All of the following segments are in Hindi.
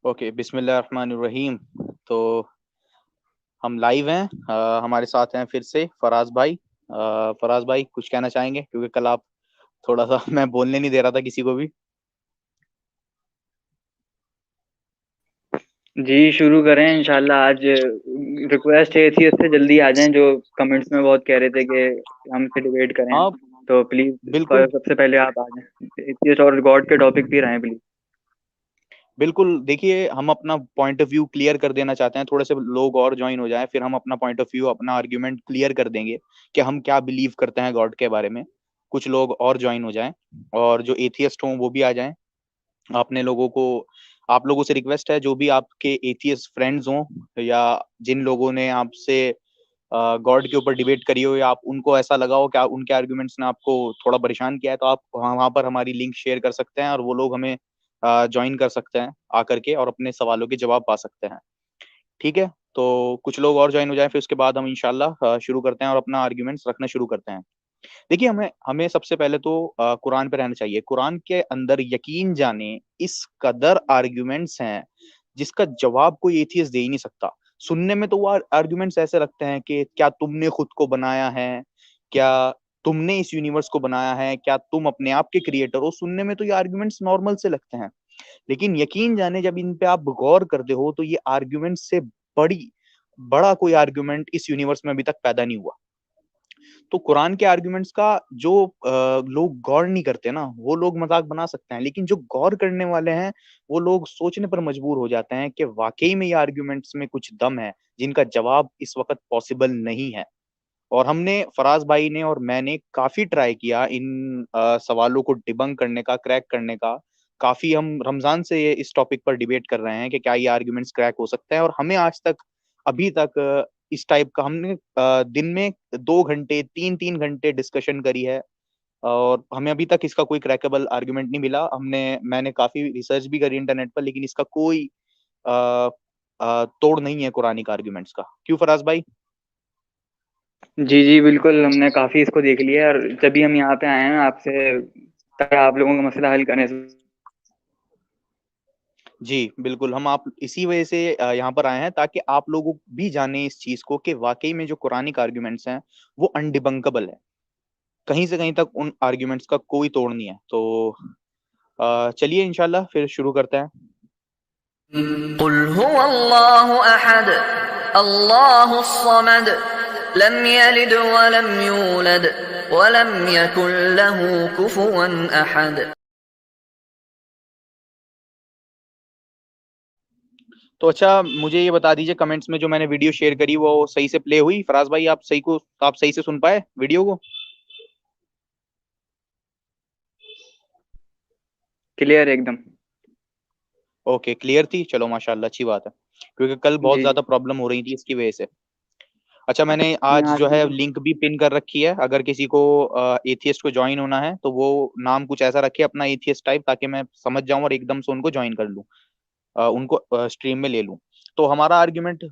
ओके, बिस्मिल्लाहिर्रहमानिर्रहीम। तो हम लाइव हैं। हमारे साथ हैं फिर से फराज भाई। फराज भाई कुछ कहना चाहेंगे, क्योंकि कल आप थोड़ा सा मैं बोलने नहीं दे रहा था किसी को भी। जी शुरू करें इंशाल्लाह। आज रिक्वेस्ट है एथियस्ट से जल्दी आ जाएं, जो कमेंट्स में बहुत कह रहे थे कि हमसे डिबेट करें। हाँ, तो प्लीज बिल्कुल सबसे पहले आप आ जाएं, एथियस्ट और गॉड के टॉपिक पे रहें प्लीज। बिल्कुल। देखिए, हम अपना पॉइंट ऑफ व्यू क्लियर कर देना चाहते हैं। थोड़े से लोग और ज्वाइन हो जाएं, फिर हम अपना पॉइंट ऑफ व्यू, अपना आर्ग्यूमेंट क्लियर कर देंगे कि हम क्या बिलीव करते हैं गॉड के बारे में। कुछ लोग और ज्वाइन हो जाएं, और जो एथियस्ट हों वो भी आ जाएं। आपने लोगों को आप लोगों से रिक्वेस्ट है, जो भी आपके एथियस्ट फ्रेंड्स हों, या जिन लोगों ने आपसे गॉड के ऊपर डिबेट करी हो, या आप उनको ऐसा लगा हो कि उनके आर्गुमेंट्स ने आपको थोड़ा परेशान किया है, तो आप वहां पर हमारी लिंक शेयर कर सकते हैं, और वो लोग हमें ज्वाइन कर सकते हैं आकर के, और अपने सवालों के जवाब पा सकते हैं। ठीक है, तो कुछ लोग और ज्वाइन हो जाए, फिर उसके बाद हम इंशाल्लाह शुरू करते हैं और अपना आर्ग्यूमेंट्स रखना शुरू करते हैं। देखिए, हमें हमें सबसे पहले तो कुरान पे रहना चाहिए। कुरान के अंदर यकीन जाने इस कदर आर्ग्यूमेंट्स हैं जिसका जवाब कोई एथियस्ट दे ही नहीं सकता। सुनने में तो वो आर्ग्यूमेंट्स ऐसे लगते हैं कि क्या तुमने खुद को बनाया है, क्या तुमने इस यूनिवर्स को बनाया है, क्या तुम अपने आप के क्रिएटर हो। सुनने में तो ये आर्ग्यूमेंट्स नॉर्मल से लगते हैं, लेकिन यकीन जाने जब इन पे आप गौर करते हो तो ये आर्ग्यूमेंट से बड़ी बड़ा कोई आर्ग्यूमेंट इस यूनिवर्स में अभी तक पैदा नहीं हुआ। तो कुरान के आर्ग्यूमेंट्स का जो लोग गौर नहीं करते ना, वो लोग मजाक बना सकते हैं, लेकिन जो गौर करने वाले हैं वो लोग सोचने पर मजबूर हो जाते हैं कि वाकई में ये आर्ग्यूमेंट्स में कुछ दम है जिनका जवाब इस वक्त पॉसिबल नहीं है। और हमने, फराज भाई ने और मैंने, काफी ट्राई किया इन सवालों को डिबंक करने का, क्रैक करने का। काफी हम रमजान से ये इस टॉपिक पर डिबेट कर रहे हैं कि क्या ये आर्ग्यूमेंट्स क्रैक हो सकते हैं, और हमें आज तक, अभी तक इस टाइप का हमने दिन में 2 घंटे, 3 3 घंटे डिस्कशन करी है, और हमें अभी तक इसका कोई क्रैकेबल आर्ग्यूमेंट नहीं मिला। मैंने काफी रिसर्च भी करी इंटरनेट पर, लेकिन इसका कोई तोड़ नहीं है कुरानिक आर्ग्यूमेंट्स का। क्यों फराज भाई? जी जी बिल्कुल, हमने काफी इसको देख लिया और जब भी हम यहाँ पे आए हैं आपसे आप लोगों का मसला हल करने से। जी बिल्कुल, हम आप इसी वजह से यहाँ पर आए हैं, ताकि आप लोग भी जाने इस चीज को कि वाकई में जो कुरानिक आर्ग्यूमेंट्स हैं वो अनडिबंकेबल है। कहीं से कहीं तक उन आर्ग्यूमेंट्स का कोई तोड़ नहीं है। तो चलिए इंशाल्लाह फिर शुरू करते हैं। कुल हुवल्लाहु अहद अल्लाहुस समद लम यलिद वलम यूलद वलम यकुल लहू कुफुवन अहद। तो अच्छा, मुझे ये बता दीजिए, कमेंट्स में जो मैंने वीडियो शेयर करी वो सही से प्ले हुई? फराज भाई, आप सही से सुन पाए वीडियो को? क्लियर एकदम। ओके, क्लियर थी, चलो माशाल्लाह, अच्छी बात है, क्योंकि कल बहुत जी जी, ज्यादा प्रॉब्लम हो रही थी इसकी वजह से। अच्छा, मैंने नहीं आज आज जो है बिल्कुल। लिंक भी पिन कर रखी है, अगर किसी को एथियस्ट को ज्वाइन होना है तो वो नाम कुछ ऐसा रखे अपना, एथियस्ट टाइप, ताकि मैं समझ जाऊं और एकदम से उनको ज्वाइन कर लूं, उनको स्ट्रीम में ले लूं। तो हमारा आर्ग्यूमेंट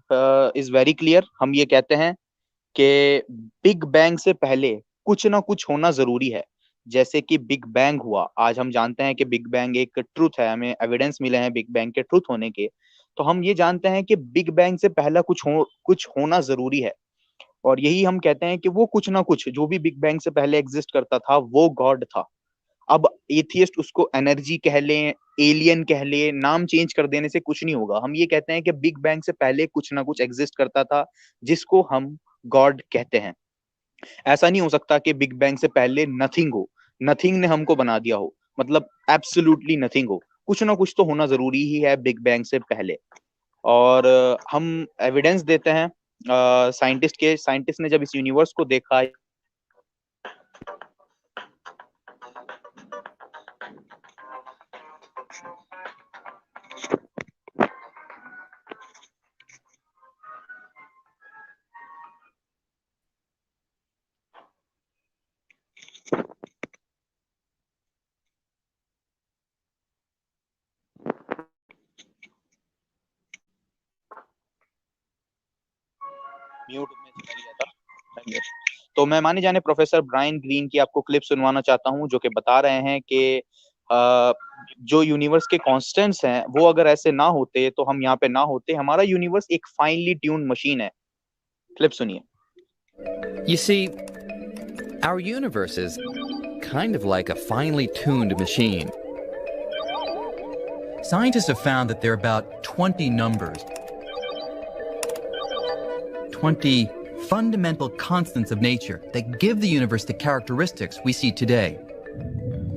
इज वेरी क्लियर। हम ये कहते हैं कि बिग बैंग से पहले कुछ ना कुछ होना जरूरी है। जैसे कि बिग बैंग हुआ, आज हम जानते हैं कि बिग बैंग एक ट्रुथ है, हमें एविडेंस मिले हैं बिग बैंग के ट्रुथ होने के। तो हम ये जानते हैं कि बिग बैंग से पहला कुछ होना जरूरी है, और यही हम कहते हैं कि वो कुछ ना कुछ जो भी बिग बैंग से पहले एग्जिस्ट करता था वो गॉड था। अब एथियस्ट उसको एनर्जी कह लें, एलियन कह ले, नाम चेंज कर देने से कुछ नहीं होगा। हम ये कहते हैं कि बिग बैंग से पहले कुछ ना कुछ एग्जिस्ट करता था जिसको हम गॉड कहते हैं। ऐसा नहीं हो सकता कि बिग बैंग से पहले नथिंग हो, नथिंग ने हमको बना दिया हो, मतलब एब्सोल्युटली नथिंग हो। कुछ ना कुछ तो होना जरूरी ही है बिग बैंग से पहले। और हम एविडेंस देते हैं साइंटिस्ट ने जब इस यूनिवर्स को देखा। म्यूट में चला गया था। तो मैं माने जाने प्रोफेसर ब्रायन ग्रीन की आपको क्लिप सुनवाना चाहता हूं, जो कि बता रहे हैं कि जो यूनिवर्स के कांस्टेंट्स हैं वो अगर ऐसे ना होते तो हम यहाँ पे ना होते। हमारा यूनिवर्स एक फाइनली ट्यून्ड मशीन है। क्लिप सुनिए। You see, our universe is kind of like a finely tuned machine. Scientists have found that there are about 20 numbers, 20 fundamental constants of nature that give the universe the characteristics we see today.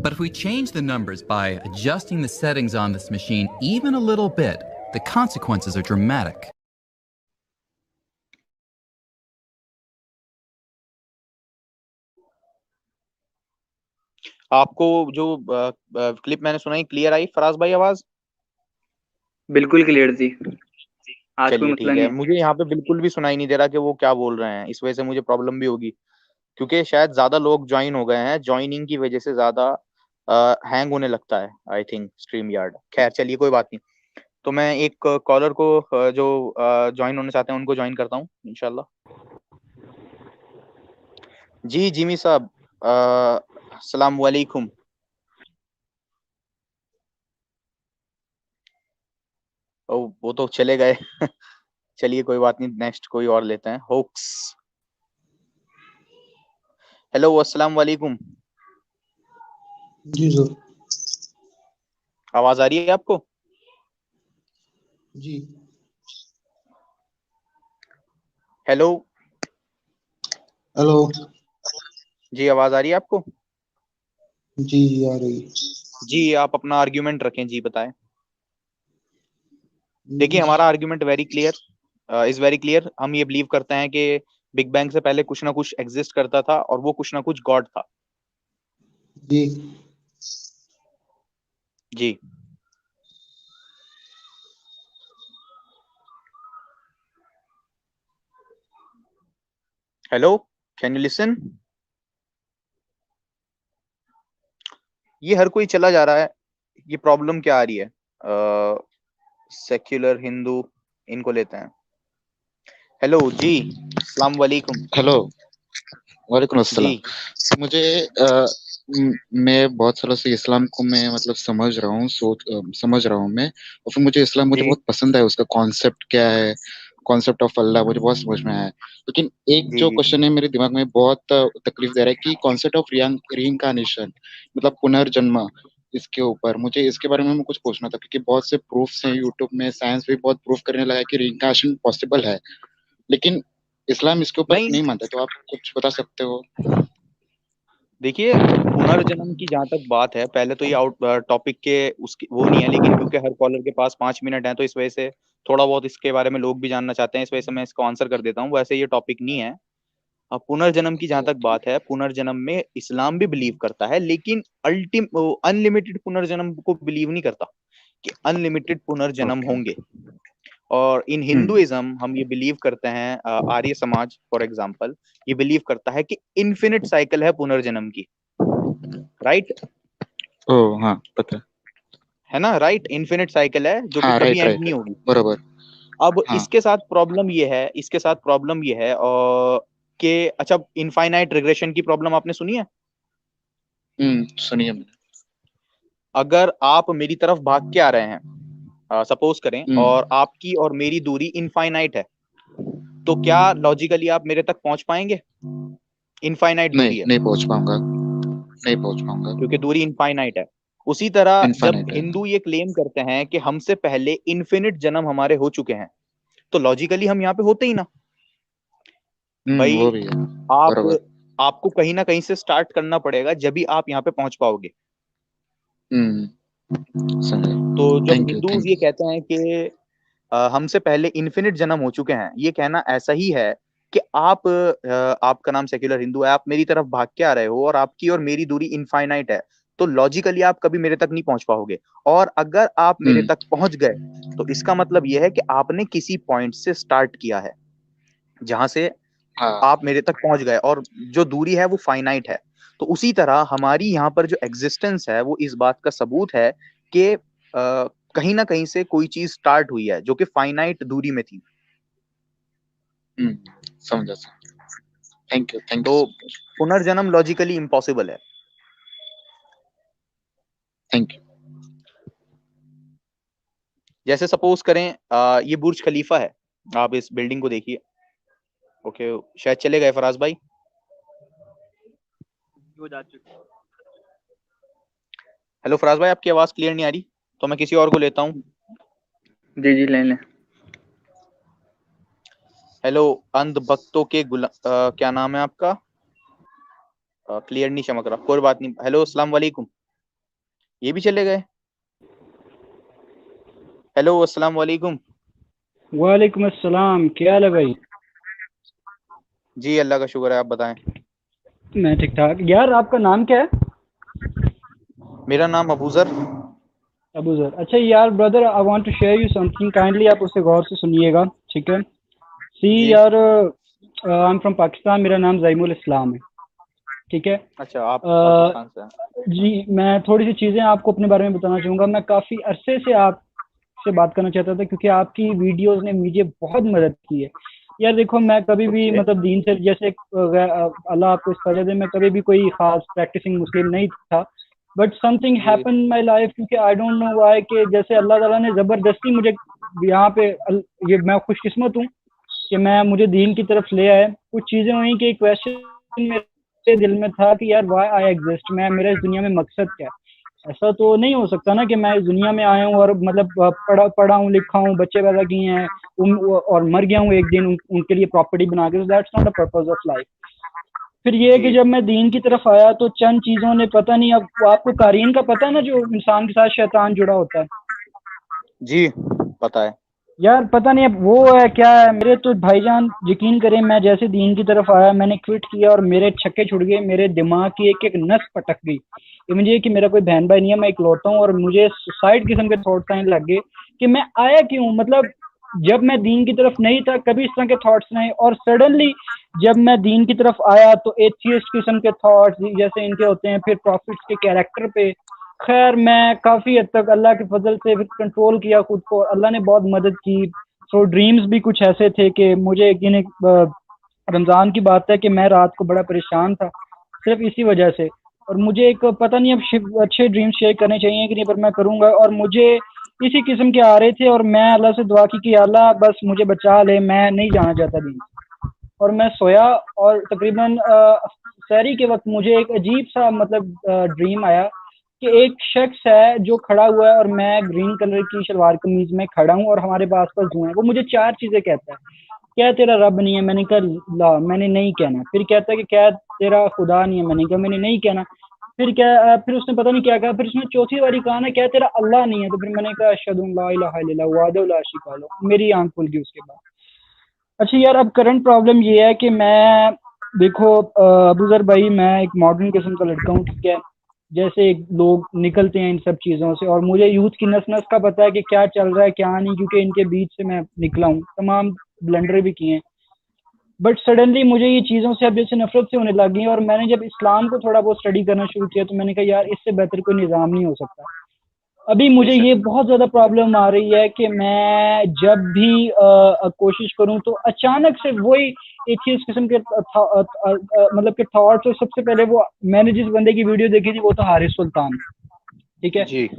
But if we change the numbers by adjusting the settings on this machine even a little bit, the consequences are dramatic. आपको जो क्लिप मैंने सुनाई क्लियर आई फराज भाई आवाज? बिल्कुल क्लियर थी, आज कोई चलिए मसला ठीक है। नहीं है। मुझे यहाँ पे बिल्कुल भी सुनाई नहीं दे रहा कि वो क्या बोल रहे हैं, इस वजह से मुझे प्रॉब्लम भी होगी, क्योंकि शायद ज्यादा लोग ज्वाइन हो गए हैं। ज्वाइनिंग की वजह से ज्यादा हैंग होने लगता है आई थिंक स्ट्रीम यार्ड। खैर चलिए कोई बात नहीं। तो मैं एक कॉलर को जो ज्वाइन होना चाहते हैं उनको ज्वाइन करता हूँ इंशाल्लाह। जी जिमी साहब, अस्सलाम वालेकुम। ओ वो तो चले गए। चलिए कोई बात नहीं, नेक्स्ट कोई और लेते हैं। होक्स, हेलो अस्सलाम वालेकुम। जी सर। आवाज आ रही है आपको? जी हेलो हेलो। जी आवाज आ रही है आपको? जी आ रही। जी आप अपना आर्ग्यूमेंट रखें। जी बताएं। देखिए हमारा argument very clear is very clear. हम ये बिलीव करते हैं कि बिग बैंग से पहले कुछ ना कुछ एग्जिस्ट करता था और वो कुछ ना कुछ गॉड था। जी जी हेलो, कैन यू लिसन? ये हर कोई चला जा रहा है, ये प्रॉब्लम क्या आ रही है? सेक्युलर हिंदू इनको लेते हैं। हेलो जी, अस्सलाम वालेकुम। हेलो, वालेकुम जी अस्सलाम। मुझे मैं बहुत सालों से इस्लाम को मैं मतलब समझ रहा हूँ, समझ रहा हूँ मैं। और फिर मुझे इस्लाम मुझे जी बहुत पसंद है, उसका कॉन्सेप्ट क्या है, कॉन्सेप्ट ऑफ अल्लाह मुझे बहुत समझ में आया है। लेकिन एक जी जो जी क्वेश्चन है मेरे दिमाग में बहुत तकलीफ दे रहा है कि कॉन्सेप्ट ऑफ रीइंकार्नेशन मतलब पुनर्जन्म, इसके ऊपर मुझे इसके बारे में कुछ पूछना था, क्योंकि बहुत से प्रूफ्स हैं यूट्यूब में, साइंस भी बहुत प्रूफ करने लगा है कि रीइंकार्नेशन पॉसिबल है, लेकिन इस्लाम इसके ऊपर नहीं, नहीं मानता। तो आप कुछ बता सकते हो? देखिए पुनर्जन्म की जहां तक बात है, पहले तो ये आउट टॉपिक के उसकी वो नहीं है, लेकिन क्योंकि हर कॉलर के पास 5 मिनट है तो इस वजह से थोड़ा बहुत इसके बारे में लोग भी जानना चाहते हैं, इस वजह से मैं इसको आंसर कर देता हूँ। वैसे ये टॉपिक नहीं है। अब पुनर्जन्म की जहां तक ओके। बात है, पुनर्जन्म में इस्लाम भी बिलीव करता है, लेकिन अनलिमिटेड पुनर्जन्म को बिलीव नहीं करता कि अनलिमिटेड पुनर्जन्म ओके। होंगे। और इन हिंदुइज्म हम ये बिलीव करते हैं, आर्य समाज फॉर एग्जांपल ये बिलीव करता है कि इन्फिनिट साइकिल है पुनर्जन्म की। राइट? ओ हाँ, पता है ना? राइट, इन्फिनिट साइकिल है जो कि हाँ, कभी राइट एंड राइट, नहीं होगी। बरोबर। अब हाँ। इसके साथ प्रॉब्लम ये है, इसके साथ प्रॉब्लम ये है कि अच्छा इनफाइनाइट रिग्रेशन की प्रॉब्लम आपने सुनी है? सुनिए मैंने। अगर आप मेरी तरफ भाग के आ रहे हैं, सपोज करें, और आपकी और मेरी दूरी इनफाइनाइट है, तो क्या लॉजिकली आप मेरे तक पहुंच पाएंगे? इनफाइनाइट दूरी नहीं, है, नहीं पहुंच पाऊंगा, नहीं पहुंच पाऊंगा। क्योंकि दूरी इनफाइनाइट है। उसी तरह जब इनफाइनाइट है। हिंदू ये क्लेम करते हैं कि हमसे पहले इन्फिनिट जन्म हमारे हो चुके हैं, तो लॉजिकली हम यहाँ पे होते ही ना। भाई वो भी है, आप बरोबर। आपको कहीं ना कहीं से स्टार्ट करना पड़ेगा, जब भी आप यहाँ पे पहुंच पाओगे। समझे। तो जब थैंक यू, हिंदूज थैंक ये यू। कहते हैं कि हमसे पहले इन्फिनिट जन्म हो चुके हैं, ये कहना ऐसा ही है कि आपका नाम सेक्युलर हिंदू है, आप मेरी तरफ भाग के आ रहे हो और आपकी और मेरी दूरी इनफाइनाइट है, तो लॉजिकली आप कभी मेरे तक नहीं पहुंच पाओगे। और अगर आप मेरे तक पहुंच गए तो इसका मतलब यह है कि आपने किसी पॉइंट से स्टार्ट किया है जहां से हाँ। आप मेरे तक पहुंच गए, और जो दूरी है वो फाइनाइट है। तो उसी तरह हमारी यहाँ पर जो एग्जिस्टेंस है वो इस बात का सबूत है कि कहीं ना कहीं से कोई चीज स्टार्ट हुई है जो कि फाइनाइट दूरी में थी। समझा, थैंक यू, थैंक यू तो सो मच। पुनर्जन्म लॉजिकली इम्पॉसिबल है। Thank you. जैसे सपोज करें ये बुर्ज खलीफा है, आप इस बिल्डिंग को देखिए। ओके, शायद चले गए फराज भाई। वो जा चुके। हेलो फराज भाई, आपकी आवाज क्लियर नहीं आ रही, तो मैं किसी और को लेता हूँ। जी जी, ले लें। हेलो अंध भक्तों के क्या नाम है आपका? क्लियर नहीं चमक रहा, कोई बात नहीं। हेलो अस्सलाम वालेकुम, ये भी चले गए। हेलो अस्सलाम वालेकुम। वालेकुम अस्सलाम, क्या हाल है भाई? जी अल्लाह का शुक्र है, आप बताएं। मैं ठीक ठाक। यार आपका नाम क्या है? मेरा नाम अबूजर। अबू जर। अच्छा यार brother, I want to share you something, kindly आप उसे गौर से सुनिएगा, ठीक है? सी जी यार, आई एम फ्रॉम पाकिस्तान, मेरा नाम ज़ैमुल इस्लाम है, ठीक है? अच्छा, आप अ, पाकिस्तान से हैं। जी, मैं थोड़ी सी चीज़ें आपको अपने बारे में बताना चाहूँगा। मैं काफ़ी अरसे से आपसे बात करना चाहता था क्योंकि आपकी वीडियोस ने मुझे बहुत मदद की है। यार देखो, मैं कभी भी ओके मतलब दीन से जैसे अल्लाह आपको इस सजा दे, मैं कभी भी कोई खास प्रैक्टिसिंग मुस्लिम नहीं था, बट समथिंग जी हैपन माई लाइफ, क्योंकि आई डोंट नो व्हाई कि जैसे अल्लाह ताला ने ज़बरदस्ती मुझे यहाँ पे ये मैं खुशकिस्मत हूँ कि मैं मुझे दीन की तरफ ले आए। कुछ चीज़ें हुई कि एक क्वेश्चन मेरे दिल में था कि यार वाई आई एग्जिस्ट, मैं मेरा इस दुनिया में मकसद क्या है? ऐसा तो नहीं हो सकता ना कि मैं इस दुनिया में आया हूँ और मतलब पढ़ा हूँ लिखा हूँ, बच्चे पैदा किए हैं, और मर गया हूँ एक दिन उनके लिए प्रॉपर्टी बना के। That's not a purpose of life. फिर ये है कि जी जब मैं दीन की तरफ आया तो चंद चीज़ों ने, पता नहीं, अब आपको कारीन का पता है ना, जो इंसान के साथ शैतान जुड़ा होता है? जी पता है। यार पता नहीं अब वो है क्या है, मेरे तो भाईजान यकीन करें, मैं जैसे दीन की तरफ आया, मैंने क्विट किया और मेरे छक्के छुड़ गए, मेरे दिमाग की एक एक नस पटक गई। ये मुझे कि मेरा कोई बहन भाई नहीं है, मैं इकलौता हूँ, और मुझे सुसाइड किस्म के थॉट्स आने लग गए कि मैं आया क्यों, मतलब जब मैं दीन की तरफ नहीं था कभी इस तरह के थॉट्स नहीं, और सडनली जब मैं दीन की तरफ आया तो एथियस्ट किस्म के थॉट्स जैसे इनके होते हैं, फिर प्रॉफिट्स के कैरेक्टर पे। खैर मैं काफ़ी हद तक अल्लाह के फजल से फिर कंट्रोल किया खुद को, अल्लाह ने बहुत मदद की। सो ड्रीम्स भी कुछ ऐसे थे कि मुझे एक दिन रमज़ान की बात है कि मैं रात को बड़ा परेशान था सिर्फ इसी वजह से, और मुझे एक पता नहीं अब अच्छे ड्रीम्स शेयर करने चाहिए कि नहीं, पर मैं करूँगा। और मुझे इसी किस्म के आ रहे थे और मैं अल्लाह से दुआ की कि अल्लाह बस मुझे बचा ले, मैं नहीं जाना चाहता दिन। और मैं सोया और तकरीबन सहरी के वक्त मुझे एक अजीब सा मतलब ड्रीम आया कि एक शख्स है जो खड़ा हुआ है और मैं ग्रीन कलर की शलवार कमीज में खड़ा हूँ और हमारे पास पास धुआं है। वो मुझे चार चीजें कहता है। क्या तेरा रब नहीं है? मैंने कहा ला, मैंने नहीं कहना। फिर कहता है कि क्या तेरा खुदा नहीं है? मैंने कहा मैंने नहीं कहना। फिर क्या, फिर उसने पता नहीं क्या कहा, फिर उसने चौथी बारी कहा ना, क्या तेरा अल्लाह नहीं है? तो फिर मैंने कहा अशहदु अल्ला इलाहा इल्लल्लाह वहदहु ला शरीका लहू। मेरी आंख खुल गई उसके बाद। अच्छा यार, अब करंट प्रॉब्लम ये है कि मैं, देखो अबूजर भाई, मैं एक मॉडर्न किस्म का लड़का हूँ, ठीक है? जैसे लोग निकलते हैं इन सब चीज़ों से, और मुझे यूथ की नस नस का पता है कि क्या चल रहा है क्या नहीं, क्योंकि इनके बीच से मैं निकला हूँ, तमाम ब्लंडर भी किए हैं। बट सडनली मुझे ये चीज़ों से अब जैसे नफरत से होने लगी, और मैंने जब इस्लाम को थोड़ा बहुत स्टडी करना शुरू किया तो मैंने कहा यार इससे बेहतर कोई निज़ाम नहीं हो सकता। अभी मुझे बेशक। ये बहुत ज़्यादा प्रॉब्लम आ रही है कि मैं जब भी कोशिश करूं तो अचानक से वही एथियस्ट किस्म के मतलब के थॉट्स। और सबसे पहले वो मैंने जिस बंदे की वीडियो देखी थी वो था हारिस सुल्तान, ठीक है? जी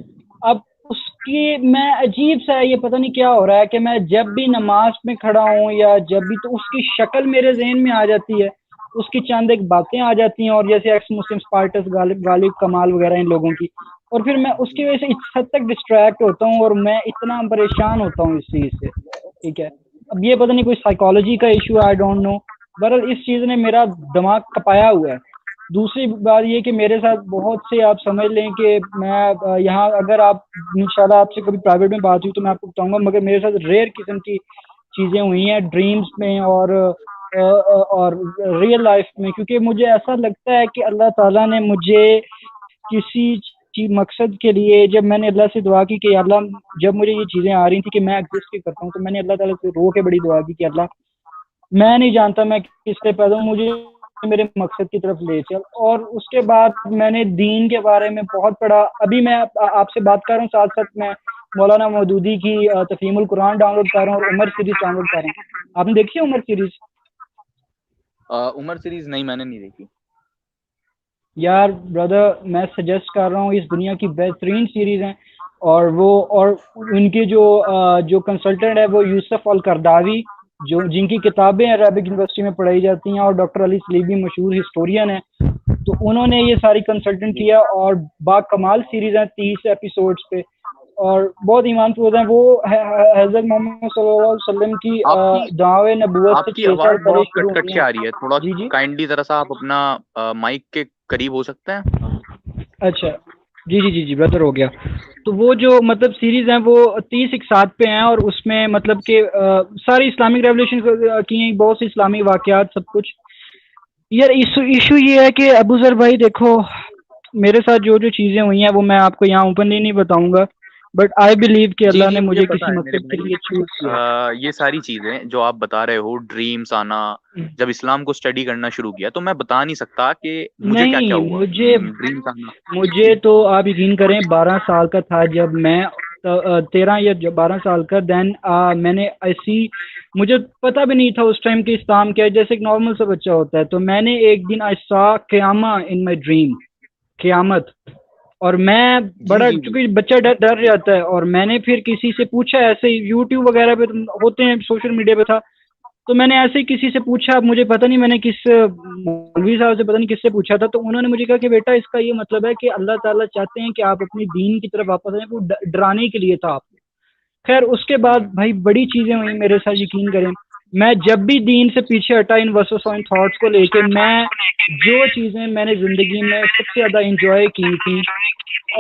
अब उसकी मैं अजीब सा है, ये पता नहीं क्या हो रहा है कि मैं जब भी नमाज में खड़ा हूँ या जब भी, तो उसकी शक्ल मेरे जहन में आ जाती है, उसकी चंद एक बातें आ जाती हैं, और जैसे एक्स मुस्लिम स्पार्टस गालिब कमाल वगैरह इन लोगों की, और फिर मैं उसकी वजह से इस हद तक डिस्ट्रैक्ट होता हूँ और मैं इतना परेशान होता हूँ इस चीज़ से, ठीक है? अब ये पता नहीं कोई साइकोलॉजी का इशू है, आई डोंट नो। बहरहाल इस चीज़ ने मेरा दिमाग खपाया हुआ है। दूसरी बात ये कि मेरे साथ बहुत से, आप समझ लें कि मैं यहाँ, अगर आप इंशाल्लाह आपसे कभी प्राइवेट में बात हुई तो मैं आपको बताऊंगा, मगर मेरे साथ रेयर किस्म की चीज़ें हुई हैं ड्रीम्स में और रियल लाइफ में, क्योंकि मुझे ऐसा लगता है कि अल्लाह ताला ने मुझे किसी मकसद के लिए, जब मैंने अल्लाह से दुआ की कि अल्लाह, जब मुझे ये चीज़ें आ रही थी कि मैं एग्जिस्ट भी करता हूँ, तो मैंने अल्लाह ताला से रो के बड़ी दुआ की कि अल्लाह, मैं नहीं जानता मैं किस लिए पैदा हूँ, मुझे मेरे मकसद की तरफ ले चल। और उसके बाद मैंने दीन के बारे में बहुत पढ़ा। अभी मैं आपसे बात कर रहा हूँ, साथ साथ मैं मौलाना मौदूदी की तफहीमुल कुरान डाउनलोड कर रहा हूँ और उमर सीरीज डाउनलोड कर रहा हूँ। आपने देखी है उमर सीरीज? उमर सीरीज नहीं, मैंने नहीं देखी। यार ब्रदर, मैं सजेस्ट कर रहा हूँ, इस दुनिया की बेहतरीन सीरीज है। और उनके जो कंसल्टेंट है वो यूसुफ अल करदावी, जिनकी किताबें अरबिक यूनिवर्सिटी में पढ़ाई जाती हैं, और डॉक्टर अली सलीबी मशहूर हिस्टोरियन है, तो उन्होंने ये सारी कंसल्टेंट किया, और बाकमाल सीरीज है 30 एपिसोड्स पे, और बहुत ईमानफरोज हैं। वो हज़रत मोहम्मद सल्लल्लाहु अलैहि वसल्लम की दावे नबूवत से आपकी 6 साल आवाज पहले बहुत शुरू कट कट हुई के है। आ रही है, थोड़ा जी जी, काइंडली जरा सा आप अपना माइक के करीब हो सकते हैं? अच्छा, जी जी जी जी ब्रदर, हो गया। तो वो जो मतलब सीरीज हैं वो 30 एक साथ पे हैं, और उसमें मतलब कि सारी इस्लामिक रेवोल्यूशन की हैं, बहुत सी इस्लामी वाकयात, सब कुछ। यार इशू ये है कि अबू जर भाई देखो, मेरे साथ जो जो चीज़ें हुई हैं वो मैं आपको यहाँ ओपनली नहीं बताऊंगा, बट आई बिलीव कि जी अल्लाह जी, ने मुझे मुझे पता किसी है मेरे मकसद के भाई। लिए चूज किया। ये सारी चीजें जो आप बता रहे हो, ड्रीम्स आना, जब इस्लाम को स्टडी करना शुरू किया तो मैं बता नहीं सकता कि मुझे क्या क्या नहीं, हुआ। मुझे ड्रीम्स आना। मुझे तो आप यकीन करें 12 साल का था जब मैं 13 या 12 साल का, देन मैंने ऐसी, मुझे पता भी नहीं था उस टाइम कि इस्लाम क्या है, जैसे एक नॉर्मल सा बच्चा होता है, तो मैंने एक दिन आई सॉ क़यामा इन माय ड्रीम, क़यामत। और मैं जी बड़ा, जी जी। क्योंकि बच्चा डर डर जाता है, और मैंने फिर किसी से पूछा, ऐसे यूट्यूब वगैरह पे तो होते हैं, सोशल मीडिया पे था, तो मैंने ऐसे ही किसी से पूछा, अब मुझे पता नहीं मैंने किस मौलवी साहब से पता नहीं किससे पूछा था, तो उन्होंने मुझे कहा कि बेटा इसका ये मतलब है कि अल्लाह ताला चाहते हैं कि आप अपनी दीन की तरफ वापस आएं, वो डराने के लिए था आपको। खैर उसके बाद भाई बड़ी चीजें हुई मेरे साथ, यकीन करें, मैं जब भी दीन से पीछे हटा इन वर्सेस और इन थॉट्स को लेके, मैं जो चीजें मैंने जिंदगी में सबसे ज्यादा इंजॉय की थी,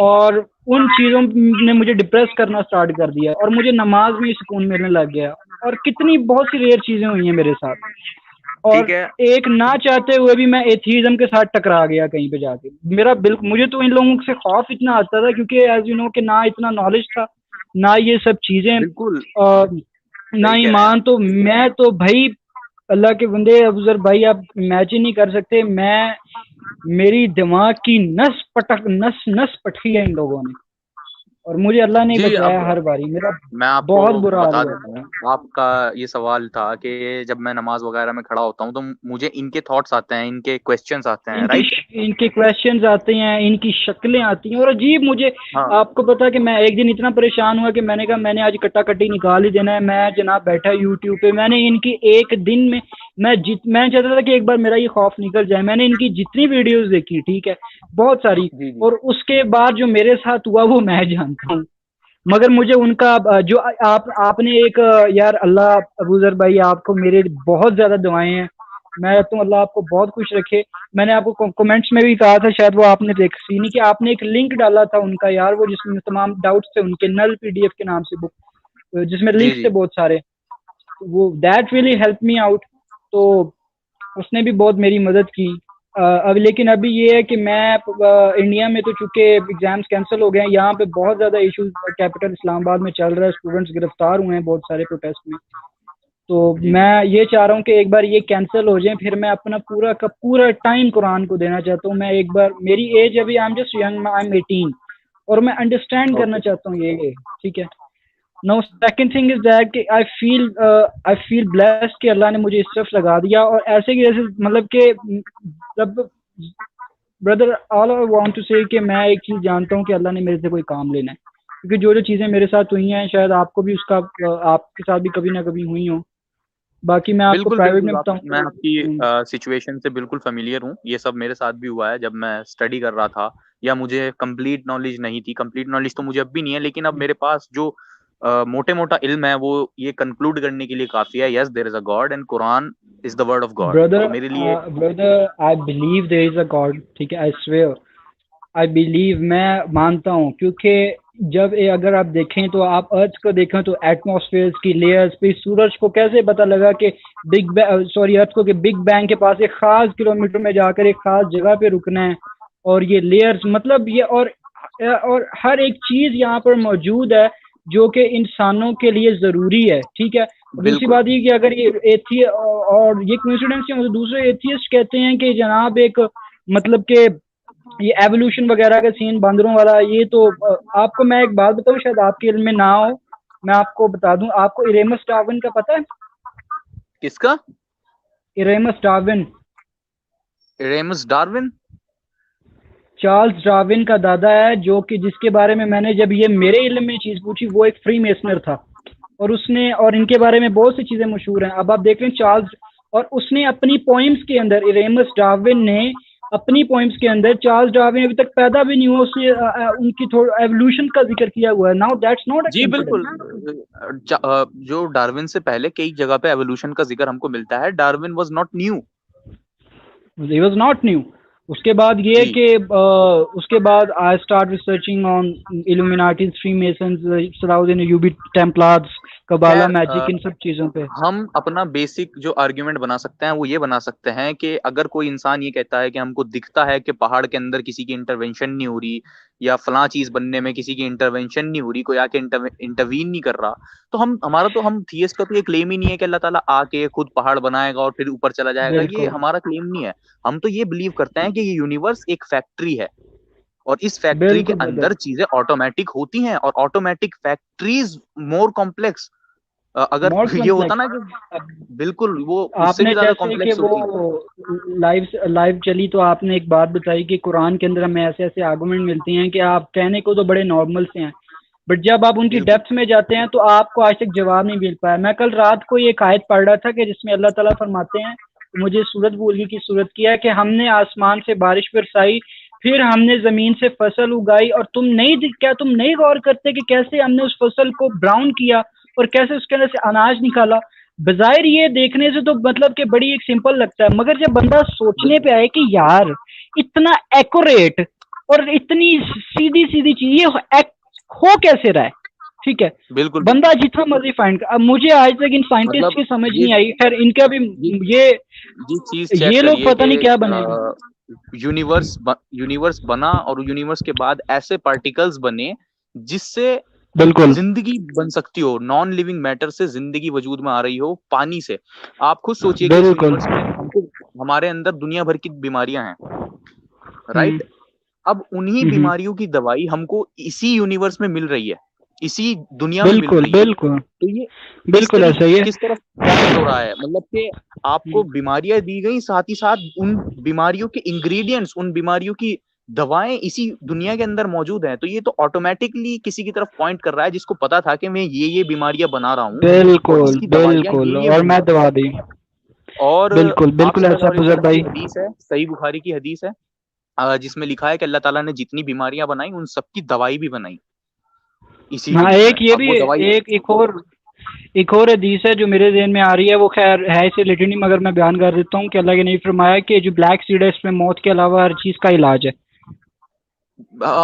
और उन चीज़ों ने मुझे डिप्रेस करना स्टार्ट कर दिया, और मुझे नमाज में ही सुकून मिलने लग गया, और कितनी बहुत सी रेयर चीज़ें हुई हैं मेरे साथ, ठीक और है। एक ना चाहते हुए भी मैं एथीज़म के साथ टकरा गया कहीं पे जाके। मेरा बिल्कुल, मुझे तो इन लोगों से खौफ इतना आता था, क्योंकि एज यू नो कि ना इतना नॉलेज था, ना ये सब चीज़ें, बिल्कुल ना सही कह रहे हैं ईमान। आप। तो मैं तो भाई अल्लाह के बंदे, अफजल भाई आप इमेजिन नहीं कर सकते, मेरी दिमाग की नस नस पटकी है इन लोगों ने, और मुझे अल्लाह ने जी, बचाया अब हर बारी, मेरा मैं आपको बहुत बुरा हाल बता हुआ देता था। हूँ। आपका ये सवाल था कि जब मैं नमाज वगैरह में खड़ा होता हूँ तो मुझे इनके थॉट्स आते हैं, इनके क्वेश्चंस आते हैं, राइट? इनके क्वेश्चंस आते हैं, इनकी शक्लें आती हैं, और अजीब मुझे, हाँ आपको पता है कि मैं एक दिन इतना परेशान हुआ कि मैंने कहा मैंने आज कट्टा कट्टी निकाल ही देना है। मैं जनाब बैठा यूट्यूब पे, मैंने इनकी एक दिन में, मैं चाहता था कि एक बार मेरा ये खौफ निकल जाए, मैंने इनकी जितनी वीडियोस देखी, ठीक है, बहुत सारी, जी जी। और उसके बाद जो मेरे साथ हुआ वो मैं जानता हूँ, मगर मुझे उनका जो आपने एक यार अल्लाह, अबूजर भाई आपको मेरे बहुत ज्यादा दुआएं हैं, मैं तो अल्लाह आपको बहुत खुश रखे। मैंने आपको कमेंट्स में भी कहा था, शायद वो आपने देखी नहीं, कि आपने एक लिंक डाला था उनका यार, वो जिसमें तमाम डाउट्स थे उनके, नल पीडीएफ के नाम से बुक, जिसमें जी लिंक्स थे जी। बहुत सारे, वो that really help me out. तो उसने भी बहुत मेरी मदद की। अब लेकिन अभी ये है कि मैं इंडिया में तो चूंकि एग्जाम्स कैंसिल हो गए हैं, यहाँ पे बहुत ज़्यादा इशू कैपिटल इस्लामाबाद में चल रहा है, स्टूडेंट्स गिरफ्तार हुए हैं बहुत सारे प्रोटेस्ट में। तो जी जी। मैं ये चाह रहा हूँ कि एक बार ये कैंसिल हो जाए, फिर मैं अपना पूरा का पूरा टाइम कुरान को देना चाहता हूँ। मैं एक बार, मेरी एज अभी, I am just young, I am 18, और मैं अंडरस्टैंड करना ओके। चाहता हूँ ये, ठीक है। No, second thing is that कि आई फील ब्लेस्ड कि अल्लाह ने मुझे इस तरफ लगा दिया, और ऐसे कि जैसे मतलब कि जब brother, all I want to say कि मैं एक चीज़ जानता हूँ कि अल्लाह ने मेरे से कोई काम लेना है, क्योंकि जो जो चीज़ें मेरे साथ हुई हैं शायद आपको भी उसका आपके साथ भी कभी ना कभी हुई हो। बाकी मैं आपको बिल्कुल प्राइवेट में बिल्कुल, आप बताऊँ मैं तो आपकी सिचुएशन से बिल्कुल familiar हूँ। ये सब मेरे साथ भी हुआ है जब मैं स्टडी कर रहा था, या मुझे कंप्लीट नॉलेज नहीं थी। कंप्लीट नॉलेज तो मुझे अब भी नहीं है, लेकिन अब मेरे पास जो मोटे मोटा इल्म है वो ये कंक्लूड करने के लिए काफी है, yes there is a god and Quran is the word of God. Brother, तो मेरे लिए brother I believe there is a god, ठीक है, आई स्वेयर, आई बिलीव, मैं मानता हूँ, क्योंकि जब अगर आप देखें तो, आप अर्थ को देखें तो एटमॉस्फेयर की लेयर्स पे सूरज को कैसे पता लगा कि अर्थ को कि बिग बैंग के पास एक खास किलोमीटर में जाकर एक खास जगह पे रुकना है, और ये लेयर्स मतलब ये, और हर एक चीज यहाँ पर मौजूद है जो कि इंसानों के लिए जरूरी है, ठीक है। दूसरी बिल्कुल बात ये कि अगर ये और ये कोइंसिडेंस है, तो दूसरे एथियस्ट कहते हैं कि जनाब एक मतलब के ये एवोल्यूशन वगैरह का सीन बंदरों वाला, ये तो आपको मैं एक बात बताऊं, शायद आपके इल्म में ना हो, मैं आपको बता दूं, आपको इरेमस डार्विन का पता है? किसका? Erasmus Darwin, Erasmus Darwin? Charles Darwin का दादा है, जो कि जिसके बारे में मैंने जब ये मेरे इल्म में चीज पूछी, वो एक फ्री मेसनर था और उसने, और इनके बारे में बहुत सी चीजें मशहूर हैं। अब आप देख लें चार्ल्स, और उसने अपनी पोइम्स के अंदर, रेमस डार्विन ने अपनी पोइम्स के अंदर, चार्ल्स डार्विन अभी तक पैदा भी नहीं हुआ, उसने उनकी थोड़ा एवोल्यूशन का जिक्र किया हुआ है। नाउ दैट्स नॉट जी बिल्कुल। जो डार्विन से पहले कई जगह पे एवोल्यूशन का जिक्र हमको मिलता है। Darwin was not new, he was not new. उसके बाद ये कि उसके बाद I start researching on illuminatis, freemasons, Salahuddin Ayyubi, templars, kabbalah, magic, इन सब चीजों पे हम अपना बेसिक जो आर्ग्यूमेंट बना सकते हैं वो ये बना सकते हैं कि अगर कोई इंसान ये कहता है कि हमको दिखता है कि पहाड़ के अंदर किसी की इंटरवेंशन नहीं हो रही, या फलां चीज बनने में किसी की इंटरवेंशन नहीं हो रही, कोई आके इंटरवीन नहीं कर रहा, तो हम थियस्ट का तो ये क्लेम ही नहीं है कि अल्लाह ताला आके खुद पहाड़ बनाएगा और फिर ऊपर चला जाएगा। ये हमारा क्लेम नहीं है। हम तो ये बिलीव करते हैं कि ये यूनिवर्स एक फैक्ट्री है और इस फैक्ट्री के अंदर चीजें ऑटोमेटिक होती हैं, और ऑटोमेटिक फैक्ट्रीज मोर कॉम्प्लेक्स। अगर ये होता ना कि बिल्कुल वो उससे भी ज्यादा कॉम्प्लेक्स होती है। वो लाइव चली तो आपने एक बात बताई कि कुरान के अंदर हमें ऐसे ऐसे आर्गुमेंट मिलते हैं कि आप कहने को तो बड़े नॉर्मल से हैं, बट जब आप उनकी डेप्थ में जाते हैं तो आपको आज तक जवाब नहीं मिल पाया। मैं कल रात को एक आयत पढ़ रहा था कि जिसमें अल्लाह ताला फरमाते हैं, मुझे सूरत भूल गई की सूरत किया, कि हमने आसमान से बारिश बरसाई, फिर हमने जमीन से फसल उगाई, और क्या तुम नहीं गौर करते कि कैसे हमने उस फसल को ब्राउन किया और कैसे उसके अंदर से अनाज निकाला। बजायर ये देखने से तो मतलब कि बड़ी एक सिंपल लगता है, मगर जब बंदा सोचने पे आए कि यार इतना एक्यूरेट और इतनी सीधी सीधी चीज ये हो कैसे रहा है, ठीक है, बिल्कुल बंदा जितना मर्जी फाइंड कर। अब मुझे आज तक इन साइंटिस्ट की समझ नहीं आई, खैर इनका भी ये लोग पता नहीं क्या बनेगा। यूनिवर्स बना और यूनिवर्स के बाद ऐसे पार्टिकल्स बने जिससे बिल्कुल जिंदगी बन सकती हो, नॉन लिविंग मैटर से जिंदगी वजूद में आ रही हो, पानी से। आप खुद सोचिए कि यूनिवर्स में हमको, हमारे अंदर दुनिया भर की बीमारियां हैं, राइट? अब उन्हीं बीमारियों की दवाई हमको इसी यूनिवर्स में मिल रही है, इसी दुनिया में मिल रही है। तो ये बिल्कुल ऐसा ही है। किस तरफ पॉइंट हो रहा है, मतलब कि आपको बीमारियां दी गई, साथ ही साथ उन बीमारियों के इंग्रेडिएंट्स, उन बीमारियों की दवाएं इसी दुनिया के अंदर मौजूद हैं। तो ये तो ऑटोमेटिकली किसी की तरफ पॉइंट कर रहा है जिसको पता था कि मैं ये बीमारियां बना रहा हूँ, बिल्कुल बिल्कुल, और मैं दवा दी। और बिल्कुल ऐसा अफजल भाई, हदीस है, सही बुखारी की हदीस है, जिसमें लिखा है कि अल्लाह ताला ने जितनी बीमारियां बनाई उन सबकी दवाई भी बनाई इसी। हाँ, एक ये भी एक और हदीस है जो मेरे ज़हन में आ रही है, वो खैर है इससे रिलेटेड नहीं, मगर मैं बयान कर देता हूँ कि अल्लाह के नबी फरमाया कि जो ब्लैक सीड है इसमें मौत के अलावा हर चीज का इलाज है।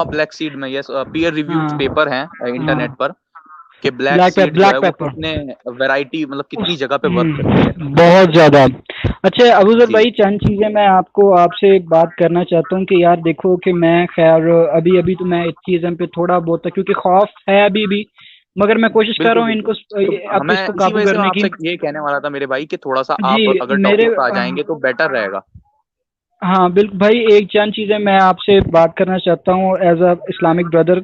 ब्लैक सीड में यस, पीयर रिव्यूड पेपर है इंटरनेट पर कि ब्लैक सीड जो है वो कितने वैरायटी, मतलब कितनी जगह पे वर्क करती है, बहुत ज्यादा। अच्छा अबूजर भाई, चंद चीजें मैं आपसे बात करना चाहता हूँ कि यार देखो कि मैं खैर अभी तो मैं इस चीज़ों पे थोड़ा बहुत, क्योंकि खौफ है अभी भी, मगर मैं कोशिश कर रहा हूँ इनको काबू करने की। ये कहने वाला था मेरे भाई कि थोड़ा सा आप अगर टॉपिक पे आ जाएंगे तो बेटर रहेगा। हाँ बिल्कुल भाई, एक चंद चीजें मैं आपसे बात करना चाहता हूँ एज अ इस्लामिक ब्रदर।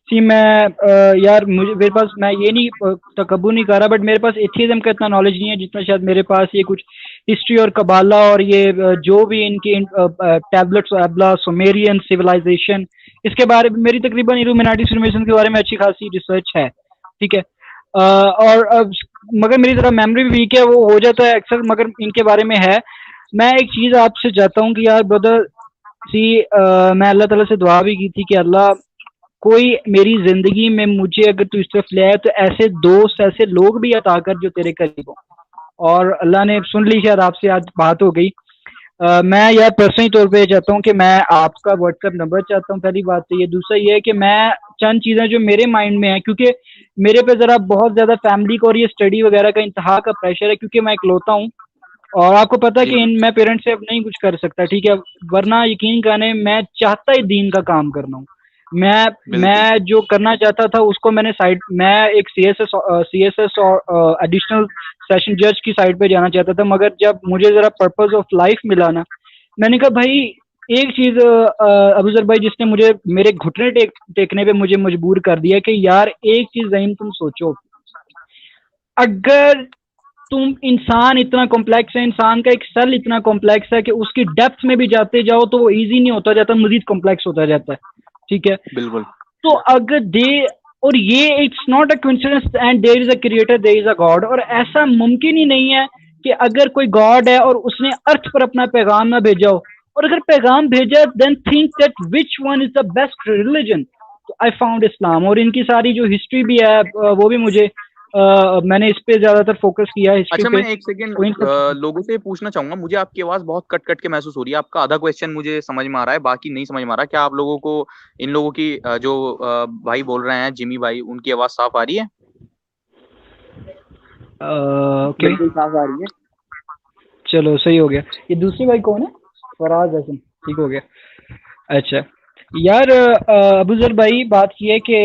सी मैं यार मेरे पास, मैं ये नहीं तकब्बुर नहीं कर रहा, बट मेरे पास एथियज्म का इतना नॉलेज नहीं है जितना शायद मेरे पास ये कुछ हिस्ट्री और कबाला और ये जो भी इनके टैबलेट्स एबला, सुमेरियन सिविलाइजेशन, इसके बारे में मेरी तकरीबन इल्यूमिनाटी फॉर्मेशन के बारे में अच्छी खासी रिसर्च है, ठीक है। और मगर मेरी तरह मेमोरी भी वीक है, वो हो जाता है अक्सर, मगर इनके बारे में है। मैं एक चीज़ आपसे चाहता हूँ कि यार ब्रदर सी, मैं अल्लाह ताला से दुआ भी की थी कि अल्लाह कोई मेरी जिंदगी में मुझे अगर तू इस तरफ ले आए तो ऐसे दोस्त, ऐसे लोग भी अता कर जो तेरे करीब हो, और अल्लाह ने सुन ली, शायद आपसे आज बात हो गई। मैं यार पर्सनली तौर पे चाहता हूँ कि मैं आपका व्हाट्सएप नंबर चाहता हूँ, पहली बात तो ये। दूसरा ये है कि मैं चंद चीज़ें जो मेरे माइंड में है, क्योंकि मेरे पे ज़रा बहुत ज़्यादा फैमिली को और ये स्टडी वगैरह का इंतहा का प्रेशर है, क्योंकि मैं इकलौता हूँ और आपको पता है कि मैं पेरेंट्स से अब नहीं कुछ कर सकता, ठीक है, वरना यकीन करने मैं चाहता ही दीन का काम करना हूँ। मैं जो करना चाहता था उसको मैंने मैं एक CSS और एडिशनल सेशन जज की साइड पे जाना चाहता था, मगर जब मुझे जरा पर्पस ऑफ लाइफ मिला ना, मैंने कहा भाई एक चीज अबूजर भाई जिसने मुझे मेरे घुटने टेकने पे मुझे मजबूर कर दिया कि यार एक चीज ज़हीन तुम सोचो, अगर तुम इंसान इतना कॉम्प्लेक्स है, इंसान का एक सेल इतना कॉम्प्लेक्स है कि उसकी डेप्थ में भी जाते जाओ तो वो इजी नहीं होता जाता, मजीद कॉम्प्लेक्स होता जाता है, ठीक है। बिल्कुल। तो अगर और ये it's not a coincidence and there is a creator, there is a god, और ऐसा मुमकिन ही नहीं है कि अगर कोई गॉड है और उसने अर्थ पर अपना पैगाम ना भेजा हो, और अगर पैगाम भेजा then think that which one is the best religion. तो आई फाउंड इस्लाम, और इनकी सारी जो हिस्ट्री भी है वो भी मुझे मैंने इस पे ज्यादातर फोकस किया है, हिस्ट्री अच्छा, पे। मैं एक सेकंड लोगों से पूछना चाहूंगा, मुझे आपकी आवाज बहुत कट कट के महसूस हो रही है। आपका आधा क्वेश्चन मुझे समझ में आ रहा है, बाकी नहीं समझ में आ रहा। क्या आप लोगों को इन लोगों की जो भाई बोल रहे हैं, जिमी भाई, उनकी आवाज साफ आ रही है? ओके, बिल्कुल साफ आ रही है। चलो सही हो गया। ये दूसरी भाई कौन है? फराज हसन, ठीक हो गया। अच्छा यार, अबूजर भाई बात की है कि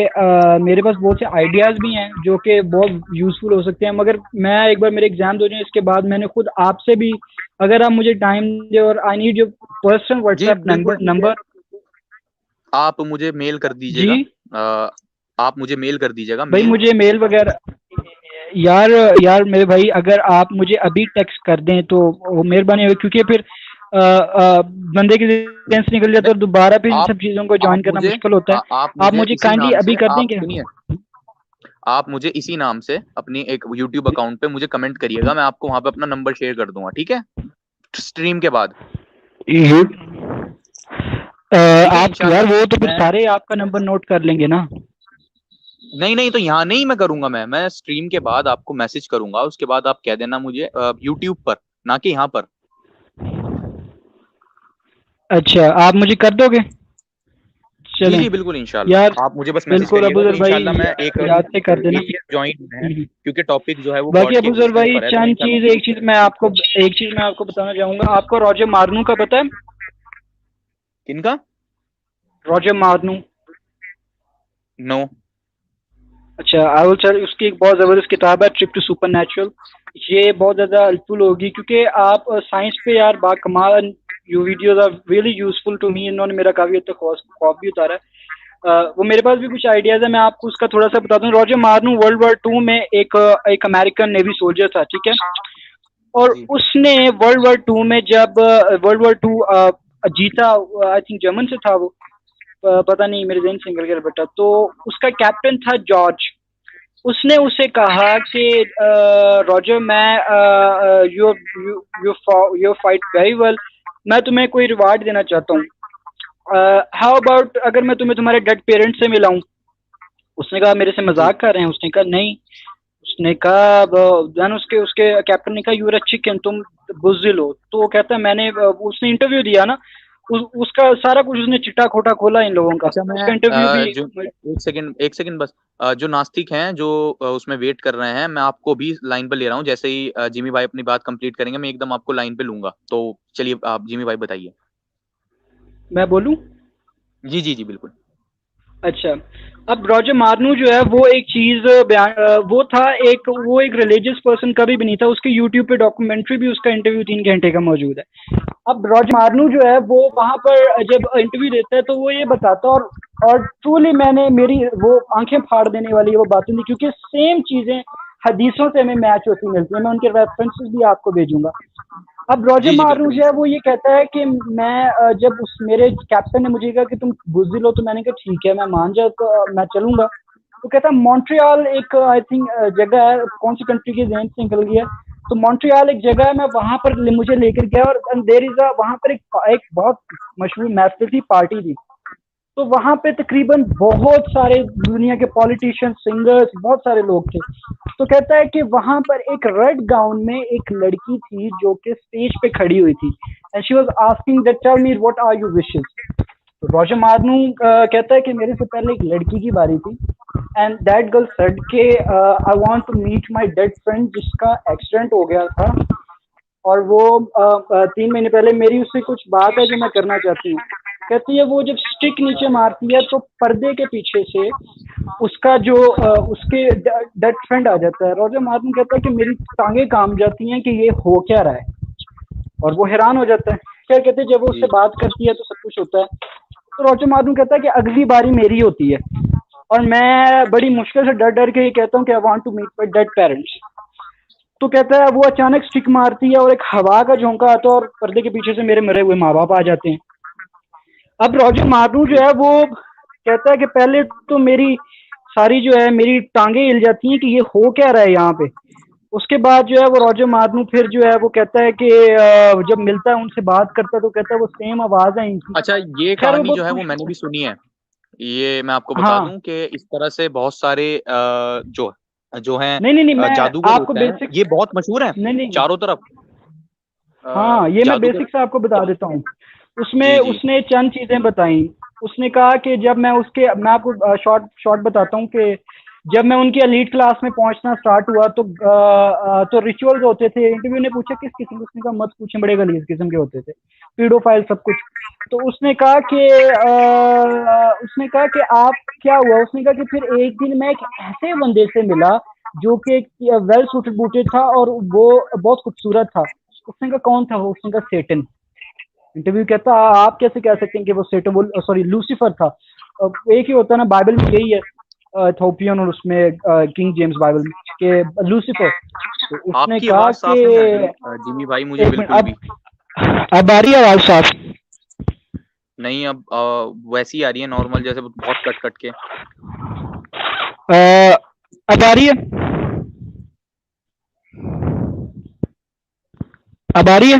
मेरे पास बहुत से आइडियाज भी हैं जो कि बहुत यूजफुल हो सकते हैं, मगर मैं एक बार मेरे एग्जाम हो जाए इसके बाद मैंने खुद आपसे भी, अगर आप मुझे टाइम दे, और I need your personal WhatsApp number. आप मुझे मेल कर दीजिएगा। जी आप मुझे मेल कर दीजिएगा। भाई, मुझे मेल वगैरह, यार मेरे भाई, अगर आप मुझे अभी टेक्स्ट कर दें तो मेहरबानी होगी, क्योंकि फिर बंदे की सेंस निकल जाता है और दोबारा फिर इन सब चीजों को ज्वाइन करना मुश्किल होता है। आप मुझे काइंडली अभी कर दें क्या? आप मुझे इसी नाम से अपनी एक YouTube अकाउंट पे मुझे कमेंट करिएगा, मैं आपको वहां पे अपना नंबर शेयर कर दूंगा, ठीक है, स्ट्रीम के बाद। आप यार वो तो फिर सारे आपका नंबर नोट कर लेंगे ना? नहीं, तो यहाँ नहीं मैं करूंगा, मैं स्ट्रीम के बाद आपको मैसेज करूंगा, उसके बाद आप कह देना मुझे YouTube पर, ना कि यहाँ पर। अच्छा, आप मुझे कर दोगे? चलें जी बिल्कुल, इंशाल्लाह। यार आप मुझे बस मैसेज बिल्कुल करिएगा, अबूजर तो इंशाल्लाह भाई, मैं एक याद से कर देना। ज्वाइन है, क्योंकि टॉपिक जो है वो बाकी गॉड के अबूजर भाई, ऊपर है, तो एक चीज मैं आपको बताना चाहूंगा। आपको रॉजर मार्नू का पता है? किनका? रॉजर मार्नू? नो। अच्छा, आई विल टेल। उसकी एक बहुत जबरदस्त किताब है, ट्रिप टू सुपरनैचुरल। ये बहुत ज्यादा हेल्पफुल होगी, क्योंकि आप साइंस पे यार बाकमाल, you videos are really useful to me. इन्होंने मेरा काफी हद तक खौफ भी उतारा है। वो मेरे पास भी कुछ आइडियाज है, मैं आपको उसका थोड़ा सा बता दूं। रॉजर मार्नू वर्ल्ड वॉर 2 में एक अमेरिकन नेवी सोल्जर था, ठीक है, और उसने वर्ल्ड वॉर 2 में जब वर्ल्ड वॉर 2 जीता, आई थिंक जर्मन से था वो, पता नहीं, मेरे जहन से निकल गया बेटा। तो उसका कैप्टन था जॉर्ज। उसने उसे कहा कि रॉजर, मैं यू फाइट वेरी वेल, मैं तुम्हें कोई रिवार्ड देना चाहता हूँ। हाउ अबाउट अगर मैं तुम्हें तुम्हारे डेड पेरेंट्स से मिलाऊं? उसने कहा मेरे से मजाक कर रहे हैं? उसने कहा नहीं। उसने कहा देन उसके कैप्टन ने कहा यू आर अ चिकन, तुम बुज़दिल हो। तो वो कहता है मैंने उसने इंटरव्यू दिया ना, उसका सारा कुछ उसने चिट्टा खोटा खोला इन लोगों का। अच्छा, उसका इंटरव्यू भी जो एक सेकंड बस, जो नास्तिक हैं जो उसमें वेट कर रहे हैं, मैं आपको भी लाइन पे ले रहा हूँ। जैसे ही जिमी भाई अपनी बात कंप्लीट करेंगे, मैं एकदम आपको लाइन पे लूंगा। तो चलिए, आप जिमी भाई बताइए। मैं बोलूं? जी बिल्कुल। अच्छा, अब रॉजर मार्नू जो है वो एक चीज वो था, वो एक रिलीजियस पर्सन कभी भी नहीं था। उसके यूट्यूब पे डॉक्यूमेंट्री भी, उसका इंटरव्यू 3 घंटे का मौजूद है। अब रॉजर मार्नू जो है वो वहां पर जब इंटरव्यू देता है तो वो ये बताता, और ट्रूली मेरी वो आंखें फाड़ देने वाली वो बातें थी, क्योंकि सेम चीजें हदीसों से हमें मैच होती मिलती है। मैं उनके रेफरेंसेस भी आपको भेजूंगा। अब रॉजर मार्नू जो है वो ये कहता है कि मैं जब मेरे कैप्टन ने मुझे कहा कि तुम बुज़दिल हो, तो मैंने कहा ठीक है, मैं मान जाता, मैं चलूंगा। तो कहता है मॉन्ट्रियल एक आई थिंक जगह है, कौन सी कंट्री के जहन से निकल गया। तो मॉन्ट्रियल एक जगह है, मैं वहां पर मुझे लेकर गया, और देयर इज वहां पर एक बहुत मशहूर महफिल थी, पार्टी थी। तो वहां पे तकरीबन बहुत सारे दुनिया के पॉलिटिशियंस, सिंगर्स, बहुत सारे लोग थे। तो कहता है कि वहां पर एक रेड गाउन में एक लड़की थी जो कि स्टेज पे खड़ी हुई थी, and she was asking that tell me what are your wishes. तो रॉजर मार्नू कहता है कि मेरे से पहले एक लड़की की बारी थी, एंड दैट गर्ल सेड के I want to meet my dead friend जिसका एक्सीडेंट हो गया था, और वो 3 महीने पहले मेरी उससे कुछ बात है जो मैं करना चाहती हूँ। कहती है वो जब स्टिक नीचे मारती है तो पर्दे के पीछे से उसका जो उसके डेड फ्रेंड आ जाता है। रॉजर मार्टिन कहता है कि मेरी टांगे काम जाती हैं कि ये हो क्या रहा है, और वो हैरान हो जाता है। क्या कहते हैं, जब वो उससे बात करती है तो सब कुछ होता है। तो रॉजर मार्टिन कहता है कि अगली बारी मेरी होती है, और मैं बड़ी मुश्किल से डर डर के ये कहता हूँ कि I want to meet my dead parents. तो कहता है वो अचानक स्टिक मारती है और एक हवा का झोंका आता है और पर्दे के पीछे से मेरे मरे हुए माँ बाप आ जाते हैं। अब रॉजर मार्नू जो है वो कहता है कि पहले तो मेरी सारी जो है मेरी टांगे हिल जाती हैं कि ये हो क्या रहा है यहाँ पे। उसके बाद जो है वो रॉजर मार्नू फिर जो है वो कहता है कि जब मिलता है उनसे बात करता है तो कहता है वो सेम आवाज है इनकी। अच्छा, ये खैर वो कहानी बहुत जो है वो खुश मैंने भी सुनी है। ये मैं आपको बता हाँ दूं कि इस तरह से बहुत सारे जो जो हैं नहीं मैं जादूगर आपको होते हैं, बेसिक ये बहुत मशहूर हैं नहीं चारों तरफ। हाँ ये मैं जादूगर। बेसिक से आपको बता देता हूँ। उसमें जी जी उसने चंद चीजें बताई। उसने कहा कि जब मैं आपको शॉर्ट शॉर्ट बताता हूँ कि जब मैं उनकी एलीट क्लास में पहुंचना स्टार्ट हुआ तो रिचुअल्स होते थे। इंटरव्यू ने पूछा किस किस्म के, उसने कहा मत पूछें, बड़े गलीज किस्म के होते थे, पीडोफाइल सब कुछ। तो उसने कहा कि आप क्या हुआ। उसने कहा कि फिर एक दिन मैं एक ऐसे बंदे से मिला जो कि वेल सूटेड बूटेड था और वो बहुत खूबसूरत था। उसने कहा कौन था वो। उसने कहा सेटन। इंटरव्यू कहता आप कैसे कह सकते हैं कि वो सेटन, वो सॉरी लूसीफर था। एक ही होता है ना, बाइबल में यही है इथोपियन और उसमें किंग जेम्स बाइबल में कि लूसीफर। तो उसने आपकी कहा आवाज कि साफ नहीं आ रही जिमी भाई, मुझे एक मिनट, बिल्कुल भी अब आ रही है आवाज साफ? नहीं। अब वैसी आ रही है नॉर्मल, जैसे बहुत कट कट के। अब आ रही है? अब आ रही है?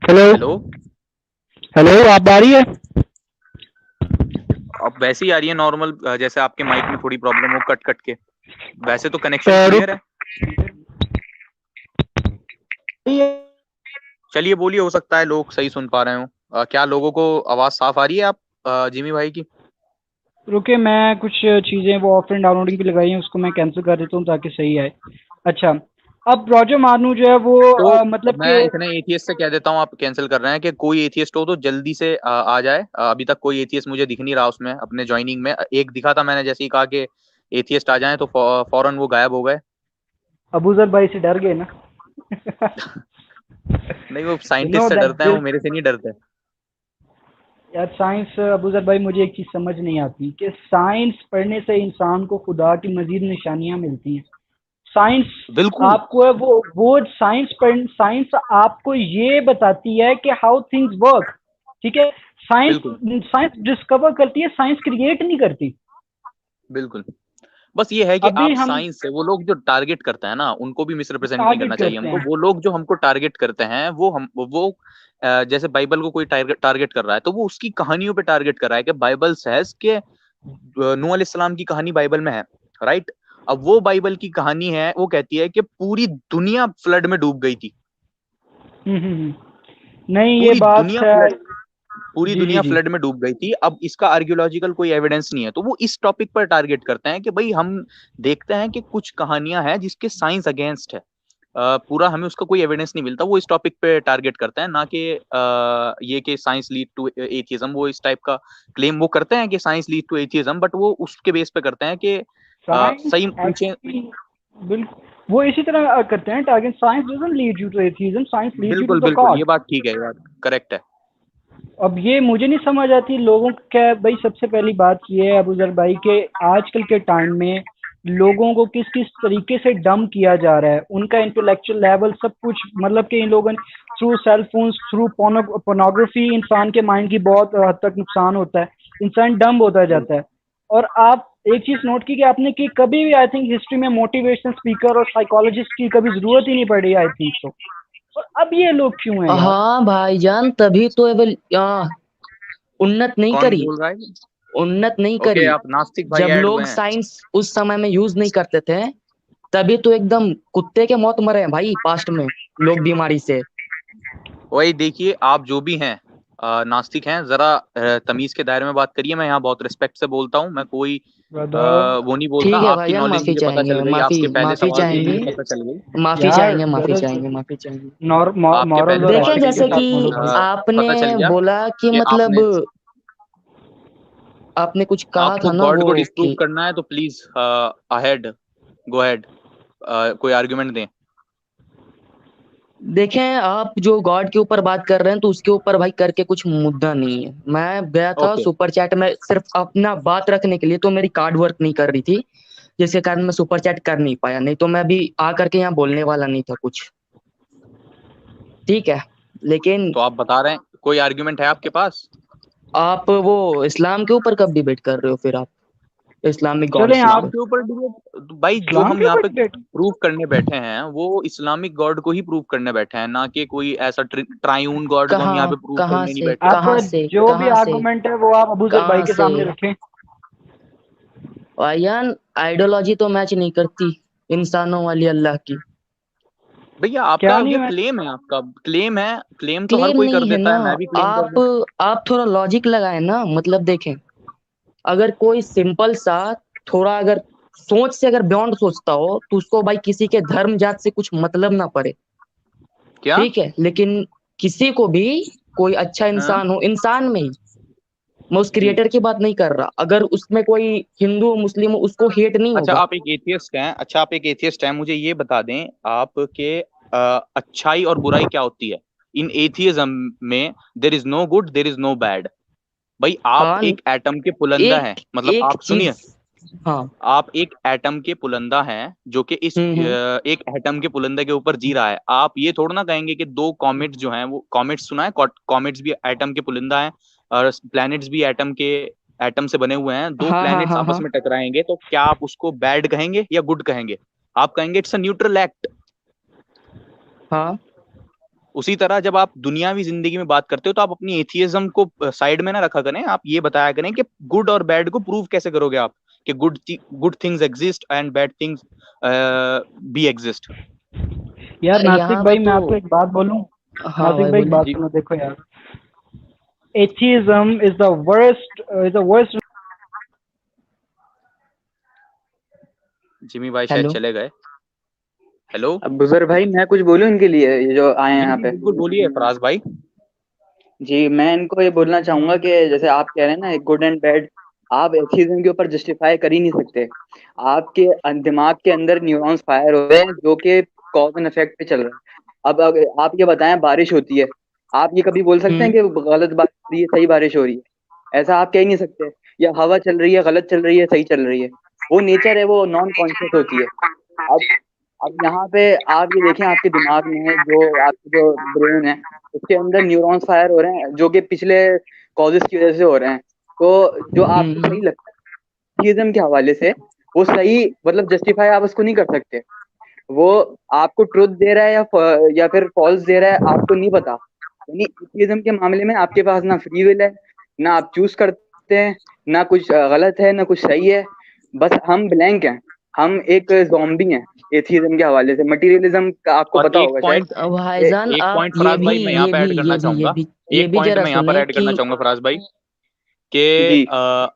हेलो हेलो, हेलो, अब आ रही है? अब वैसी आ रही है नॉर्मल, जैसे आपके माइक में थोड़ी प्रॉब्लम हो कट कट के। वैसे तो कनेक्शन क्लियर है। चलिए बोलिए, हो सकता है लोग सही सुन पा रहे हो। क्या लोगों को आवाज साफ आ रही है आप जिमी भाई की? रुके, मैं कुछ चीजें वो ऑफलाइन डाउनलोडिंग भी लगाई हैं, उसको मैं कैंसिल कर देता हूँ ताकि सही आए। अच्छा, अब रॉजर मार्नू जो है वो तो मतलब मैं कि इतने एथियस्ट से कह देता हूँ, आप कैंसिल कर रहे हैं, कि कोई एथियस्ट हो तो जल्दी से आ जाए। अभी तक कोई एथियस्ट मुझे दिख नहीं रहा उसमें, अपने ज्वाइनिंग में एक दिखा था, मैंने जैसे ही कहा कि एथियस्ट आ जाए तो फौरन वो गायब हो गए। अबूजर भाई से डर गए ना। नहीं, वो you know scientist say that डरते हैं, वो दिस, मेरे से नहीं डरते। यार साइंस, अबूजर भाई मुझे एक चीज समझ नहीं आती कि साइंस पढ़ने से इंसान को खुदा की मजीद निशानियां मिलती हैं। साइंस बिल्कुल आपको है वो साइंस आपको ये बताती है कि हाउ थिंग्स वर्क। ठीक है, साइंस बिल्कुल साइंस डिस्कवर करती है, साइंस क्रिएट नहीं करती। बिल्कुल। बस ये है कि अभी आप हम साइंस से, वो लोग जो टारगेट करते हैं ना, उनको भी मिसरिप्रेजेंट नहीं टारगेट करना चाहिए करते हमको। हैं। वो लोग जो हमको टारगेट करते हैं, वो जैसे बाइबल को कोई टारगेट कर रहा है, तो वो उसकी कहानियों पे टारगेट कर रहा है कि बाइबल सेज के नूह अलैहिस्सलाम की कहानी बाइबल में है, राइट? अब वो बाइबल की कहानी है, वो कहती है कि पूरी दुनिया फ्लड में डूब गई थी। नहीं ये पूरी बात दुनिया है। फ्लड पूरी जी जी दुनिया जी। फ्लड में डूब गई थी। अब इसका आर्कियोलॉजिकल कोई एविडेंस नहीं है, तो वो इस टॉपिक पर टारगेट करते हैं कि भाई हम देखते हैं कि कुछ कहानियां हैं जिसके साइंस अगेंस्ट है। पूरा हमें उसका कोई एविडेंस नहीं मिलता, वो इस टॉपिक पे टारगेट करते हैं, ना कि ये कि साइंस लीड टू एथियज्म। वो इस टाइप का क्लेम वो करते हैं कि science lead to atheism, but वो उसके बेस पे करते हैं कि साइंस सही पीछे। एक्चुअली बिल्कुल वो इसी तरह करते हैं target. Science doesn't lead you to atheism, science lead you to बिल्कुल द बिल्कुल, गॉड। ये बात ठीक है, ये बात करेक्ट है। अब ये मुझे नहीं समझ आती लोगों को क्या है भाई। सबसे पहली बात ये है अबूजर भाई के आजकल के टाइम में लोगों को किस किस तरीके से डम किया जा रहा है, उनका इंटेलेक्चुअल लेवल सब कुछ, मतलब कि इन लोगों through cell phone, through pornography इंसान के माइंड की बहुत हद तक नुकसान होता है, इंसान डम होता जाता है। और आप एक चीज नोट की कि आपने कि कभी भी आई थिंक हिस्ट्री में मोटिवेशनल स्पीकर और साइकोलॉजिस्ट की कभी जरूरत ही नहीं पड़ी, आई थिंक तो। और अब ये लोग क्यों हैं यार? हाँ भाईजान, तभी तो उन्नत नहीं कौन करी, बोल रहा है? उन्नत नहीं ओके, करी। आप नास्तिक भाई जब ऐड हुए लोग हैं। साइंस उस समय में यूज नहीं करते थे, तभी तो एकदम कुत्ते के मौत मरे हैं भाई पास्ट में लोग बीमारी से। वही देखिए, आप जो भी हैं नास्तिक हैं, जरा तमीज के दायरे में बात करिए। मैं यहाँ बहुत रिस्पेक्ट से बोलता हूँ, मैं कोई वो नहीं बोलता। ठीक है आपकी भाईजान, नॉलेज माफी मुझे पता चाहेंगे, चल गई, माफी आपके पहले माफी सवाल से ही चाहेंगे, मुझे पता चल गई। माफी यार चाहेंगे, माफी ब्रदर, चाहेंगे, माफी चाहेंगे। आपके मॉरल पहले और सवाल देखें, से ही एथिक्स जैसे के मुझे साथ बोलो कि भाई। पता चल आपने गया बोला कि कि मतलब आपने कुछ कहा आपको था ना गॉड वो को डिस्प्रूव कि करना है, तो प्लीज अहेड, गो अहेड, कोई आर्गुमेंट दें। देखें, आप जो गॉड के ऊपर बात कर रहे हैं तो उसके ऊपर भाई करके कुछ मुद्दा नहीं है। मैं गया था ओके सुपर चैट में सिर्फ अपना बात रखने के लिए, तो मेरी कार्ड वर्क नहीं कर रही थी, जिसके कारण मैं सुपर चैट कर नहीं पाया, नहीं तो मैं भी आ करके यहाँ बोलने वाला नहीं था कुछ। ठीक है, लेकिन तो आप बता रहे हैं, कोई आर्ग्यूमेंट है आपके पास? आप वो इस्लाम के ऊपर कब डिबेट कर रहे हो फिर आप, इस्लामिक गॉड चले के इस्लाम ऊपर? के ऊपर डिबेट भाई, जो इस्लाम हम के यहाँ ऊपर पे डिबेट? प्रूव करने बैठे हैं वो इस्लामिक गॉड को ही प्रूव करने बैठे हैं, ना कि कोई ऐसा ट्रायून गॉड को हम यहाँ कहाँ पे प्रूव कहाँ करने नहीं से बैठे। आपका कहाँ से जो भी कहाँ से आर्गुमेंट है वो आप अबू जर भाई कहाँ के से? सामने रखें। यार आइडियोलॉजी तो मैच नहीं करती इंसानों वाली अल्लाह की। भैया आपका क्या ये नहीं है? क्लेम है, आपका क्लेम है, क्लेम तो हर क्लेम कोई कर नहीं है देता ना, है, मैं भी क्लेम कर दूं। आप थोड़ा लॉजिक लगाए ना। मतलब देखें, अगर कोई सिंपल सा थोड़ा अगर सोच से अगर बियॉन्ड सोचता हो तो उसको भाई किसी के धर्म जात से कुछ मतलब ना पड़े, क्या? ठीक है। लेकिन किसी को भी कोई अच्छा हाँ इंसान हो, इंसान में ही, मैं उस जी। क्रिएटर की बात नहीं कर रहा, अगर उसमें कोई हिंदू मुस्लिम हो उसको हेट नहीं अच्छा होगा। आप एक एथियस्ट हैं, अच्छा आप एक एथियस्ट हैं, मुझे ये बता दें आपके अच्छाई और बुराई क्या होती है इन एथियज्म में? There is no good, there is no bad. भाई आप हाँ, एक एटम के पुलंदा हैं, एक मतलब एक आप सुनिए, चीज। हाँ। आप एक एटम के पुलंदा हैं जो कि इस हम्म। एक एटम के पुलंदा के ऊपर जी रहा है। आप ये थोड़ा ना कहेंगे कि दो कॉमेट्स जो हैं, वो कॉमेट्स सुना है, कॉमेट्स भी एटम के पुलंदा हैं और प्लैनेट्स भी एटम से बने हुए हैं। दो हाँ हाँ प्लैनेट्स हाँ आपस हाँ में टकराएंगे तो क्या आप उसको बैड कहेंगे या गुड कहेंगे? आप कहेंगे इट्स अ न्यूट्रल एक्ट। हाँ। उसी तरह जब आप दुनियावी जिंदगी में बात करते हो तो आप अपनी एथियज्म को साइड में ना रखा करें, आप ये बताया करें कि गुड और बैड को प्रूव कैसे करोगे आप, कि good things exist and bad things भी एग्जिस्ट। यार नासिक यहाँ भाई मैं तो आपको एक बात बोलूं। हाँ नासिक भाई भाई एक बोलिए। बात जी सुनो, देखो यार, atheism is the worst. Jimmy भाई शायद हेलो। चले गए। हेलो। अब बुजर भाई मैं कुछ बोलूं इनके लिए, ये जो आए हैं जी यहाँ जी पे? बिल्कुल बोलिए फराज भाई। जी मैं इनको ये बोलना चाहूंगा कि जैसे आप कह रहे हैं ना गुड एंड बैड, आप एथिज्म के ऊपर जस्टिफाई कर ही नहीं सकते। आपके दिमाग के अंदर न्यूरॉन्स फायर हो रहे हैं जो कि कॉज एंड इफेक्ट पे चल रहे हैं। अब अगर आप ये बताएं बारिश होती है, आप ये कभी बोल सकते हैं हम्म। कि गलत बारिश हो रही है सही बारिश हो रही है? ऐसा आप कह ही नहीं सकते। या हवा चल रही है, गलत चल रही है सही चल रही है, वो नेचर है, वो नॉन कॉन्शियस होती है। अब अब यहाँ पे आप ये देखें, आपके दिमाग में जो आपकी जो ब्रेन है उसके अंदर न्यूरॉन्स फायर हो रहे हैं जो कि पिछले कॉजेस की वजह से हो रहे हैं। तो जो आपको हम्म। सही लगता है एथियज्म के हवाले से, वो सही मतलब जस्टिफाई आप उसको नहीं कर सकते। वो आपको ट्रुथ दे रहा है या फिर फॉल्स दे रहा है, आपको नहीं पता। यानी एथियज्म के मामले में आपके पास ना फ्री विल है, ना आप चूज करते हैं, ना कुछ गलत है ना कुछ सही है। बस हम ब्लैंक हैं, हम एक जॉम्बी हैं एथियज्म के हवाले से। मटेरियलिज्म का आपको और पता होगा शायद। भाईजान एक आप पॉइंट फराज भाई मैं यहाँ पे ऐड करना चाहूंगा, ये एक भी पॉइंट जरा मैं यहाँ पर सुने ऐड कि करना चाहूंगा फराज भाई कि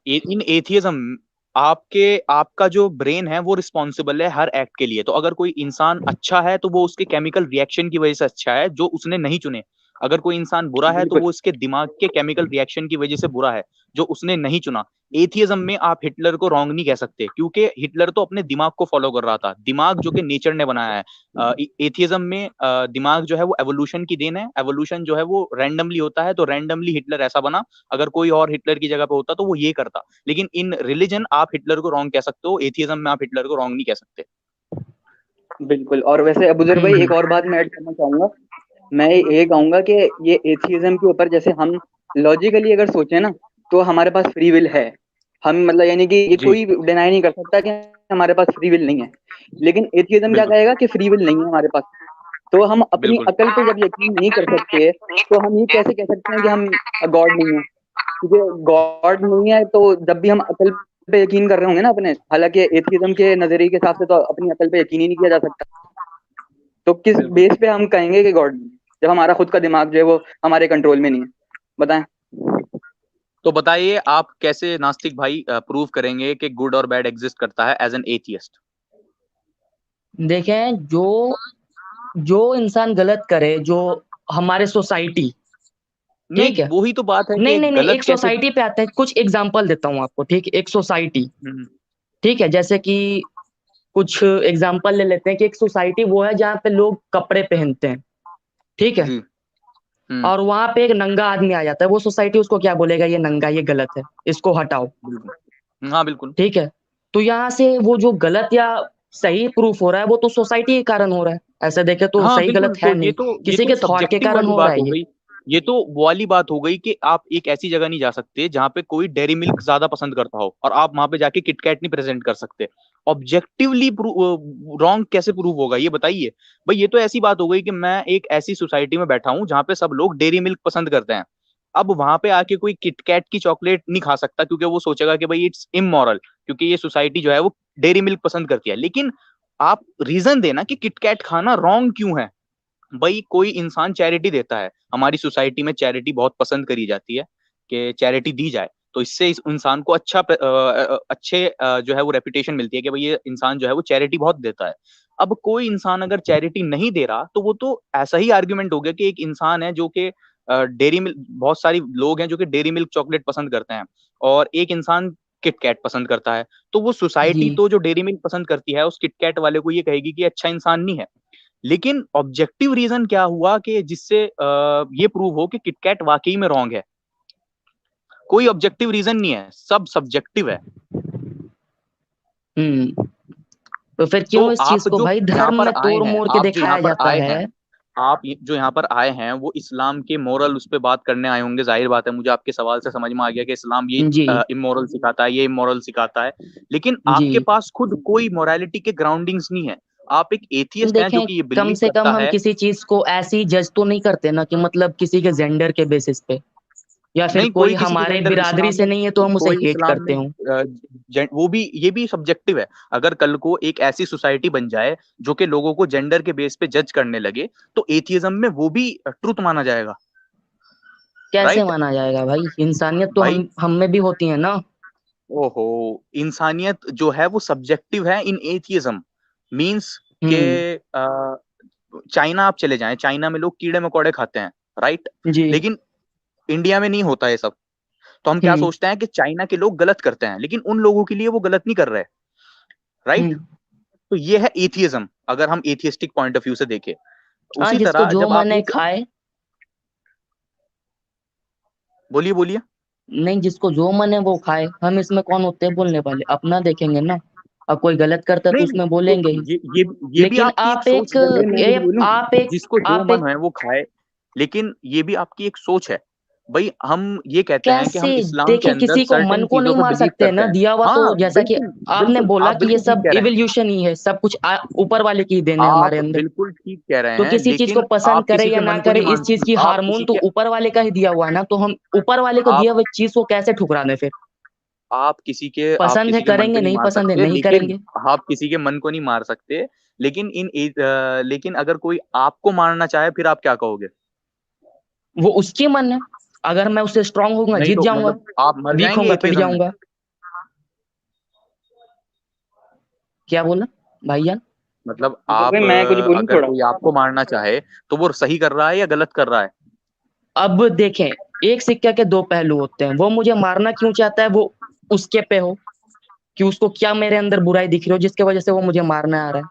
जी इन एथियज्म आपका जो ब्रेन है वो रिस्पॉन्सिबल है हर एक्ट के लिए। तो अगर कोई इंसान अच्छा है तो वो उसके केमिकल रिएक्शन की वजह से अच्छा है जो उसने नहीं चुने। अगर कोई इंसान बुरा है तो बिल्कुल वो उसके दिमाग के केमिकल रिएक्शन की वजह से बुरा है जो उसने नहीं चुना। एथियज्म में आप हिटलर को रॉन्ग नहीं कह सकते क्योंकि हिटलर तो अपने दिमाग को फॉलो कर रहा था, दिमाग जो कि नेचर ने बनाया है। एथियज्म में दिमाग जो है वो एवोल्यूशन की देन है, एवोल्यूशन जो है वो रैंडमली होता है, तो रैंडमली हिटलर ऐसा बना। अगर कोई और हिटलर की जगह पे होता तो वो ये करता। लेकिन इन रिलीजन आप हिटलर को रॉन्ग कह सकते हो, एथियज्म में आप हिटलर को रॉन्ग नहीं कह सकते। बिल्कुल। और वैसे अबूजर भाई हम्म। एक और बात मैं ऐड करना चाहूंगा। मैं ये कहूंगा कि ये एथियज्म के ऊपर जैसे हम लॉजिकली अगर सोचें ना, तो हमारे पास फ्री विल है। हम मतलब यानी कि ये जी कोई डिनाई नहीं कर सकता कि हमारे पास फ्री विल नहीं है। लेकिन एथियज्म क्या बिल्कुल कहेगा कि फ्री विल नहीं है हमारे पास। तो हम अपनी बिल्कुल अकल पे जब यकीन नहीं कर सकते, तो हम ये कैसे कह सकते हैं कि हम गॉड नहीं है? क्योंकि गॉड नहीं है तो जब भी हम अकल पे यकीन कर रहे होंगे ना अपने, हालांकि एथियज्म के नजरिए के हिसाब से तो अपनी अकल पे यकीन ही नहीं किया जा सकता। तो किस बिल्कुल। बेस पे हम कहेंगे कि गॉड नहीं है जब हमारा खुद का दिमाग जो है वो हमारे कंट्रोल में नहीं है? बताएं। तो बताइए आप कैसे नास्तिक भाई प्रूव करेंगे कि गुड और बैड एग्जिस्ट करता है एज एन एथियस्ट? देखें, जो जो इंसान गलत करे, जो हमारे सोसाइटी, ठीक नहीं है। वही तो बात है नहीं कि नहीं नहीं, गलत एक कैसे। सोसाइटी पे आते हैं, कुछ एग्जांपल देता हूँ आपको, ठीक है। एक सोसाइटी, हम्म ठीक है, जैसे कि कुछ एग्जांपल ले लेते हैं कि एक सोसाइटी वो है जहाँ पे लोग कपड़े पहनते हैं, ठीक है। जी। हम्म। और वहां पे एक नंगा आदमी आ जाता है, वो सोसाइटी उसको क्या बोलेगा, ये नंगा, ये गलत है, इसको हटाओ, बिल्कुल हाँ बिल्कुल। ठीक है। तो यहाँ से वो जो गलत या सही प्रूफ हो रहा है वो तो सोसाइटी के कारण हो रहा है, ऐसे देखे तो हाँ सही बिल्कुल, गलत है तो नहीं, ये किसी तो के थॉट के सब्जेक्टिव कारण वाली हो रहा बात है हो ये। गई। ये तो वो वाली बात हो गई कि आप एक ऐसी जगह नहीं जा सकते जहां पे कोई डेयरी मिल्क ज्यादा पसंद करता हो और आप वहां पे जाके किटकैट नहीं प्रेजेंट कर सकते। ऑब्जेक्टिवली रॉन्ग कैसे प्रूव होगा ये बताइए। भाई ये तो ऐसी बात हो गई कि मैं एक ऐसी सोसाइटी में बैठा हूं जहां पे सब लोग डेयरी मिल्क पसंद करते हैं। अब वहां पे आके कोई किटकैट की चॉकलेट नहीं खा सकता क्योंकि वो सोचेगा कि भाई इट्स इमोरल, क्योंकि ये सोसाइटी जो है वो डेयरी मिल्क पसंद करती है। लेकिन आप रीजन देना कि किटकैट खाना रॉन्ग क्यों है। भाई कोई इंसान चैरिटी देता है, हमारी सोसाइटी में चैरिटी बहुत पसंद करी जाती है कि चैरिटी दी जाए, तो इससे इस इंसान को अच्छे जो है वो रेपुटेशन मिलती है कि भाई ये इंसान जो है वो चैरिटी बहुत देता है। अब कोई इंसान अगर चैरिटी नहीं दे रहा तो वो तो ऐसा ही आर्ग्यूमेंट हो गया कि एक इंसान है जो कि डेयरी मिल्क, बहुत सारी लोग हैं जो कि डेयरी मिल्क चॉकलेट पसंद करते हैं और एक इंसान किटकैट पसंद करता है, तो वो जी सोसाइटी तो जो डेयरी मिल्क पसंद करती है उस किटकैट वाले को ये कहेगी कि अच्छा इंसान नहीं है। लेकिन ऑब्जेक्टिव रीजन क्या हुआ कि जिससे ये प्रूव हो कि किटकैट वाकई में रॉन्ग है। कोई ऑब्जेक्टिव रीजन नहीं है, सब सब्जेक्टिव है। तो फिर तो क्यों इस चीज आप को जो भाई यहाँ धर्म पर में आए तोड़ हैं, मोड़ के आप जो यहाँ दिखाया पर जाता आए है? हैं, जो यहाँ पर आए हैं वो इस्लाम के मोरल उस पर बात करने आए होंगे। जाहिर बात है, मुझे आपके सवाल से समझ में आ गया कि इस्लाम ये जी इमोरल सिखाता है, ये इमोरल सिखाता है। लेकिन जी आपके पास खुद कोई मोरालिटी के ग्राउंडिंग्स नहीं है। आप एक एथियस्ट हैं जो देखें, कि ये कम बिलीव से कम करता हम है। किसी चीज को ऐसी जज तो नहीं करते ना कि मतलब किसी के जेंडर के बेसिस पे, या फिर नहीं, कोई कोई किसी के हमारे जेंडर बिरादरी इस्लाम से में, नहीं है तो हम उसे कोई हेट इस्लाम करते में हो। वो भी, ये भी सब्जेक्टिव है। अगर कल को एक ऐसी सोसाइटी बन जाए जो कि लोगों को जेंडर के बेस पे जज करने लगे तो एथियज्म में वो भी ट्रुथ माना जाएगा। कैसे राइट माना जाएगा भाई? इंसानियत तो भाई। हम में भी होती है ना। ओहो, इंसानियत जो है वो सब्जेक्टिव है इन एथियज्म। मींस के हम्म चाइना आप चले जाएं, चाइना में लोग कीड़े मकोड़े खाते हैं, राइट। जी लेकिन इंडिया में नहीं होता ये सब। तो हम क्या हम्म सोचते हैं कि चाइना के लोग गलत करते हैं, लेकिन उन लोगों के लिए वो गलत नहीं कर रहे, राइट। हम्म तो ये है एथियज्म, अगर हम एथियस्टिक पॉइंट ऑफ व्यू से देखें। हाँ, उसी जिसको तरह जो जब आप मन है एक, खाए। बोलिए बोलिए। नहीं, जिसको जो मन है वो खाए, हम इसमें कौन होते हैं बोलने वाले? अपना देखेंगे ना। अब कोई गलत करता है तो नहीं उसमें तो बोलेंगे ही। ये भी लेकिन आपकी एक सोच है। चलिए मैं कुछ बोलूं। जिसको जो आप मन एक है वो खाए, लेकिन ये भी आपकी एक सोच है। भाई हम ये कहते हैं कि कैसे? हम इस्लाम के देखिए, अंदर किसी को मन सर्टेन को चीजों नहीं पे मार बिलीव सकते हैं करते ना, हैं। दिया हुआ तो हाँ जैसा कि बिल्कुल आपने बिल्कुल, बोला आप कि ये बिल्कुल ठीक सब कह रहे हैं। इवोल्यूशन ही है, सब कुछ ऊपर वाले की देन है आप हमारे अंदर। बिल्कुल ठीक कह रहे तो हैं, किसी चीज को लेकिन पसंद आप करे किसी या के ना मन को करे, नहीं इस मान, चीज की आप हार्मोन किसी तो के, ऊपर वाले का ही दिया हुआ है ना, तो हम ऊपर वाले को आप दिए हुए चीज को कैसे ठुकरा दें फिर? आप पसंद है किसी के मन को करेंगे, नहीं नहीं मार पसंद है सकते, नहीं लेकिन करेंगे। आप किसी के मन को नहीं मार सकते। लेकिन लेकिन अगर कोई आपको मारना चाहे फिर आप क्या कहोगे? वो उसकी मन है। अगर मैं उससे स्ट्रांग होऊंगा नहीं जीत तो जाऊंगा, मतलब आप मर वीक जाएंगे होऊंगा पिट एथियज्म में। जाऊंगा। क्या बोला भाईजान? मतलब दीपक भाई आप मैं कुछ बोलूं अगर थोड़ा। कोई आपको मारना चाहे तो वो सही कर रहा है या गलत कर रहा है? अब देखें, एक सिक्के के दो पहलू होते हैं। वो मुझे मारना क्यों चाहता है वो उसके पे हो, कि उसको क्या मेरे अंदर बुराई दिख रही हो जिसके वजह से वो मुझे मारने आ रहा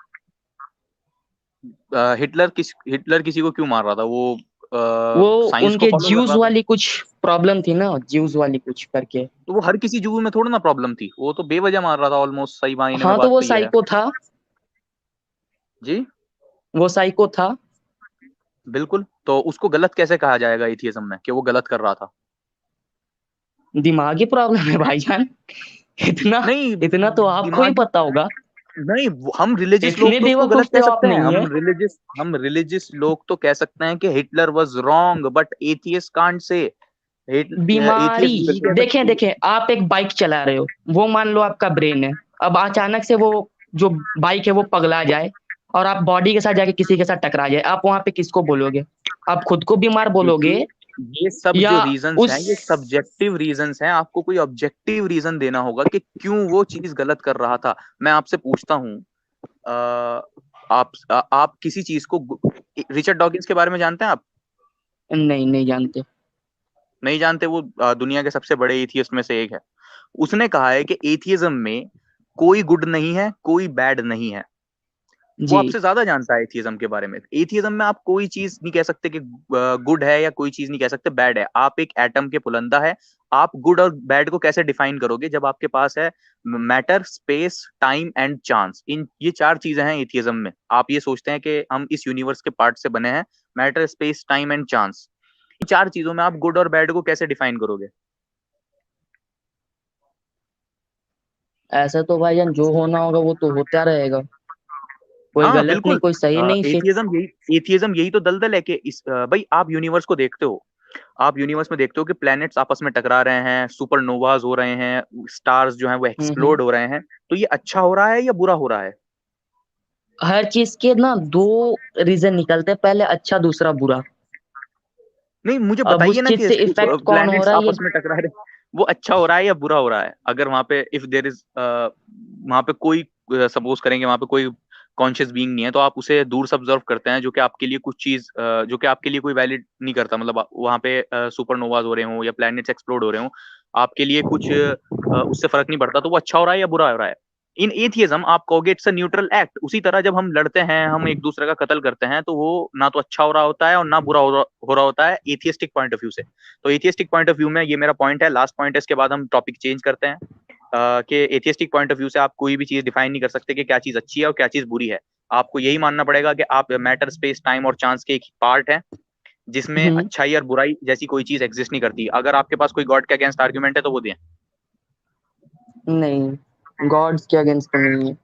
है। हिटलर किसी को क्यों मार रहा था? वो वो साइंस को उनके फॉलो कर ज्यूज रहा था। वाली कुछ प्रॉब्लम थी ना, ज्यूज वाली कुछ करके। तो वो हर किसी जूऊ में थोड़ा ना प्रॉब्लम थी, वो तो बेवजह मार रहा था ऑलमोस्ट, सही मायने में हाँ, तो बात वो तो ये है। साइको था। जी वो साइको था। बिल्कुल, तो उसको गलत कैसे कहा जाएगा एथियज्म में कि वो गलत कर रहा था? दिमागी प्रॉब्लम है भाईजान। इतना नहीं, इतना तो आपको ही दिमागी पता होगा। नहीं, हम रिलीजियस लोग इतने तो उसको गलत बेवकूफ कह तो आप सकते हैं। नहीं है। हम रिलीजियस लोग तो कह सकते हैं कि Hitler was wrong, but atheist can't say. Atheist बीमारी, नहीं कह देखें सकते। देखें, आप एक बाइक चला रहे हो, वो मान लो आपका ब्रेन है। अब अचानक से वो जो बाइक है वो पगला जाए और आप बॉडी के साथ जाके किसी के साथ टकरा जाए, आप वहां पे किसको बोलोगे? आप खुद को बीमार बोलोगे देखिए, ये सब या जो रीजंस उस? हैं ये सब्जेक्टिव रीजंस हैं। आपको कोई ऑब्जेक्टिव रीजन देना होगा कि क्यों वो चीज गलत कर रहा था। मैं आपसे पूछता हूँ, आप किसी चीज को, रिचर्ड डॉकिंस के बारे में जानते हैं आप? नहीं, नहीं जानते। नहीं जानते? वो दुनिया के सबसे बड़े एथियस्ट में से एक है। उसने कहा है कि एथियज्म में कोई गुड नहीं है, कोई बैड नहीं है। वो जी आपसे ज्यादा जानता है एथियज्म के बारे में। एथियज्म में आप कोई चीज नहीं कह सकते कि गुड है, या कोई चीज नहीं कह सकते बैड है। आप एक एटम के पुलंदा है। आप गुड और बैड को कैसे डिफाइन करोगे जब आपके पास है matter, space, time and chance. इन ये 4 चीजें हैं एथियज्म में। आप ये सोचते हैं कि हम इस यूनिवर्स के पार्ट से बने हैं, matter, space, time and chance. इन 4 चीजों में आप गुड और बैड को कैसे डिफाइन करोगे? ऐसा तो भाईजान जो होना होगा वो तो होता रहेगा, कोई हाँ गलत नहीं बिल्कुल। कोई सही नहीं फिर। एथियज्म यही तो दलदल है कि भाई आप यूनिवर्स को देखते हो। आप यूनिवर्स में देखते हो कि प्लैनेट्स आपस में टकरा रहे हैं, सुपरनोवाज हो रहे हैं, स्टार्स जो हैं वो हम्म। एक्सप्लोड हो रहे हैं। तो ये अच्छा हो रहा है या बुरा हो रहा है? हर चीज के ना 2 रीजन निकलते हैं, पहले अच्छा दूसरा बुरा। नहीं, मुझे अब बताइए उस ना चीज कि से इफेक्ट कौन हो प्लैनेट्स रहा है ये। आपस में टकरा रहे हैं, वो अच्छा हो रहा है या बुरा हो रहा है? अगर वहां पे इफ देयर इज वहां पे कोई सपोज करेंगे वहां पे कोई कॉन्शियस बीइंग नहीं है, तो आप उसे दूर से ऑब्जर्व करते हैं, जो कि आपके लिए कुछ चीज जो कि आपके लिए कोई वैलिड नहीं करता। मतलब वहां पे सुपरनोवाज हो रहे हो या प्लैनेट्स एक्सप्लोड हो रहे हो, आपके लिए कुछ उससे फर्क नहीं पड़ता। तो वो अच्छा हो रहा है या बुरा हो रहा है? इन एथियज्म आप कहोगे इट्स अ न्यूट्रल एक्ट। उसी तरह जब हम लड़ते हैं, हम एक दूसरे का कत्ल करते हैं, तो वो ना तो अच्छा हो रहा होता है और ना बुरा हो रहा होता है एथियस्टिक पॉइंट ऑफ व्यू से। तो एथियस्टिक पॉइंट ऑफ व्यू में ये मेरा पॉइंट है, लास्ट पॉइंट है, इसके बाद हम टॉपिक चेंज करते हैं। कि एथियस्टिक पॉइंट ऑफ व्यू से आप कोई भी चीज डिफाइन नहीं कर सकते कि क्या चीज अच्छी है और क्या चीज बुरी है। आपको यही मानना पड़ेगा कि आप मैटर, स्पेस, टाइम और चांस के एक पार्ट है, जिसमें हम्म। अच्छाई और बुराई जैसी कोई चीज एग्जिस्ट नहीं करती। अगर आपके पास कोई गॉड के अगेंस्ट आर्ग्यूमेंट है तो वो दें। नहीं, गॉड्स के अगेंस्ट तो नहीं है।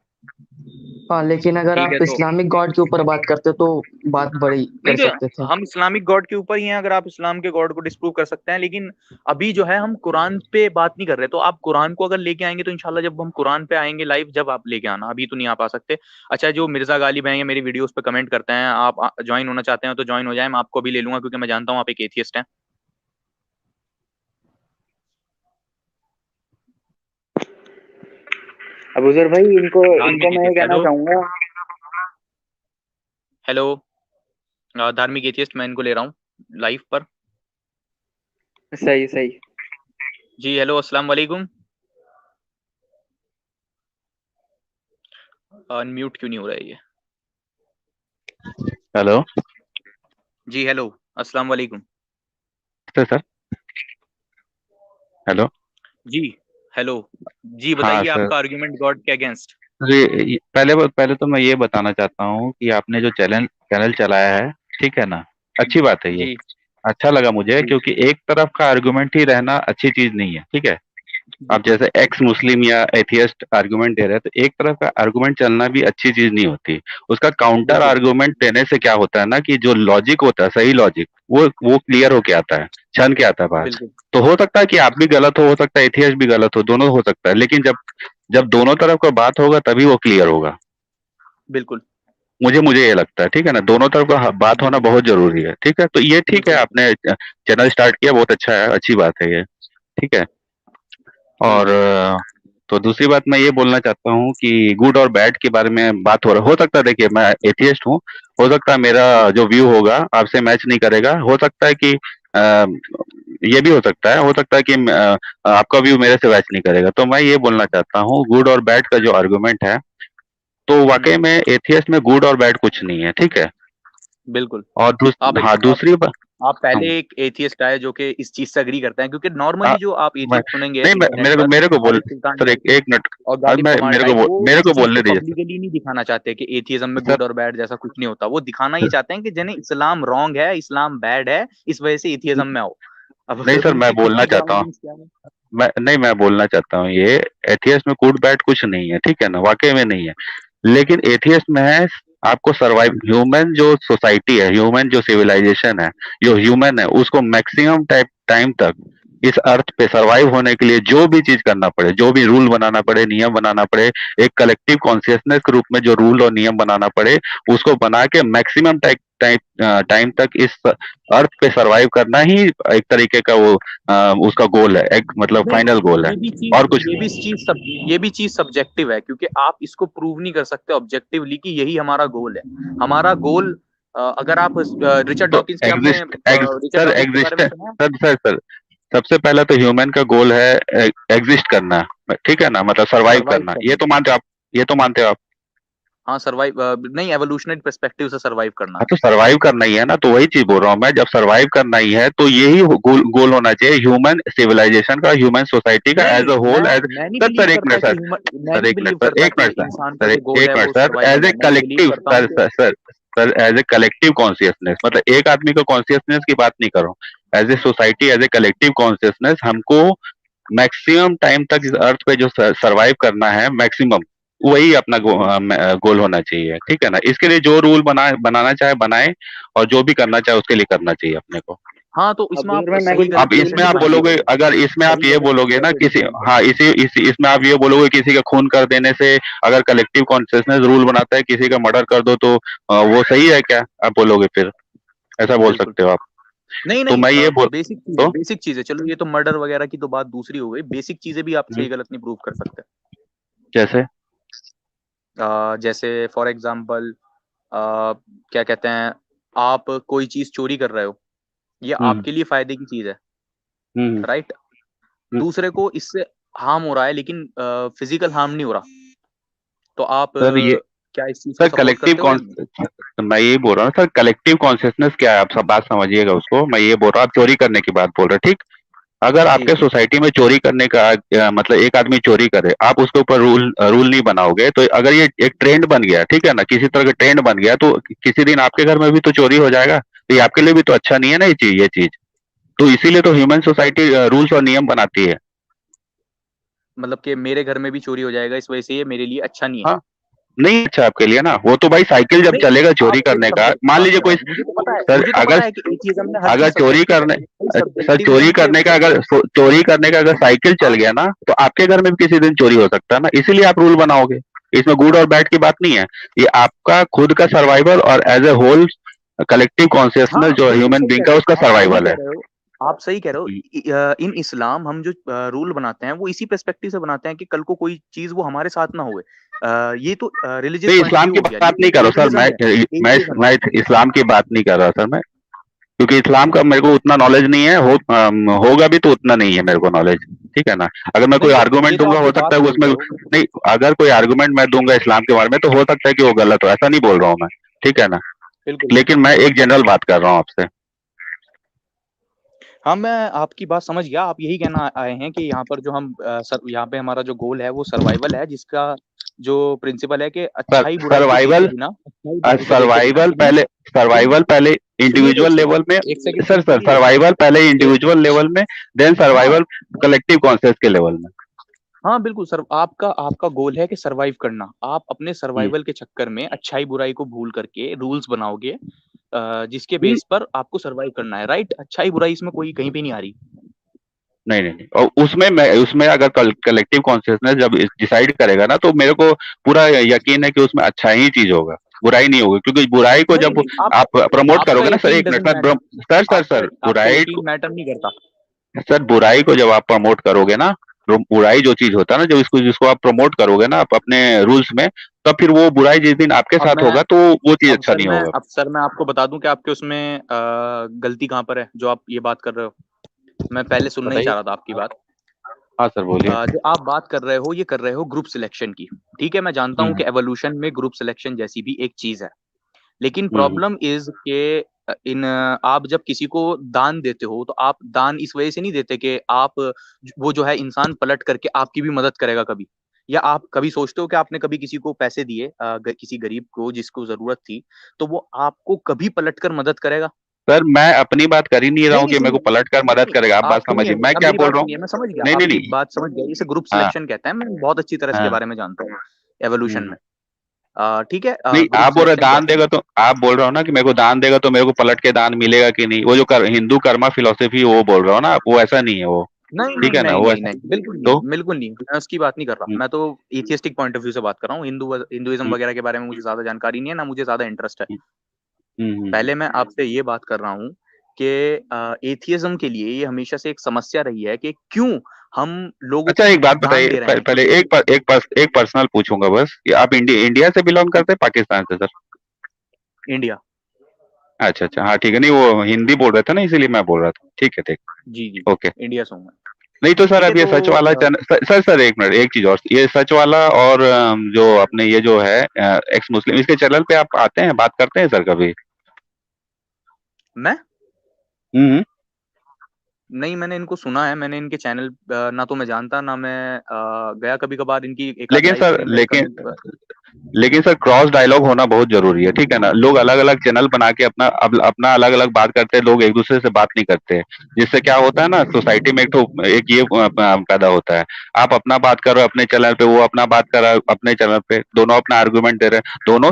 हाँ लेकिन अगर ठीक है आप तो इस्लामिक गॉड के ऊपर बात करते तो बात बड़ी नहीं, कर सकते तो थे। हम इस्लामिक गॉड के ऊपर ही हैं। अगर आप इस्लाम के गॉड को डिस्प्रूव कर सकते हैं, लेकिन अभी जो है हम कुरान पे बात नहीं कर रहे। तो आप कुरान को अगर लेके आएंगे तो इंशाल्लाह जब हम कुरान पे आएंगे लाइव, जब आप लेके आना, अभी तो नहीं आप आ सकते। अच्छा, जो मिर्जा गालिब हैं या मेरी वीडियोस पे कमेंट करते हैं, आप ज्वाइन होना चाहते हैं तो ज्वाइन हो जाए। मैं आपको भी ले लूंगा क्योंकि मैं जानता हूँ आप एक एथियस्ट हैं। अबूजर भाई, इनको धार्मिक इनको मैं ये एथियस्ट। कहना हेलो चाहूंगा। हेलो, धार्मिक एथियस्ट, मैं इनको ले रहा हूँ लाइव पर। सही सही। जी हेलो, अस्सलाम वालेकुम। अनम्यूट क्यों नहीं हो रहा है ये? हेलो जी हेलो, अस्सलाम वालेकुम। सर। हेलो। जी हेलो। जी हाँ बताइए सर। आपका आर्गुमेंट गॉड के अगेंस्ट। जी पहले तो मैं ये बताना चाहता हूँ कि आपने जो चैनल चैनल चलाया है, ठीक है ना, अच्छी बात है ये। जी अच्छा लगा मुझे, जी क्योंकि एक तरफ का आर्गुमेंट ही रहना अच्छी चीज नहीं है, ठीक है। जी आप जैसे एक्स मुस्लिम या एथियस्ट आर्गुमेंट दे रहे हैं, तो एक तरफ का आर्गुमेंट चलना भी अच्छी चीज नहीं होती। उसका काउंटर बिल्कुल आर्गुमेंट देने से क्या होता है ना, कि जो लॉजिक होता है, सही लॉजिक, वो क्लियर होके आता है, छन के आता है बात। बिल्कुल तो हो सकता है कि आप भी गलत हो सकता है एथियस्ट भी गलत हो, दोनों हो सकता है, लेकिन जब जब दोनों तरफ का बात होगा तभी वो क्लियर होगा। बिल्कुल मुझे ये लगता है, ठीक है ना, दोनों तरफ का बात होना बिल्कुल बहुत जरूरी है, ठीक है। तो ये ठीक है, बिल्कुल आपने चैनल स्टार्ट किया, बहुत अच्छा है, अच्छी बात है ये, ठीक है। जी और तो दूसरी बात मैं ये बोलना चाहता हूँ कि गुड और बैड के बारे में बात हो सकता है, देखिए मैं एथियस्ट हूँ, हो सकता है मेरा जी जो व्यू होगा आपसे मैच नहीं करेगा, हो सकता है कि ये भी हो सकता है कि आपका व्यू मेरे से मैच नहीं करेगा। तो मैं ये बोलना चाहता हूँ, गुड और बैड का जो आर्गुमेंट है, तो वाकई में एथियस्ट में गुड और बैड कुछ नहीं है, ठीक है। बिल्कुल। और आप हाँ, दूसरी बात। आप पहले एक एथियस्ट आए जो कि इस चीज से अग्री करते हैं, क्योंकि हाँ, नॉर्मली जो आप मैं एथियस्ट सुनेंगे नहीं, इंटरनेट पर, मेरे को बोल आरिफ सुल्तान सर, टाइप एक मिनट। और गालिब मैं कमाल टाइप, वो मेरे इस को चीज को बोलने दीजिए पब्लिकली नहीं दिखाना चाहते कि एथियज्म में सर। गुड और बैड जैसा कुछ नहीं होता। वो दिखाना ये चाहते हैं कि जिन्हें इस्लाम रॉन्ग है, इस्लाम बैड है, इस वजह से एथियज्म में आओ। अब नहीं सर, मैं उनकी खुद बोलना की चाहता हूँ, सराउंडिंग्स क्या है? मैं बोलना चाहता हूँ, ये एथियस्ट में गुड बैड कुछ नहीं है, ठीक है ना, वाकई में नहीं है। लेकिन एथियस्ट में है, आपको सरवाइव, ह्यूमन जो सोसाइटी है, ह्यूमन जो सिविलाइजेशन है, जो ह्यूमन है, उसको मैक्सिमम टाइम तक इस अर्थ पे सरवाइव होने के लिए जो भी चीज करना पड़े, जो भी रूल बनाना पड़े, नियम बनाना पड़े, एक कलेक्टिव कॉन्शियसनेस के रूप में जो रूल और नियम बनाना पड़े, उसको बना के मैक्सिमम टाइम तक इस अर्थ पे सरवाइव करना ही एक तरीके का वो उसका गोल है, एक मतलब नहीं, फाइनल गोल है, और कुछ नहीं। ये भी चीज सब्जेक्टिव है, क्योंकि आप इसको प्रूव नहीं कर सकते ऑब्जेक्टिवली कि यही हमारा गोल है। हमारा गोल, अगर आप रिचर्ड तो डॉकिंस के, आपने रिचर्ड सर डॉकिंस के बारे में एग्जिस्टेंस, सुना है? सर सबसे पहला तो ह्यूमन का गोल है एग्जिस्ट करना, ठीक है ना, मतलब सरवाइव सर्वाइव करना, करना। ये तो मानते हो आप? हाँ सर्वाइव, नहीं एवोल्यूशनरी पर्सपेक्टिव से सर्वाइव करना। हाँ तो सर्वाइव करना ही है ना, तो वही चीज बोल रहा हूँ मैं, जब सर्वाइव करना ही है तो यही गोल होना चाहिए ह्यूमन सिविलाइजेशन का, ह्यूमन सोसाइटी का एज अ होल। एज मैं नहीं सर बिलीव सर एक करता मिनट कि सर, मैं सर नहीं एक बिलीव मिनट सर, करता एक कि मिनट सर, इंसान का सर जो गोल एक है मिनट वो सर, सर्वाइव एज करना ए है। मैं बिलीव कलेक्टिव करता सर हूँ कि sir sir sir as a collective consciousness, मतलब एक आदमी का कॉन्शियसनेस की बात नहीं कर रहा हूँ, as a society, as a collective consciousness हमको मैक्सिमम टाइम तक इस अर्थ पे जो सरवाइव करना है मैक्सिमम, वही अपना गोल होना चाहिए, ठीक है ना। इसके लिए जो रूल बनाना चाहे बनाए, और जो भी करना चाहे उसके लिए करना चाहिए अपने को। हाँ तो अब इसमें आप मैं सही कुछ गलत अब कैसे इसमें आप डिफाइन बोलोगे, करोगे? अगर इसमें आप सही ये गलत बोलोगे ना कैसे किसी, डिफाइन हाँ करोगे? इसमें आप ये बोलोगे किसी का खून कर देने से, अगर कलेक्टिव कॉन्शियसनेस रूल बनाता है किसी का मर्डर कर दो तो वो सही है क्या, आप बोलोगे फिर, ऐसा बोल बिल्कुल। सकते हो आप। नहीं तो नहीं, मैं ये बोल, बेसिक चीज है, तो बेसिक चीज है। चलो ये तो मर्डर वगैरह की तो बात दूसरी हो गई, बेसिक चीजें भी आप सही गलत नहीं प्रूव कर सकते। जैसे जैसे फॉर एग्जाम्पल क्या कहते हैं, आप कोई चीज चोरी कर रहे हो, ये हम्म आपके लिए फायदे की चीज है, हम्म राइट? हम्म, दूसरे को इससे हार्म हो रहा है, लेकिन फिजिकल हार्म नहीं हो रहा, तो आप सर ये, क्या इस चीज को सर सपोर्ट कलेक्टिव करते हो या कॉन नहीं? मैं यही बोल रहा हूँ सर, कलेक्टिव कॉन्शियसनेस क्या है, आप सब बात समझिएगा उसको। मैं ये बोल रहा हूँ, आप चोरी करने की बात बोल रहे हैं, ठीक। अगर जी आपके सोसाइटी में चोरी करने का मतलब एक आदमी चोरी करे, आप उसके ऊपर रूल नहीं बनाओगे, तो अगर ये एक ट्रेंड बन गया, ठीक है ना, किसी तरह का ट्रेंड बन गया, तो किसी दिन आपके घर में भी तो चोरी हो जाएगा, तो ये आपके लिए भी तो अच्छा नहीं है ना ये चीज। तो इसीलिए तो ह्यूमन सर, सोसाइटी रूल्स और नियम बनाती है। मतलब कि मेरे घर में भी चोरी हो जाएगा, इस वजह से ये मेरे लिए अच्छा नहीं है? हाँ, नहीं अच्छा आपके लिए ना, वो तो भाई साइकिल जब नहीं, चलेगा चोरी आप एक करने का, सब्जेक्टिव मान बात लीजिए कर रहे कोई, हैं, मुझे तो पता है, सर मुझे तो अगर पता है कि एथियज्म में हर अगर चीज सब्जेक्टिव है, भाई चोरी सब्जेक्टिविज्म करने का, के अगर चोरी करने का अगर साइकिल चल हाँ गया ना, तो आपके घर में भी किसी दिन चोरी हो सकता है ना, इसीलिए आप रूल बनाओगे। इसमें गुड और बैड की बात नहीं है, ये आपका खुद का सर्वाइवल और एज ए होल कलेक्टिव हाँ कॉन्शियसनेस जो बिल्कुल ह्यूमन सही कह बीइंग रहे का, हो, उसका आप सही सर्वाइवल कह है। रहे हो, आप सही कह रहे हो। इन इस्लाम हम जो रूल बनाते हैं वो इसी पर्सपेक्टिव से बनाते हैं कि कल को कोई चीज वो हमारे साथ ना होए। ये तो रिलीजियस नहीं पॉइंट ऑफ इस्लाम व्यू की हो गया, बात नहीं कर लेकिन रहा हूँ सर एथियज्म में, एथियज्म मैं इस्लाम की बात नहीं कर रहा सर मैं, क्योंकि इस्लाम का मेरे को उतना नॉलेज नहीं है, होगा भी तो उतना नहीं है मेरे को नॉलेज, ठीक है ना। अगर मैं कोई नहीं तो ये आर्गुमेंट तो दूंगा, आप हो जो सकता बात है बोल उसमें, रहे हो, नहीं अगर कोई आर्गुमेंट मैं दूंगा इस्लाम के बारे में तो हो सकता है कि वो गलत हो, ऐसा नहीं बोल रहा हूँ मैं, ठीक है ना। बिल्कुल लेकिन मैं एक जनरल बात कर रहा हूँ आपसे। हाँ मैं आपकी बात समझ गया। आप यही कहना आए हैं कि यहाँ पर जो हम यहाँ पे हमारा जो गोल है वो सर्वाइवल है, जिसका जो प्रिंसिपल है कि अच्छाई बुराई को देखे सर्वाइवल बिना, अच्छाई बुराई को देखे बिना सर्वाइवल कभी, पहले, सुनिए सर्वाइवल पहले सुनिए तो इंडिविजुअल सही, लेवल में, एक सेकंड सर सुनिए तो सही। सर्वाइवल पहले ये इंडिविजुअल लेवल में, देन हाँ सर्वाइवल कलेक्टिव कॉन्शियस के लेवल में। हाँ बिल्कुल सर, आपका आपका गोल है कि सरवाइव करना। आप अपने हम्म, सर्वाइवल के चक्कर में अच्छाई बुराई को भूल करके रूल्स बनाओगे, जिसके नहीं बेस पर आपको सरवाइव करना है, राइट? अच्छाई बुराई इसमें कोई कहीं पे नहीं आ रही। नहीं नहीं नहीं। और उसमें अगर कलेक्टिव कॉन्शियसनेस जब डिसाइड करेगा ना, तो मेरे को पूरा यकीन है कि उसमें अच्छा ही चीज होगा, बुराई नहीं होगी, क्योंकि बुराई को नहीं जब नहीं, आप आप प्रमोट आपका करोगे ना सर, यकीन एक डजंट मिनट में मैटर, आपका आपका बुराई यकीन मैटर नहीं करता। सर बुराई को जब आप प्रमोट करोगे ना, बुराई जो चीज होता है ना, जब इसको जिसको आप प्रमोट करोगे ना आप अपने रूल्स में, तब फिर वो बुराई जिस दिन आपके अब साथ मैं होगा तो वो चीज अच्छा नहीं होगा। अब सर मैं आपको बता दूं कि आपके उसमें गलती कहाँ पर है जो आप ये बात कर रहे हो। मैं पहले सुनना ही बताइए। चाह रहा था आपकी बात। हाँ सर बोलिए। जो आप बात कर रहे हो ये कर रहे हो ग्रुप सिलेक्शन की। ठीक है, मैं जानता हूं हम्म कि एवोल्यूशन में ग्रुप सिलेक्शन जैसी भी एक चीज है, लेकिन हम्म प्रॉब्लम इज के आप जब किसी को दान देते हो तो आप दान इस वजह से नहीं देते कि आप वो जो है इंसान पलट करके आपकी भी मदद करेगा कभी। या आप कभी सोचते हो कि आपने कभी किसी को पैसे दिए, किसी गरीब को जिसको जरूरत थी, तो वो आपको कभी पलट कर मदद करेगा? सर मैं अपनी बात कर ही नहीं रहा नहीं हूँ नहीं, कि मेरे को सुनिए, पलट कर मदद नहीं, करेगा, आप आप बात सुनिए, समझिए मैं अब क्या मेरी बोल बात रहा हूँ। सुनिए, मैं समझ गया नहीं नहीं आपकी नहीं। बात, समझ गया। इसे ग्रुप हाँ सिलेक्शन कहते हैं, मैं बहुत अच्छी तरह इसके हाँ। बारे में जानता हूँ एवोल्यूशन हम्म। में। ठीक है, नहीं ग्रुप आप बोल रहे सिलेक्शन दान कैसे? देगा, तो आप बोल रहे हो ना कि मेरे को दान देगा तो मेरे को पलट के दान मिलेगा कि नहीं, वो जो हिंदू कर्मा फिलोसफी वो बोल रहा हो ना आप, वो ऐसा नहीं है वो, नहीं ठीक नहीं है ना, नहीं वो नहीं ऐसा नहीं, बिल्कुल तो। नहीं, बिल्कुल नहीं, मैं उसकी बात नहीं कर रहा। हम्म मैं तो एथियस्टिक पॉइंट ऑफ व्यू से बात कर रहा हूँ। हिंदुइज्म हम्म वगैरह के बारे में मुझे ज्यादा जानकारी नहीं है, ना मुझे ज्यादा इंटरेस्ट है। हम्म। पहले मैं आपसे ये बात कर रहा हूँ कि एथियज्म के लिए ये हमेशा से एक समस्या रही है कि क्यों हम लोगों अच्छा को एक बात दान बताइए, दे रहे हैं पहले किसी। एक पर्सनल पूछूंगा बस, ये आप इंडिया से बिलोंग करते हैं पाकिस्तान से सर? इंडिया। अच्छा हाँ ठीक है, नहीं वो हिंदी बोल रहे थे ना इसीलिए मैं बोल रहा था, ठीक है ठीक। जी जी, ओके। इंडिया से हूँ मैं। नहीं तो सर ठीक है अब ये सच वाला तो चैनल, सर एक मिनट, एक चीज और, ये सच वाला और जो अपने ये जो है एक्स मुस्लिम, इसके चैनल पे आप आते हैं, बात करते हैं सर कभी? मैं हम्म। नहीं, मैंने इनको सुना है, मैंने इनके चैनल ना तो मैं जानता ना मैं गया कभी कभार इनकी एक आध लेकिन लाइव सर स्ट्रीम में कभी लेकिन सर क्रॉस डायलॉग होना बहुत जरूरी है, ठीक है ना? लोग अलग अलग चैनल बना के अपना अलग अलग बात करते हैं, लोग एक दूसरे से बात नहीं करते, जिससे क्या होता है ना, सोसाइटी में एक ये पैदा होता है, आप अपना बात कर रहे हो अपने चैनल पे, वो अपना बात कर रहा है अपने चैनल पे, दोनों अपना आर्गुमेंट दे रहे हैं, दोनों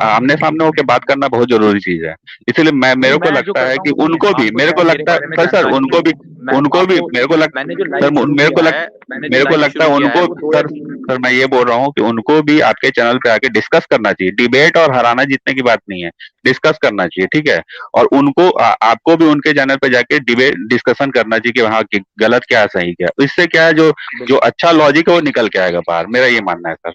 आमने सामने होकर बात करना बहुत जरूरी चीज है। इसलिए नहीं, मेरे को मैं जो लगता है करता हूँ कि सुनिए, उनको भी, आपको मेरे को शायद मेरे लगता बारे में है सर जानकारी नहीं है। मैं उनको भी आपको मेरे को लगता मैंने जो सर लाइव शुरू मेरे को किया लग है मैंने जो मेरे को लाइव लगता शुरू है किया है उनको वो 2 या सर 3 सर मैं ये बोल रहा हूँ कि उनको भी आपके चैनल पे आके डिस्कस करना चाहिए, डिबेट और हराना जीतने की बात नहीं है, डिस्कस करना चाहिए, ठीक है? और उनको आपको भी उनके चैनल पे जाके डिबेट डिस्कशन करना चाहिए कि हाँ कि गलत क्या है सही क्या है, इससे क्या है जो जो बिल्कुल। अच्छा लॉजिक है वो निकल के आएगा बाहर, मेरा ये मानना है सर।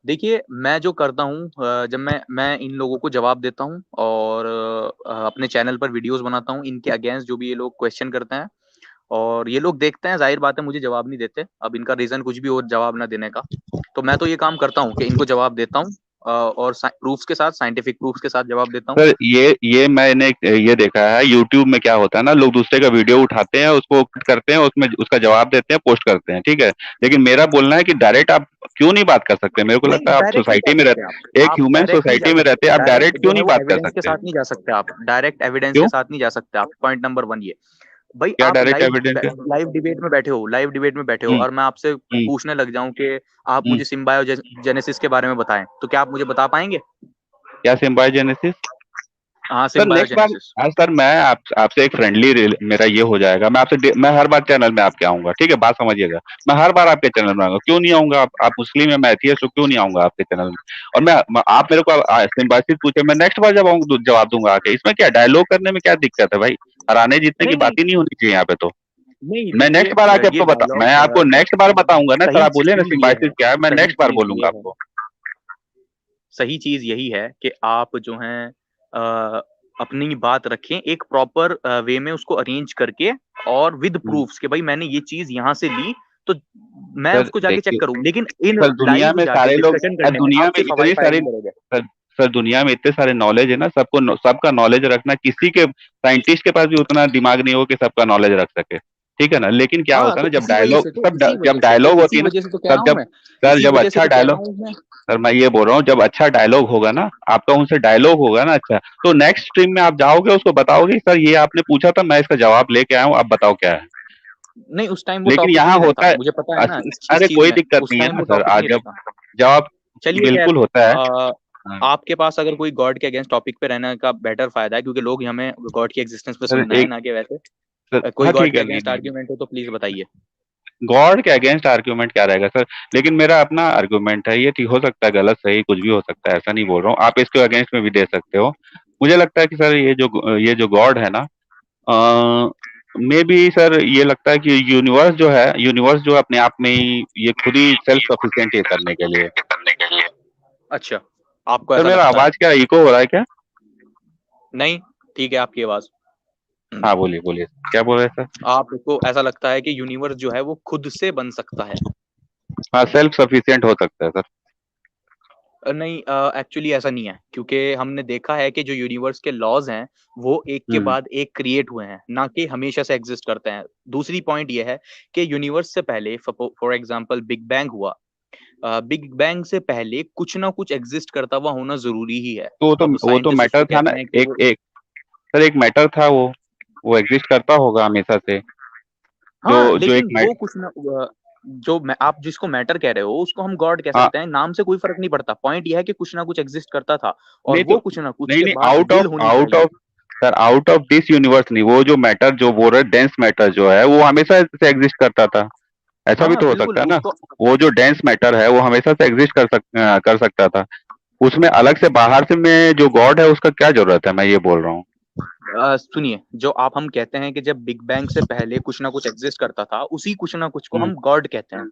देखिए, मैं जो करता हूँ जब मैं इन लोगों को जवाब देता हूँ और अपने चैनल पर वीडियोस बनाता हूँ इनके अगेंस्ट जो भी ये लोग क्वेश्चन करते हैं और ये लोग देखते हैं, ज़ाहिर बात है मुझे जवाब नहीं देते। अब इनका रीज़न कुछ भी हो जवाब ना देने का। तो मैं तो ये काम करता हूँ कि इनको जवाब देता हूँ और प्रूफ्स के साथ, साइंटिफिक प्रूफ्स के साथ जवाब देता हूँ। सर ये मैंने ये देखा है यूट्यूब में क्या होता है ना, लोग दूसरे का वीडियो उठाते हैं, उसको कट करते हैं, उसमें उसका जवाब देते हैं, पोस्ट करते हैं, ठीक है? लेकिन मेरा बोलना है कि डायरेक्ट आप क्यों नहीं बात कर सकते? मेरे को नहीं, लगता है आप डायरेक्ट नहीं जा सोसाइटी में सकते आप। रहते, एक आप ह्यूमन डायरेक्ट नहीं जा सोसाइटी में सकते। रहते हैं, आप डायरेक्ट डायरेक्ट जो क्यों है नहीं वो बात कर एविडेंस के सकते? साथ नहीं जा सकते आप। डायरेक्ट एविडेंस के क्यों? साथ नहीं जा सकते आप। पॉइंट नंबर 1 ये। भाई क्या आप डायरेक्ट एविडेंस है? लाइव डिबेट में बैठे हो हम्म। और मैं आपसे हम्म। पूछने लग जाऊं कि आप हम्म। मुझे सिम्बायोजेनेसिस के बारे में बताएं, तो क्या आप मुझे बता पाएंगे? क्या सिम्बायोजेनेसिस? हाँ, सर नेक्स्ट बार, सिम्बायोजेनेसिस। सर मैं आपसे एक फ्रेंडली मेरा ये हो जाएगा, मैं हर बार चैनल में आपके आऊंगा, ठीक है? बात समझिएगा, मैं हर बार आपके चैनल में आऊंगा, क्यों नहीं आऊंगा? आप मुस्लिम है, मैं एथियस्ट हूँ, क्यों नहीं आऊंगा आपके चैनल में? और आप मेरे को सिम्बायोसिस पूछे, मैं नेक्स्ट बार जब आऊंगा जवाब दूंगा आके, इसमें क्या डायलॉग करने में क्या दिक्कत है भाई? हराने जीतने की नहीं बात नहीं ही नहीं होनी चाहिए यहाँ पे तो। नहीं, मैं देखिए नेक्स्ट बार आके ये मैं आपको डायलॉग नेक्स्ट बार बताऊंगा ना सर, सही आप बोलिए ना चीज ये सिम्बायोसिस है, क्या है, मैं सही नेक्स्ट बार चीज बोलूंगा ये है, आपको। सही चीज यही है कि आप जो हैं अपनी बात रखें एक प्रॉपर वे में उसको अरेंज करके और विद हम्म। प्रूफ्स कि भाई मैंने ये चीज यहाँ से ली, तो मैं सर उसको जाके चेक देखिए करूं। लेकिन इन सर, दुनिया लाइव में जाके सारे लोग, डिस्कशन करने में दुनिया आप में सिर्फ हवाई इतनी फायरिंग सारी ही करोगे। सर दुनिया में इतने सारे नॉलेज है ना, सबका नॉलेज रखना, किसी के साइंटिस्ट के पास भी उतना दिमाग नहीं हो कि सबका नॉलेज रख सके, ठीक है ना? लेकिन क्या हाँ, होता है तो ना, जब इसी डायलॉग होती इसी है ना, वजह से तो कह रहा तब हूँ जब मैं। सर इसी जब वजह से अच्छा तो कह रहा डायलॉग, हूँ मैं। सर मैं ये बोल रहा हूँ, जब अच्छा डायलॉग होगा ना आपका, उनसे डायलॉग होगा ना अच्छा, तो नेक्स्ट स्ट्रीम में आप जाओगे, उसको बताओगे सर ये आपने पूछा था, मैं इसका जवाब लेके आया हूँ, आप बताओ क्या है। नहीं, उस टाइम वो लेकिन टॉपिक यहाँ नहीं रहता, होता है मुझे पता है ना इस अरे चीज कोई में। दिक्कत उस नहीं है टाइम ना वो सर, टॉपिक आज नहीं जब रहता। जवाब चलिए खैर, बिल्कुल होता है। हाँ। आपके पास अगर कोई गॉड के अगेंस्ट टॉपिक पे रहने का बेटर फायदा है, क्योंकि लोग हमें गॉड की एग्जिस्टेंस पे सर सुनना है एक ना कि वैसे सर, कोई हाँ गॉड ठीक के है, अगेंस्ट नहीं आर्ग्यूमेंट हो तो प्लीज बताइए। गॉड के अगेंस्ट आर्ग्यूमेंट क्या रहेगा सर? लेकिन मेरा अपना आर्ग्यूमेंट है, ये ठीक हो सकता है, गलत सही कुछ भी हो सकता है, ऐसा नहीं बोल रहा हूँ, आप इसके अगेंस्ट में भी दे सकते हो। मुझे लगता है कि सर ये जो गॉड है ना, मे बी सर, ये लगता है कि यूनिवर्स जो अपने आप में ही ये खुद ही सेल्फ सफिशिएंट है करने के लिए। अच्छा, आपको सर ऐसा मेरा लगता है? आवाज क्या इको हो रहा है क्या? नहीं, ठीक है आपकी आवाज। हाँ बोलिए बोलिए, क्या बोल रहे हैं सर? आपको ऐसा लगता है कि यूनिवर्स जो है वो खुद से बन सकता है? हाँ सेल्फ सफिशिएंट हो सकता है सर। नहीं, एक्चुअली ऐसा नहीं है, क्योंकि हमने देखा है कि जो यूनिवर्स के लॉज हैं वो एक के हम्म। बाद एक क्रिएट हुए हैं, ना कि हमेशा से एग्जिस्ट करते हैं। दूसरी पॉइंट ये है कि यूनिवर्स से पहले फॉर एग्जांपल बिग बैंग हुआ। बिग बैंग से पहले कुछ ना कुछ एग्जिस्ट करता हुआ होना जरूरी ही है। तो अब वो तो साइंटिस्ट मैटर उसको था ना, कहते हैं कि एक वो एक सर एक मैटर था, वो एग्जिस्ट करता होगा हमेशा से, जो हाँ, जो एक लेकिन वो कुछ ना जो मैं आप जिसको मैटर कह रहे हो उसको हम गॉड कह हाँ सकते हैं, नाम से कोई फर्क नहीं पड़ता। पॉइंट यह है कि कुछ ना कुछ एग्जिस्ट करता था और नहीं वो तो कुछ ना कुछ नहीं के नहीं, बाद विल होनी चाहिए। आउट ऑफ दिस यूनिवर्स नहीं, वो जो मैटर जो बोल रहे डेंस मैटर जो है वो हमेशा से एग्जिस्ट करता था, ऐसा भी हाँ तो हो बिल्कुल सकता है ना? उसको। वो जो डेंस मैटर है वो हमेशा से एग्जिस्ट कर सकता था, उसमें अलग से बाहर से में जो गॉड है उसका क्या जरूरत है, मैं ये बोल रहा हूँ। सुनिए, जो आप हम कहते हैं कि जब बिग बैंग से पहले कुछ ना कुछ एग्जिस्ट करता था, उसी कुछ ना कुछ को हम्म। हम गॉड कहते हैं।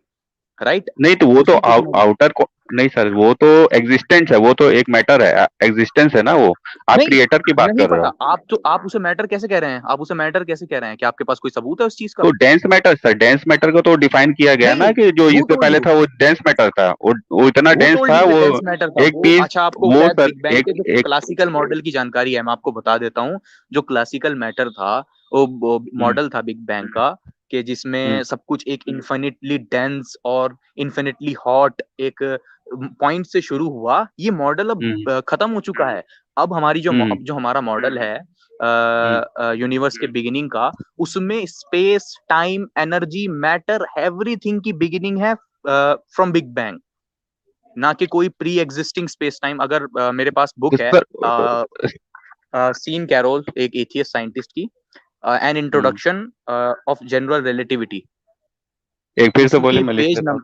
राइट? नहीं तो वो तो उसमें कुछ आउटर को नहीं सर, वो तो एग्जिस्टेंस है, वो तो एक मैटर है, एग्जिस्टेंस है ना वो। आप नहीं क्रिएटर की बात नहीं कर रहे पता। हो। आप उसे मैटर कैसे कह रहे हैं? आप उसे मैटर कैसे कह रहे हैं? क्या आपके पास कोई सबूत है उस चीज का? तो dense matter sir, dense matter को तो डिफाइन किया गया नहीं, ना कि जो हु इससे टोल्ड पहले यू? था वो डेंस मैटर था, वो इतना हु डेंस टोल्ड था यू कि वो डेंस मैटर था? एक वो पीस, अच्छा, आपको वो शायद सर बिग बैंग एक के जो एक क्लासिकल मॉडल की जानकारी है, मैं आपको बता देता हूँ। जो क्लासिकल मैटर था, वो मॉडल था बिग बैंग का, कि जिसमें सब कुछ एक इन्फिनिटली डेंस और इन्फिनिटली हॉट एक पॉइंट से शुरू हुआ। ये मॉडल अब खत्म हो चुका है। अब हमारी अब जो हमारा मॉडल है यूनिवर्स के बिगिनिंग का, उसमें space, time, energy, matter, everything की बिगिनिंग है फ्रॉम बिग बैंग, ना कि कोई प्री एग्जिस्टिंग स्पेस टाइम। अगर मेरे पास बुक है सीन कैरोल, एक एथियस्ट साइंटिस्ट की, N introduction of general relativity. एक फिर से बोले, उसकी मैं लिख पेज लेता हूँ,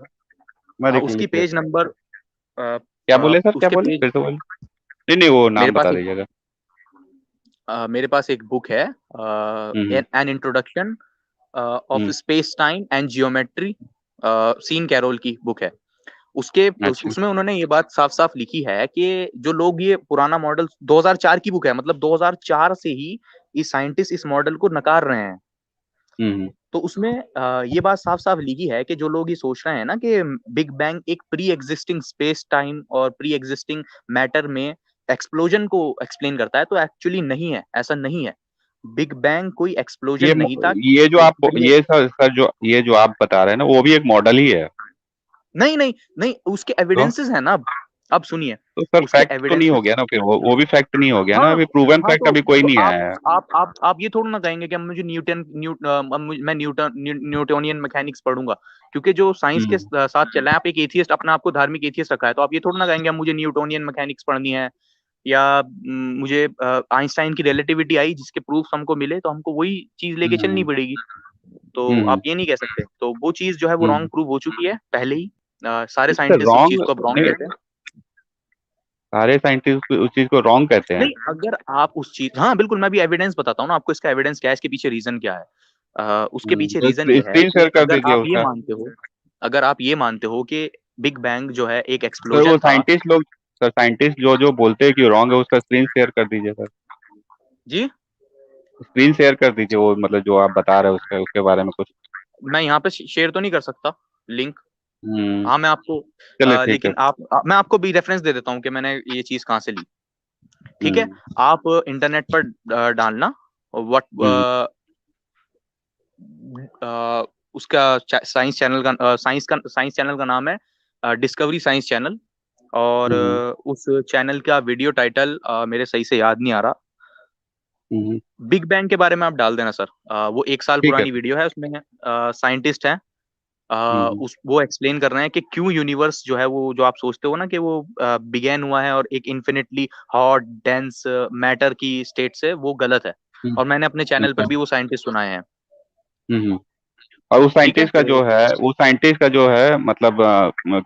नंबर उसकी पेज नंबर क्या बोले सर, क्या उसके बोले, पेज फिर से बोले। नहीं नहीं, वो मेरे नाम पास बता एक दीजिएगा। मेरे पास एक बुक है an introduction of space time and geometry, Sean Carroll की बुक है। अच्छा। उसमें उन्होंने ये बात साफ साफ लिखी है कि जो लोग ये पुराना मॉडल, 2004 की बुक है, मतलब 2004 से ही ये साइंटिस्ट इस मॉडल को नकार रहे हैं। तो उसमें ये बात साफ साफ लिखी है कि जो लोग ये सोच रहे हैं ना कि बिग बैंग एक प्री एग्जिस्टिंग स्पेस टाइम और प्री एग्जिस्टिंग मैटर में एक्सप्लोजन को एक्सप्लेन करता है, तो एक्चुअली नहीं है, ऐसा नहीं है। बिग बैंग कोई एक्सप्लोजन ये नहीं था। ये जो आप ये सर जो ये जो आप बता रहे हैं ना, वो भी एक मॉडल ही है। नहीं नहीं नहीं, उसके तो एविडेंसेस है ना। अब सुनिए, सर उसके फैक्ट तो नहीं हो एविडेंसेस। गया ना, फिर वो भी फैक्ट नहीं हो गया ना, हाँ अभी प्रूवन हाँ, फैक्ट अभी कोई तो नहीं आया है। आप ये थोड़ा ना कहेंगे कि मुझे मैं न्यूटोनियन मैकेनिक्स पढ़ूंगा, क्योंकि जो साइंस के साथ चला है। आप एक एथियस्ट, अपना आपको धार्मिक एथियस्ट रखा है, तो आप ये थोड़ा ना कहेंगे मुझे न्यूटोनियन मैकेनिक्स पढ़नी है, या मुझे आइंस्टाइन की रिलेटिविटी आई जिसके प्रूफ हमको मिले, तो हमको वही चीज लेके चलनी पड़ेगी। तो आप ये नहीं कह सकते। तो वो चीज जो है वो रॉन्ग प्रूव हो चुकी है पहले ही। सारे सर साइंटिस्ट उस चीज को अब रॉन्ग रॉन्ग, कहते हैं। सारे साइंटिस्ट उस चीज को रॉन्ग कहते हैं। नहीं, अगर आप उस चीज, हाँ बिल्कुल, मैं भी एविडेंस बताता हूँ ना आपको, इसका एविडेंस क्या है, इसके पीछे रीजन क्या है। उसके पीछे तो रीजन ये है स्क्रीन कि शेयर कर दीजिए उसका। अगर आप ये मानते हो कि बिग बैंग जो है एक सर वो एक्सप्लोजन था। साइंटिस्ट लोग, सर साइंटिस्ट जो जो बोलते हैं कि रॉन्ग है, उसका स्क्रीन शेयर कर दीजिए सर। जी, स्क्रीन शेयर कर दीजिए, वो मतलब जो आप बता रहे हैं उसके बारे में कुछ। मैं यहाँ पे शेयर तो नहीं कर सकता लिंक। हाँ मैं आपको चलिए ठीक है। लेकिन मैं आपको भी रेफरेंस दे देता हूँ कि मैंने ये चीज कहाँ से ली। ठीक है, आप इंटरनेट पर डालना व्हाट उसका साइंस चैनल का नाम है डिस्कवरी साइंस चैनल। और उस चैनल का वीडियो टाइटल मेरे सही से याद नहीं आ रहा। बिग बैंग के बारे में आप डाल देना सर। वो 1 साल पुरानी वीडियो है। उसमें साइंटिस्ट हैं, वो एक्सप्लेन कर रहे हैं कि क्यों यूनिवर्स जो है, वो जो आप सोचते हो ना कि वो बिगेन हुआ है और एक इन्फिनिटली हॉट डेंस मैटर की स्टेट से, वो गलत है। और मैंने अपने चैनल पर भी वो साइंटिस्ट सुनाए हैं। और उस ठीक है, साइंटिस्ट का जो है मतलब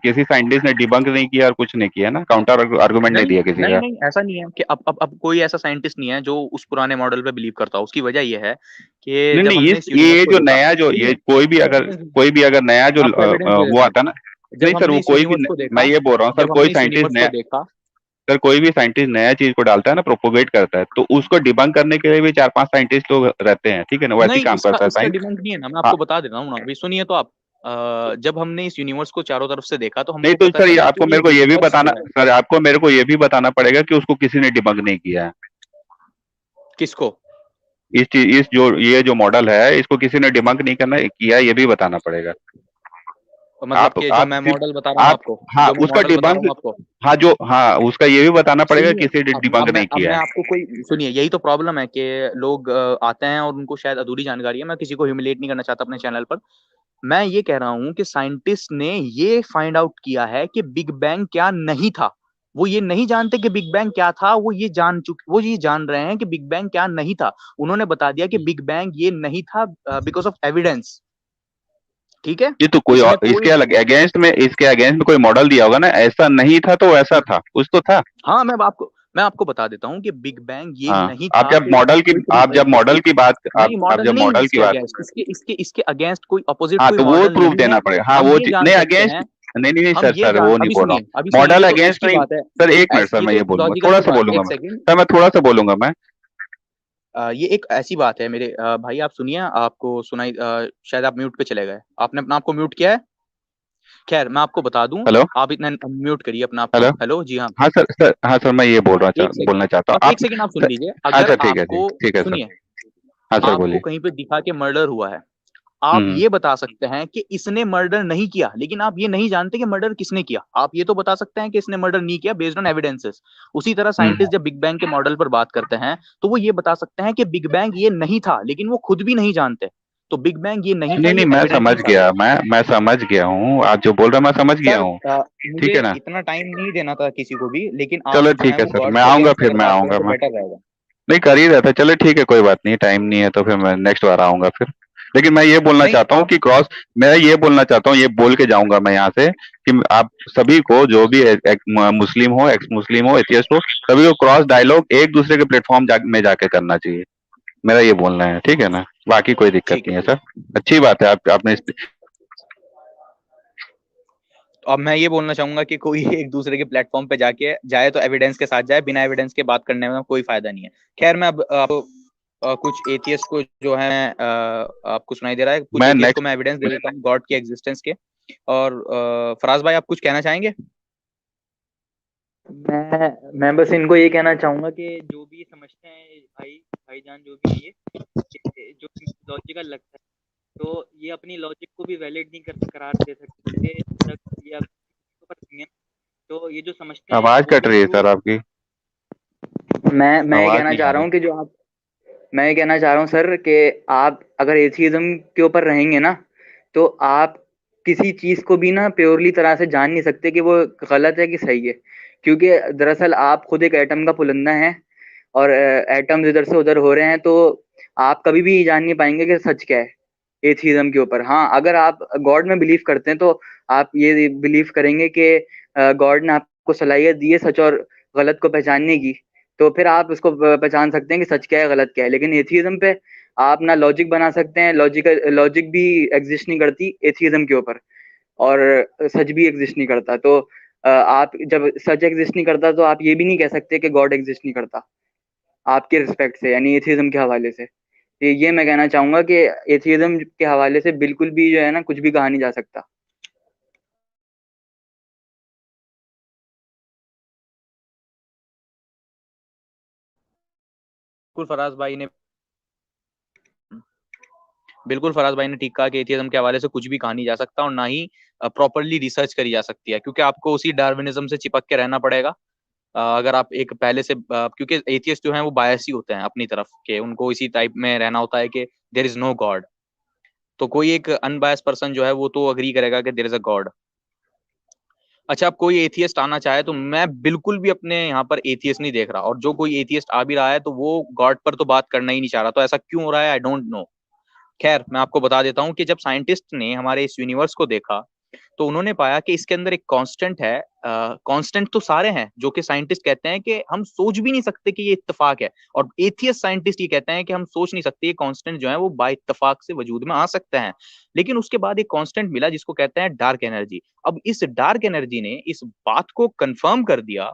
किसी साइंटिस्ट ने डिबंक नहीं किया और कुछ नहीं किया ना, काउंटर आर्गुमेंट नहीं दिया किसी का। नहीं, ऐसा नहीं है कि अब कोई ऐसा साइंटिस्ट नहीं है जो उस पुराने मॉडल पे बिलीव करता हो। उसकी वजह ये है कि जब हमने ये जो नया जो ये कोई भी अगर नया जो वो आता ना, नहीं सर, वो कोई भी, मैं ये बोल रहा हूँ सर, कोई साइंटिस्ट नया, सर कोई भी साइंटिस्ट नया चीज को डालता है ना, प्रोपोगेट करता है, तो उसको डिबंक करने के लिए भी 4-5 साइंटिस्ट लोग रहते हैं, ठीक है ना, वैसे ही काम करता है साइंस। डिबंक नहीं है ना, मैं आपको बता देता हूँ ना, अभी सुनिए तो आप। जब हमने इस यूनिवर्स को चारों तरफ से देखा तो हमको नहीं तो पता सर, चला आपको कि मेरे को ये भी बताना, सर आपको मेरे को ये भी बताना पड़ेगा कि उसको किसी ने डिबंक नहीं किया है। किसको? इस ये जो मॉडल है, इसको किसी ने डिबंक नहीं करना किया, ये भी बताना पड़ेगा। मतलब कि जो मैं मॉडल बता रहा हूँ आपको, हाँ उसका डिबंक, हाँ उसका ये भी बताना पड़ेगा किसी ने डिबंक नहीं किया है। आपको कोई, सुनिए, यही तो प्रॉब्लम है कि लोग आते हैं और उनको शायद अधूरी जानकारी है। मैं किसी को ह्यूमिलेट नहीं करना चाहता अपने चैनल पर। मैं ये कह रहा हूं कि साइंटिस्ट ने ये फाइंड आउट किया है कि बिग बैंग क्या नहीं था। वो ये नहीं जानते कि बिग बैंग क्या था, वो ये जान रहे हैं कि बिग बैंग क्या नहीं था। उन्होंने बता दिया कि बिग बैंग ये नहीं था बिकॉज ऑफ एविडेंस। ठीक है, ये तो कोई इसके अगेंस्ट में कोई मॉडल दिया होगा ना, ऐसा नहीं था तो ऐसा था, कुछ तो था। हाँ, मैं आपको मैं आपको बता देता हूँ कि बिग बैंग ये हाँ, नहीं आप था जब कि मॉडल की कोई आप जब मॉडल की बात नहीं, आप मॉडल जब नहीं है मॉडल की इसके बात अगेंस्ट, इसके अगेंस्ट कोई अपोजिट हाँ, कोई तो वो मॉडल प्रूफ नहीं है। देना पड़ेगा। हाँ, हम वो ये जान नहीं सकते अगेंस्ट, हैं, नहीं हम ये सर, जान वो नहीं अभी बोल रहा सुनिए, हूँ। अभी सुनिए, मॉडल ये तो अगेंस्ट उसकी नहीं बात है। सर, एक मिनट सर, ये मैं तो ये बोलूंगा, लॉजिकल थोड़ा सी सा बात, बोलूंगा एक मैं सेकंड। सर, मैं थोड़ा सा बोलूंगा मैं। ये एक ऐसी बात है मेरे भाई, आप सुनिए, आपको सुनाई शायद आप म्यूट पे चले गए, आपने अपना आपको म्यूट किया है। खैर मैं आपको बता दूं, हेलो आप इतना म्यूट करिए अपना आपको। हेलो हेलो, जी हाँ। हाँ सर हाँ सर, मैं ये एक सेकंड, बोलना चाहता हूँ अब आप एक सेकंड आप सुन सर, लीजिए। हाँ अगर सर, आपको, ठीक है सर। सुनिए, हाँ सर, आपको बोलिए। कहीं पे दिखा के मर्डर हुआ है, आप हम्म ये बता सकते हैं कि इसने मर्डर नहीं किया, लेकिन आप ये नहीं जानते कि मर्डर किसने किया। आप ये तो बता सकते हैं कि इसने मर्डर नहीं किया बेस्ड ऑन एविडेंसेस। उसी तरह हम्म साइंटिस्ट जब बिग बैंग के मॉडल पर बात करते हैं तो वो ये बता सकते हैं कि बिग बैंग ये नहीं था, लेकिन वो खुद भी नहीं जानते। तो बिग बैंग ये नहीं था, नहीं ये मैं एविडेंस समझ के साथ गया, है। मैं समझ गया हूँ, आप जो बोल रहे हैं मैं समझ गया सर हूँ। ठीक मुझे है ना? इतना टाइम नहीं देना था किसी को भी, लेकिन आप चलो जो है ठीक है वो सर, गॉड मैं के आऊंगा, अगेंस्ट फिर अगर मैं बात करें आऊंगा तो मैं। बेटर रहेगा। नहीं, कर ही रहता, चलो ठीक है, कोई बात नहीं, टाइम नहीं है तो फिर मैं नेक्स्ट बार आऊंगा फिर। लेकिन मैं ये बोलना नहीं चाहता हूँ आप, कि मैं ये बोलना चाहता हूँ, ये बोल के जाऊंगा मैं यहाँ से कि आप सभी को, जो भी मुस्लिम हो, एक्स मुस्लिम हो, एथियस्ट हो, सभी को क्रॉस डायलॉग एक दूसरे के प्लेटफॉर्म में जाके करना चाहिए। मेरा ये बोलना है, ठीक है ना? बाकी कोई दिक्कत ठीक है, नहीं है ठीक सर। है। अच्छी बात है, आपने अब मैं ये बोलना चाहूंगा कि कोई एक दूसरे के प्लेटफॉर्म पे जाके जाए तो एविडेंस के साथ जाए, बिना एविडेंस के बात करने में कोई फायदा नहीं है। खैर मैं अब आपको कुछ एथियस्ट को जो है आपको सुनाई दे रहा है, कुछ मैं एथियस्ट को नेक्स्ट मैं एविडेंस दे देता हूँ गॉड के एग्जिस्टेंस के। और फराज भाई, आप कुछ कहना चाहेंगे? मैं बस इनको ये कहना चाहूंगा कि जो भी समझते हैं भाईजान, जो भी ये जो लॉजिकल लगता है, तो ये अपनी लॉजिक को भी वैलिड नहीं करार दे सकते जब तक ये पर नहीं है। तो ये जो समझते हैं आवाज वो कट भी रही है तो, सर आपकी, मैं ये आवाज कहना नहीं चाह आ रहा रही। हूँ कि जो आप मैं ये कहना चाह रहा हूँ सर कि आप अगर एथिज्म के ऊपर रहेंगे ना, तो आप किसी चीज को भी ना प्योरली तरह से जान नहीं सकते कि वो गलत है कि सही है। क्योंकि दरअसल आप खुद एक एटम का पुलंदा हैं, और एटम्स इधर से उधर हो रहे हैं, तो आप कभी भी जान नहीं पाएंगे कि सच क्या है एथिज्म के ऊपर। हाँ, अगर आप गॉड में बिलीव करते हैं तो आप ये बिलीव करेंगे कि गॉड ने आपको सलाहियत दी है सच और गलत को पहचानने की, तो फिर आप उसको पहचान सकते हैं कि सच क्या है गलत क्या है। लेकिन एथिज्म पे आप ना लॉजिक बना सकते हैं, लॉजिक भी एग्जिस्ट नहीं करती एथिज्म के ऊपर, और सच भी एग्जिस्ट नहीं करता। तो आप जब सच एग्जिस्ट नहीं करता तो आप ये भी नहीं कह सकते कि गॉड एग्जिस्ट नहीं करता आपके रिस्पेक्ट से, यानी एथिज्म के हवाले से। ये मैं कहना चाहूंगा कि एथिज्म के हवाले से बिल्कुल भी जो है ना कुछ भी कहा नहीं जा सकता। बिल्कुल फराज भाई ने बिल्कुल फराज भाई ने ठीक कहा कि एथियज्म के हवाले से कुछ भी कहा नहीं जा सकता, और ना ही प्रॉपरली रिसर्च करी जा सकती है, क्योंकि आपको उसी डार्विनिज्म से चिपक के रहना पड़ेगा। अगर आप एक पहले से क्योंकि एथियस्ट जो हैं वो बायस ही होते हैं अपनी तरफ के, उनको इसी टाइप में रहना होता है कि देयर इज नो गॉड। तो कोई एक अनबायस पर्सन जो है वो तो अग्री करेगा कि देयर इज अ गॉड। अच्छा, अब कोई एथियस्ट आना चाहे तो मैं बिल्कुल भी अपने यहाँ पर एथियस्ट नहीं देख रहा, और जो कोई एथियस्ट आ भी रहा है तो वो गॉड पर तो बात करना ही नहीं चाह रहा। तो ऐसा क्यों हो रहा है, आई डोंट नो। खैर मैं आपको बता देता हूँ कि जब साइंटिस्ट ने हमारे इस यूनिवर्स को देखा तो उन्होंने पाया कि इसके अंदर एक कांस्टेंट है। कांस्टेंट तो सारे हैं जो कि साइंटिस्ट कहते हैं कि हम सोच भी नहीं सकते कि ये इत्तेफाक है, और एथियस्ट साइंटिस्ट ये कहते हैं कि हम सोच नहीं सकते ये कांस्टेंट जो है वो बाय इत्तेफाक से वजूद में आ सकते हैं। लेकिन उसके बाद एक कांस्टेंट मिला जिसको कहते हैं डार्क एनर्जी। अब इस डार्क एनर्जी ने इस बात को कंफर्म कर दिया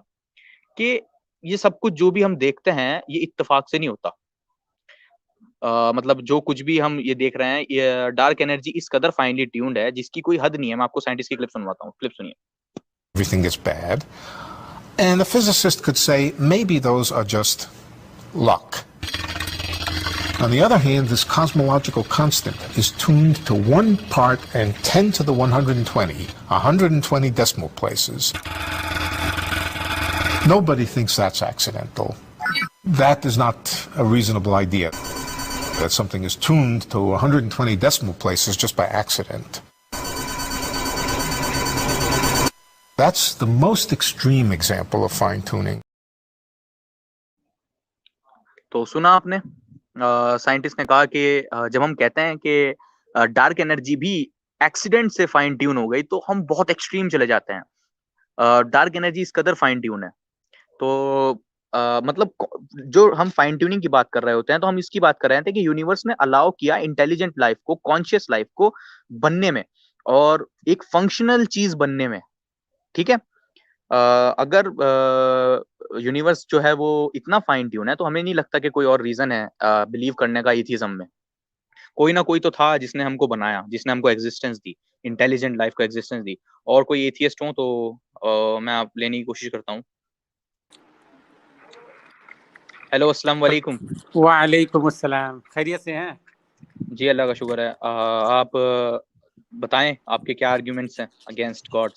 कि ये सब कुछ जो भी हम देखते हैं ये इत्तेफाक से नहीं होता। मतलब जो कुछ भी हम ये देख रहे हैं, ये डार्क एनर्जी इस कदर फाइनली ट्यून्ड है जिसकी कोई हद नहीं है। मैं आपको साइंटिस्ट की क्लिप सुनवाता हूँ, क्लिप सुनिए। Everything is bad. And a physicist could say maybe those are just luck. On the other hand, this cosmological constant is tuned to 1 part and 10 to the 120, 120 decimal places. Nobody thinks that's accidental. That is not a reasonable idea, that something is tuned to 120 decimal places just by accident. That's the most extreme example of fine-tuning. तो सुना आपने, साइंटिस्ट ने कहा कि जब हम कहते हैं कि डार्क एनर्जी भी एक्सीडेंट से फाइन ट्यून हो गई तो हम बहुत एक्सट्रीम चले जाते हैं। डार्क एनर्जी इस कदर फाइन ट्यून है। तो मतलब जो हम फाइन ट्यूनिंग की बात कर रहे होते हैं तो हम इसकी बात कर रहे थे कि यूनिवर्स ने अलाउ किया इंटेलिजेंट लाइफ को, कॉन्शियस लाइफ को बनने में और एक फंक्शनल चीज बनने में, ठीक है। अगर यूनिवर्स जो है वो इतना फाइन ट्यून है तो हमें नहीं लगता कि कोई और रीजन है बिलीव करने का एथिज्म में। कोई ना कोई तो था जिसने हमको बनाया, जिसने हमको एग्जिस्टेंस दी, इंटेलिजेंट लाइफ को एग्जिस्टेंस दी। और कोई एथियस्ट हो तो मैं आप लेने की कोशिश करता हूँ। हेलो, अस्सलाम वालेकुम। वालेकुम अस्सलाम, खैरियत से हैं? जी अल्लाह का शुक्र है। आप बताएं आपके क्या आर्ग्यूमेंट्स हैं अगेंस्ट गॉड?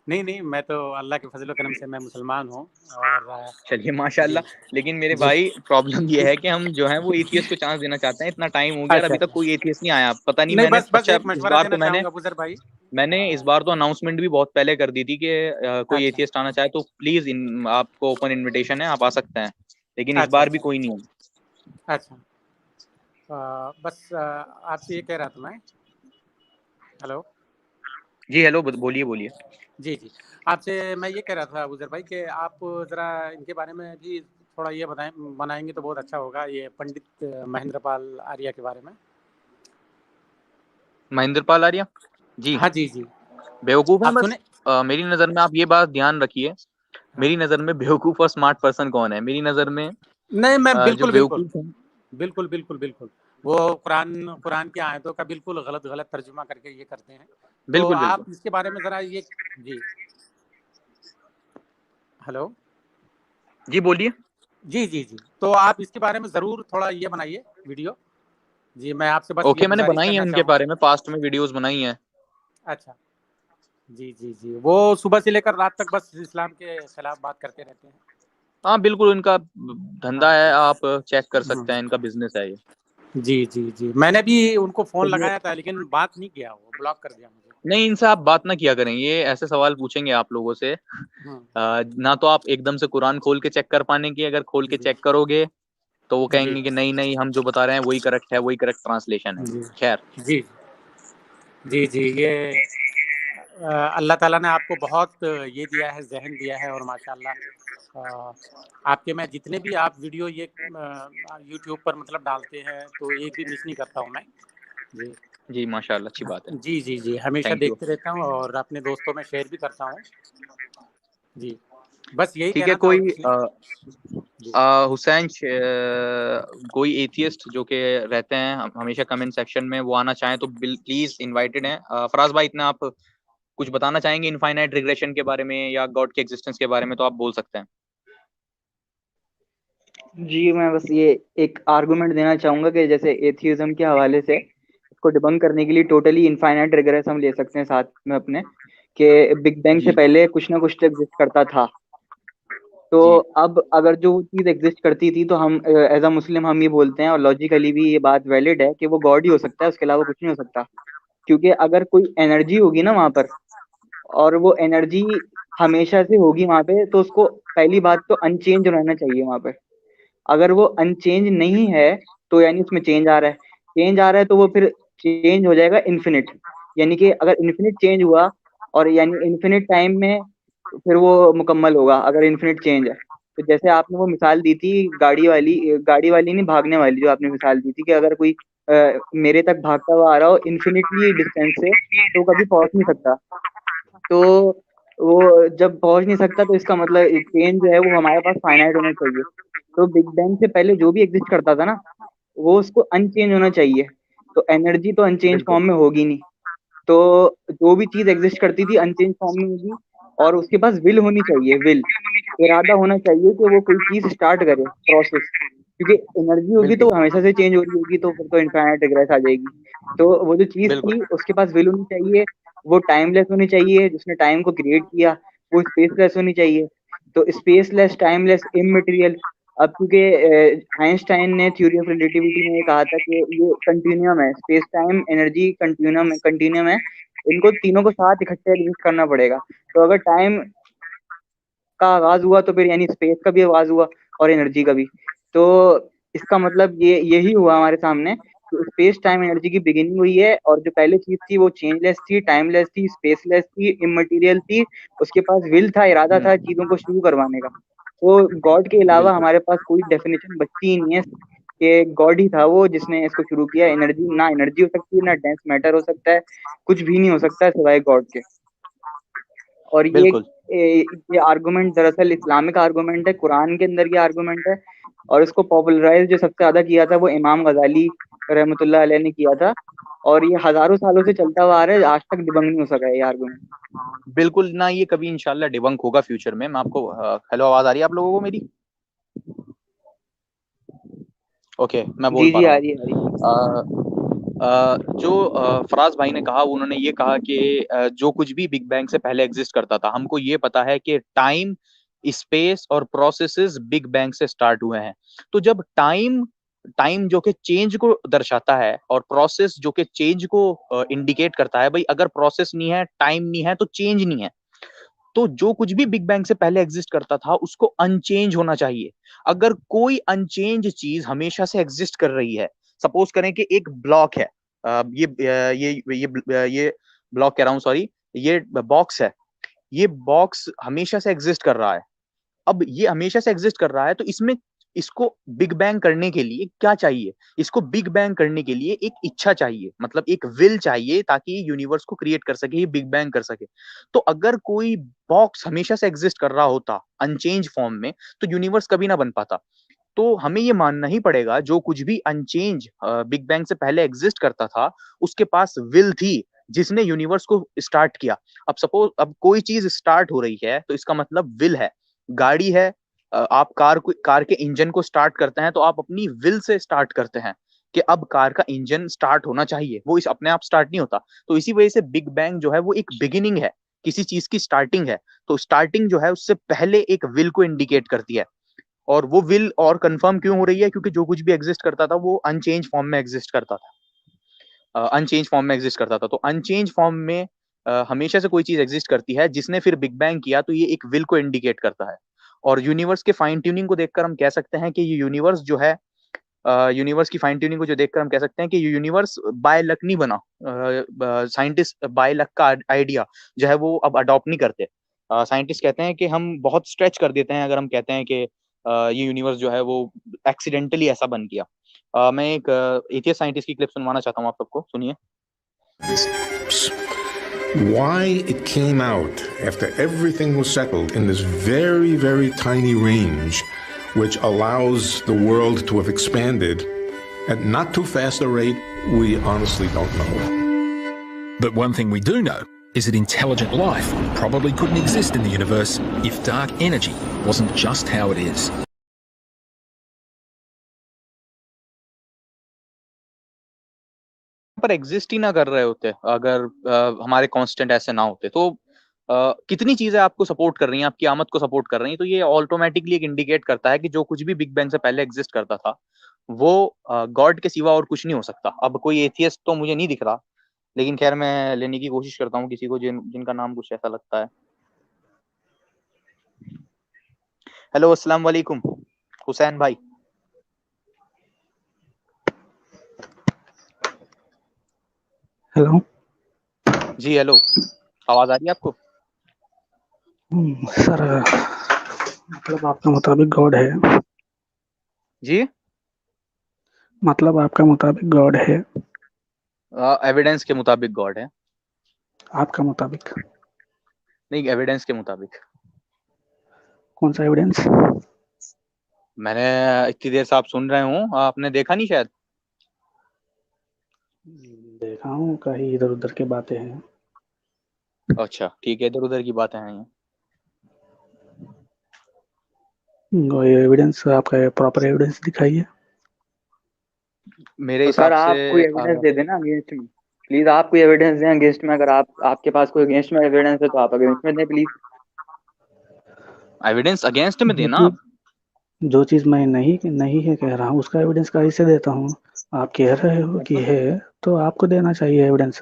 नहीं, मैं तो अल्लाह के फजल करम से मैं मुसलमान हूँ और चलिए माशाल्लाह। लेकिन मेरे भाई प्रॉब्लम ये है कि हम जो है वो एथियस्ट को चांस देना चाहते हैं। इतना टाइम हो गया और अभी तक कोई एथियस्ट नहीं आया। पता नहीं, नहीं, मैंने बस अच्छा एक इस मशवरा बार देना तो चाहूँगा बुजर भाई। मैंने इस बार तो अनाउंसमेंट भी बहुत पहले कर दी थी कि कोई अच्छा। एथियस्ट आना चाहे तो प्लीज आपको ओपन इनविटेशन है, आप आ सकते हैं। लेकिन इस अच्छा, बार भी अच्छा। कोई नहीं है। अच्छा। बस आपसे ये कह रहा था मैं। हेलो। जी हेलो, बोलिए। जी। आपसे मैं ये कह रहा था बुजर भाई कि आप ज़रा इनके बारे में भी थोड़ा ये बनाएंगे तो बहुत अच्छा होगा, ये पंडित महेंद्र पाल आर्य के बारे में। महेंद्र पाल आर्य जी हाँ जी। बेवकूफ है आप बस। सुने? मेरी नजर में आप ये बात ध्यान रखिए, मेरी नजर में बेवकूफ और स्मार्ट पर्सन कौन है? मेरी नजर में नहीं, मैं जो बेवकूफ है, बिल्कुल। वो कुरान की आयतों का बिल्कुल गलत तर्जुमा करके ये करते हैं। तो बिल्कुल आप इसके बारे में जरा ये जी। हेलो। जी बोलिए। जी। तो आप इसके बारे में जरूर थोड़ा ये बनाइए वीडियो। जी, मैं आपसे बस ये ओके, मैंने गुजारिश बनाई है करना उनके चाहूँगा। बारे में, पास्ट में वीडियोस बनाई हैं। अच्छा। जी। वो सुबह से लेकर रात तक बस इस्लाम के खिलाफ बात करते रहते हैं। हाँ बिल्कुल, इनका धंधा हाँ है, जी। आप चेक कर सकते हैं, इनका बिजनेस है ये। जी। मैंने भी उनको फोन चलिए, लगाया था लेकिन बात नहीं किया, वो ब्लॉक कर दिया मुझे। नहीं इनसे आप बात ना किया करें, ये ऐसे सवाल पूछेंगे आप लोगों से। ना तो आप एकदम से कुरान खोल के चेक कर पाने की, अगर खोल के जी चेक करोगे तो वो जी कहेंगे कि नहीं हम जो बता रहे हैं वही करेक्ट है, वही करेक्ट ट्रांसलेशन है। जी खैर, जी। ये अल्लाह ताला ने आपको बहुत ये दिया है, जहन दिया है और माशाल्लाह आपके मैं जितने भी आप वीडियो ये यूट्यूब पर मतलब डालते हैं तो एक भी मिस नहीं करता हूँ मैं। जी जी माशाल्लाह, अच्छी बात है। जी, हमेशा थैंक यू। देखते रहता हूँ और अपने दोस्तों में शेयर भी करता हूँ। जी, बस यही ठीक है, कहना था और कुछ नहीं। जी हुसैन कोई एथियस्ट जो के रहते हैं हमेशा कमेंट सेक्शन में, वो आना चाहें तो प्लीज इनवाइटेड हैं। फराज भाई, इतना आप कुछ बताना चाहेंगे इनफाइनाइट रिग्रेशन के बारे में या गॉड के एग्जिस्टेंस के बारे में, तो आप बोल सकते हैं। जी, मैं बस ये एक आर्गुमेंट देना चाहूंगा कि जैसे एथियज्म के हवाले से इसको डिबंक करने के लिए टोटली इनफाइनाइट रिग्रेस हम ले सकते हैं साथ में अपने, कि बिग बैंग से जी पहले कुछ ना कुछ तो एग्जिस्ट करता था। तो जी अब अगर जो चीज एग्जिस्ट करती थी तो हम एज अ मुस्लिम हम ये बोलते हैं और लॉजिकली भी ये बात वैलिड है कि वो गॉड ही हो सकता है, उसके अलावा कुछ नहीं हो सकता। क्योंकि अगर कोई एनर्जी होगी ना वहां पर, और वो एनर्जी हमेशा से होगी वहां पे, तो उसको पहली बात तो अनचेंज रहना चाहिए वहां पे। अगर वो अनचेंज नहीं है तो यानी उसमें चेंज आ रहा है, तो वो फिर चेंज हो जाएगा इन्फिनिट। यानी कि अगर इन्फिनिट चेंज हुआ और यानी इन्फिनिट टाइम में फिर वो मुकम्मल होगा अगर इन्फिनिट चेंज है। तो जैसे आपने वो मिसाल दी थी गाड़ी वाली नहीं, भागने वाली जो आपने मिसाल दी थी कि अगर कोई मेरे तक भागता हुआ आ रहा हो इन्फिनिटली डिस्टेंस से, तो कभी पहुंच नहीं सकता। तो वो जब पहुंच नहीं सकता तो इसका मतलब चेंज जो है वो हमारे पास फाइनाइट होना चाहिए। तो बिग बैंग से पहले जो भी एग्जिस्ट करता था ना, वो उसको अनचेंज होना चाहिए। तो एनर्जी तो अनचेंज बिल्कुल फॉर्म में होगी नहीं। तो जो भी चीज एग्जिस्ट करती थी अनचेंज फॉर्म में होगी, और उसके पास विल होनी चाहिए, इरादा होना चाहिए कि वो कोई चीज स्टार्ट करे प्रोसेस। क्योंकि एनर्जी होगी तो बिल्कुल वो हमेशा से चेंज हो रही होगी, तो फिर तो इनफाइनाइट रिग्रेस आ जाएगी। तो वो जो चीज बिल्कुल थी उसके पास विल होनी चाहिए, वो टाइमलेस होनी चाहिए, जिसने टाइम को क्रिएट किया वो स्पेसलेस होनी चाहिए। तो स्पेसलेस, टाइमलेस, इमटेरियल। अब क्योंकि आइंस्टाइन ने थ्योरी ऑफ रिलेटिविटी में ये कहा था कि ये कंटिन्यूम है, स्पेस टाइम एनर्जी कंटिन्यूम है, इनको तीनों को साथ इकट्ठे एग्जिस्ट करना पड़ेगा। तो अगर टाइम का आगाज हुआ तो फिर यानी स्पेस का भी आगाज हुआ और एनर्जी का भी। तो इसका मतलब ये यही हुआ हमारे सामने कि स्पेस टाइम एनर्जी की बिगिनिंग हुई है, और जो पहले चीज थी वो चेंजलेस थी, टाइमलेस थी, स्पेसलेस थी, इमटेरियल थी। उसके पास विल था, इरादा था चीजों को शुरू करवाने का। तो गॉड के अलावा बिल्कुल हमारे पास कोई डेफिनेशन बची ही नहीं है कि गॉड ही था वो जिसने इसको शुरू किया। एनर्जी, ना एनर्जी हो सकती है, ना डेंस मैटर हो सकता है, कुछ भी नहीं हो सकता है सिवाय गॉड के। और बिल्कुल ये आर्गुमेंट दरअसल इस्लामिक आर्गुमेंट है, कुरान के अंदर ये आर्गुमेंट है। और इसको पॉपुलराइज जो सबसे ज्यादा किया था वो इमाम गजाली रहमतुल्लाह अलैह ने किया था। और ये हजारों सालों से चलता हुआ आ रहा है, आज तक डिबंग नहीं हो सका है ये आर्गुमेंट। बिल्कुल ना, ये कभी इंशाल्लाह डिबंक होगा फ्यूचर में। मैं आपको हेलो, आवाज आ रही है आप लोगों को मेरी? ओके, मैं बोल जी पा जी, रहा आ हूँ रही है, आ रही है। जो फराज भाई ने कहा, उन्होंने ये कहा कि जो कुछ भी बिग बैंग से पहले एग्जिस्ट करता था, हमको ये पता है कि टाइम, स्पेस और प्रोसेसेस बिग बैंग से स्टार्ट हुए हैं। तो जब टाइम टाइम जो कि चेंज को दर्शाता है और प्रोसेस जो कि चेंज को इंडिकेट करता है, भाई अगर प्रोसेस नहीं है, टाइम नहीं है, तो चेंज नहीं है। तो जो कुछ भी बिग बैंग से पहले एग्जिस्ट करता था उसको अनचेंज होना चाहिए। अगर कोई अनचेंज चीज हमेशा से एग्जिस्ट कर रही है, सपोज करें कि एक ब्लॉक है, ये ब्लॉक कह रहा हूँ, सॉरी, ये बॉक्स है, ये बॉक्स हमेशा से एग्जिस्ट कर रहा है। अब ये हमेशा से एग्जिस्ट कर रहा है, तो इसमें इसको बिग बैंग करने के लिए क्या चाहिए? इसको बिग बैंग करने के लिए एक इच्छा चाहिए, मतलब एक विल चाहिए, ताकि ये यूनिवर्स को क्रिएट कर सके, ये बिग बैंग कर सके। तो अगर कोई बॉक्स हमेशा से एग्जिस्ट कर रहा होता अनचेंज फॉर्म में, तो यूनिवर्स कभी ना बन पाता। तो हमें ये मानना ही पड़ेगा, जो कुछ भी अनचेंज बिग बैंग से पहले एग्जिस्ट करता था, उसके पास विल थी जिसने यूनिवर्स को स्टार्ट किया। अब सपोज अब कोई चीज स्टार्ट हो रही है, तो इसका मतलब विल है। गाड़ी है, आप कार के इंजन को स्टार्ट करते हैं, तो आप अपनी विल से स्टार्ट करते हैं कि अब कार का इंजन स्टार्ट होना चाहिए, वो इस अपने आप स्टार्ट नहीं होता। तो इसी वजह से बिग बैंग जो है वो एक बिगिनिंग है, किसी चीज की स्टार्टिंग है। तो स्टार्टिंग जो है उससे पहले एक विल को इंडिकेट करती है। और वो विल और कंफर्म क्यों हो रही है? क्योंकि जो कुछ भी एग्जिस्ट करता था वो अनचेंज फॉर्म में एग्जिस्ट करता था, अनचेंज फॉर्म में एग्जिस्ट करता था। तो अनचेंज फॉर्म में हमेशा से कोई चीज एग्जिस्ट करती है, जिसने फिर बिग बैंग किया, तो ये एक विल को इंडिकेट करता है। और यूनिवर्स के फाइन ट्यूनिंग को देखकर हम कह सकते हैं कि ये यूनिवर्स जो है, यूनिवर्स की फाइन ट्यूनिंग को जो देखकर हम कह सकते हैं कि ये यूनिवर्स बाय लक नहीं बना। साइंटिस्ट बाय लक का आइडिया जो है वो अब अडॉप्ट नहीं करते। साइंटिस्ट कहते हैं कि हम बहुत स्ट्रेच कर देते हैं अगर हम कहते हैं कि ये यूनिवर्स जो है वो एक्सीडेंटली ऐसा बन गया। मैं एक एथियस्ट साइंटिस्ट की क्लिप सुनवाना चाहता हूँ आप सबको, सुनिए। Why it came out after everything was settled in this very, very tiny range, which allows the world to have expanded at not too fast a rate, we honestly don't know. But one thing we do know is that intelligent life probably couldn't exist in the universe if dark energy wasn't just how it is. पर एग्जिस्ट ही ना कर रहे होते, अगर हमारे कांस्टेंट ऐसे ना होते, तो कितनी चीजें आपको सपोर्ट कर रही हैं, आपकी आमद को सपोर्ट कर रही हैं। तो ये ऑटोमेटिकली एक इंडिकेट करता है कि जो कुछ भी बिग बैंग से पहले एग्जिस्ट करता था वो गॉड के सिवा और कुछ नहीं हो सकता। अब कोई एथियस्ट तो मुझे नहीं दिख रहा, लेकिन खैर मैं लेने की कोशिश करता हूँ किसी को जिनका नाम कुछ ऐसा लगता है। हेलो, अस्सलाम वालेकुम हुसैन भाई। हेलो जी हेलो, आवाज आ रही है आपको? सर, मतलब आपका मुताबिक गॉड है? जी, मतलब आपका मुताबिक गॉड है? एविडेंस के मुताबिक गॉड है। आपका मुताबिक? नहीं, एविडेंस के मुताबिक। कौन सा एविडेंस? मैंने इतनी देर से आप सुन रहे हूँ, आपने देखा नहीं शायद? देखा हूँ, कहीं इधर उधर की बातें हैं। अच्छा ठीक है, इधर उधर की बातें हैं। कोई एविडेंस, आपका प्रॉपर एविडेंस दिखाइए। मेरे तो हिसाब सर से आप कोई एविडेंस दे देना अगेंस्ट में, प्लीज। आप कोई एविडेंस दें अगेंस्ट में, अगर आपके पास कोई अगेंस्ट में एविडेंस है तो आप अगेंस्ट में दें प्लीज। एविडेंस अगेंस्ट में देना आप। जो चीज मैं नहीं है कह रहा हूँ, उसका एविडेंस कैसे देता हूँ? आप कह रहे हो कि है, तो आपको देना चाहिए एविडेंस।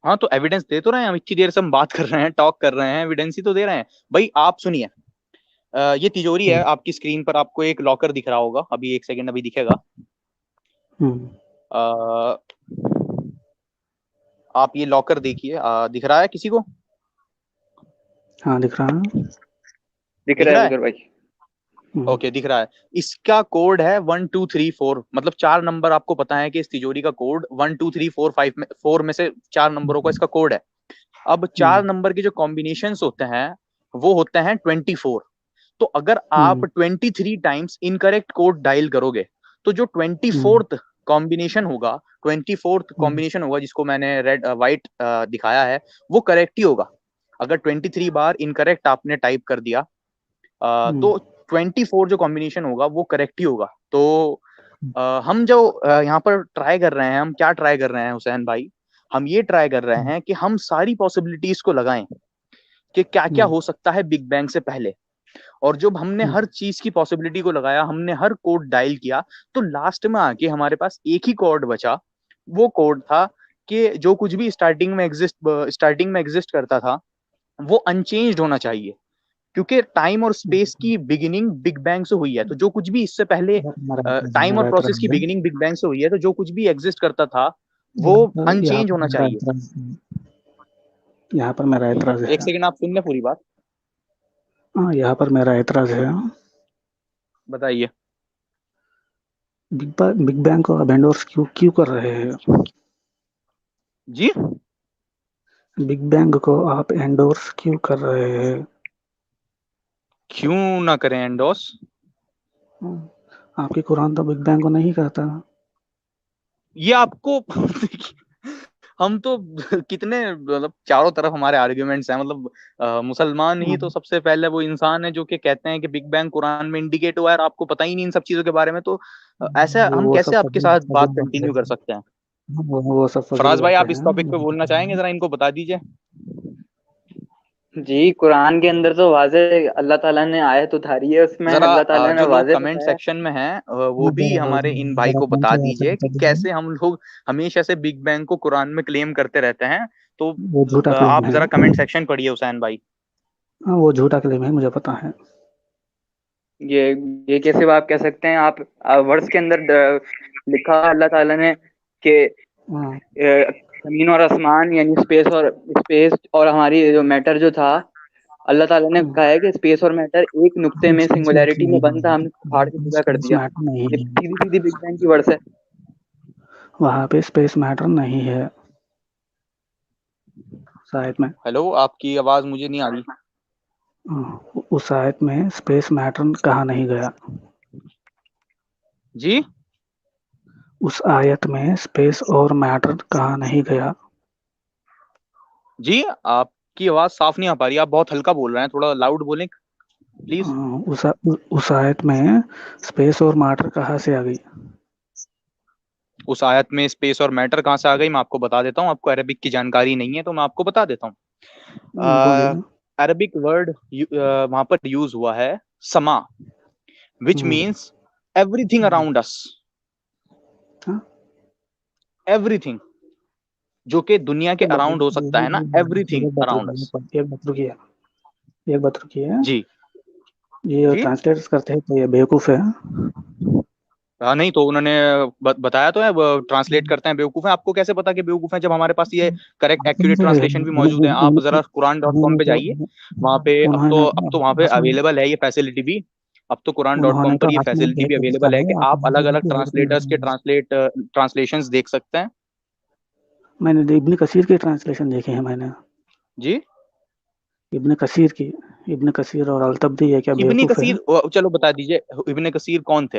हाँ तो एविडेंस दे तो रहे हैं हम, इतनी देर से हम बात कर रहे हैं, टॉक कर रहे हैं, एविडेंस ही तो दे रहे हैं भाई। आप सुनिए, ये तिजोरी है, आपकी स्क्रीन पर आपको एक लॉकर दिख रहा होगा, अभी एक सेकंड अभी दिखेगा। आप ये लॉकर देखिए, दिख रहा है किसी को? हाँ दिख रहा है। दिख रहा है भाई। ओके दिख रहा है। इसका कोड है 1234, मतलब 4 नंबर आपको पता है कि इस तिजोरी का कोड 12345 में 4 में से 4 नंबरों का इसका कोड है। अब 4 नंबर के जो कॉम्बिनेशंस होते हैं वो होते हैं 24। तो अगर आप 23 टाइम्स इनकरेक्ट कोड डायल करोगे तो जो 24th कॉम्बिनेशन होगा, 24th कॉम्बिनेशन होगा जिसको मैंने रेड व्हाइट दिखाया है, वो करेक्ट ही होगा। अगर 23 बार इनकरेक्ट आपने टाइप कर दिया तो 24 जो कॉम्बिनेशन होगा वो करेक्ट ही होगा। तो हम जो यहाँ पर ट्राई कर रहे हैं, हम क्या ट्राई कर रहे हैं हुसैन भाई, हम ये ट्राई कर रहे हैं कि हम सारी पॉसिबिलिटीज को लगाएं कि क्या क्या हो सकता है बिग बैंग से पहले। और जब हमने हर चीज की पॉसिबिलिटी को लगाया, हमने हर कोड डायल किया, तो लास्ट में आके हमारे पास एक ही कोड बचा। वो कोड था कि जो कुछ भी स्टार्टिंग में एग्जिस्ट करता था वो अनचेंज्ड होना चाहिए, क्योंकि टाइम और स्पेस की बिगिनिंग बिग बैंग से हुई है। तो जो कुछ भी इससे पहले टाइम और प्रोसेस की बिगिनिंग बिग बैंग से हुई है, तो जो कुछ भी एग्जिस्ट करता था वो अनचेंज होना चाहिए। यहाँ पर मेरा एतराज है। एक सेकंड आप सुन ले पूरी बात। हाँ, यहाँ पर मेरा एतराज है। बताइए। बिग बैंग को अब एंडोर्स क्यों कर रहे हैं जी? बिग बैंग को आप एंडोर्स क्यों कर रहे हैं? क्यों ना करें एंडोर्स? आपकी कुरान तो बिग बैंग को नहीं कहता। ये आपको हम तो कितने, मतलब चारों तरफ हमारे आर्ग्यूमेंट्स हैं। मतलब मुसलमान ही तो सबसे पहले वो इंसान है जो कि कहते हैं कि बिग बैंग कुरान में इंडिकेट हुआ है, और आपको पता ही नहीं इन सब चीजों के बारे में। तो ऐसे हम कैसे आपके साथ बात कंटिन्यू कर सकते हैं? वो सब फराज भाई आप इस टॉपिक पे बोलना चाहेंगे, जरा इनको बता दीजिए। जी, कुरान के अंदर तो वाज़े अल्लाह ताला ने आयत उतारी है, उसमें अल्लाह ताला ने जो लोग वाज़े कमेंट सेक्शन में हैं वो भी हमारे इन भाई को बता दीजिए कि कैसे हम लोग हमेशा से बिग बैंग को कुरान में क्लेम करते रहते हैं। तो वो झूठा क्लेम आप है। जरा कमेंट सेक्शन पढ़िए हुसैन भाई। हाँ, वो झूठा क्लेम है, मुझे पता है। ये कैसे आप कह सकते हैं? आप वर्स के अंदर लिखा अल्लाह ताला ने कि जमीन और आसमान यानी स्पेस और हमारी जो मैटर जो था, अल्लाह ताला ने कहा है कि स्पेस और मैटर एक नुक्ते में सिंगुलैरिटी में बंद था, हमने फाड़ के पूरा कर दिया। ये सीधी बिग बैंग की वर्स है। वहाँ पे स्पेस मैटर नहीं है शायद में। हेलो, आपकी आवाज मुझे नहीं आ रही। उस आयत में स्पेस मैटर कहा नहीं गया। जी? उस आयत में स्पेस और मैटर कहा नहीं गया। जी, आपकी आवाज साफ नहीं आ पा रही, आप बहुत हल्का बोल रहे हैं, थोड़ा लाउड बोलें प्लीज। उस आयत में स्पेस और मैटर कहाँ से आ गई? उस आयत में स्पेस और मैटर कहाँ से आ गई, मैं आपको बता देता हूँ। आपको अरबिक की जानकारी नहीं है तो मैं आपको बता देता हूँ। अरबिक वर्ड वहां पर यूज हुआ है समा, which means everything around us. Everything जो कि दुनिया के अराउंड हो सकता है ना, एवरीथिंग अराउंड अस। एक बात रुकिए जी। ये ट्रांसलेट करते हैं तो ये बेवकूफ है। हाँ, नहीं तो उन्होंने बताया तो है, ट्रांसलेट करते हैं बेवकूफ है। आपको कैसे पता कि बेवकूफ है जब हमारे पास ये करेक्ट एक्यूरेट ट्रांसलेशन भी मौजूद है? आप जरा कुरान.com पे जाइए, वहाँ पे अब तो वहाँ पे अवेलेबल है ये फैसिलिटी भी। अब तो कुरान.com पर ये फैसिलिटी भी अवेलेबल है कि आप अलग अलग ट्रांसलेटर्स के ट्रांसलेशंस देख सकते हैं। मैंने इब्न कसीर के ट्रांसलेशन देखे हैं मैंने। जी? इब्न कसीर और अल-तबरी है क्या इब्न बेवकूफ है? कसीर, चलो बता दीजिए इब्न कसीर कौन थे?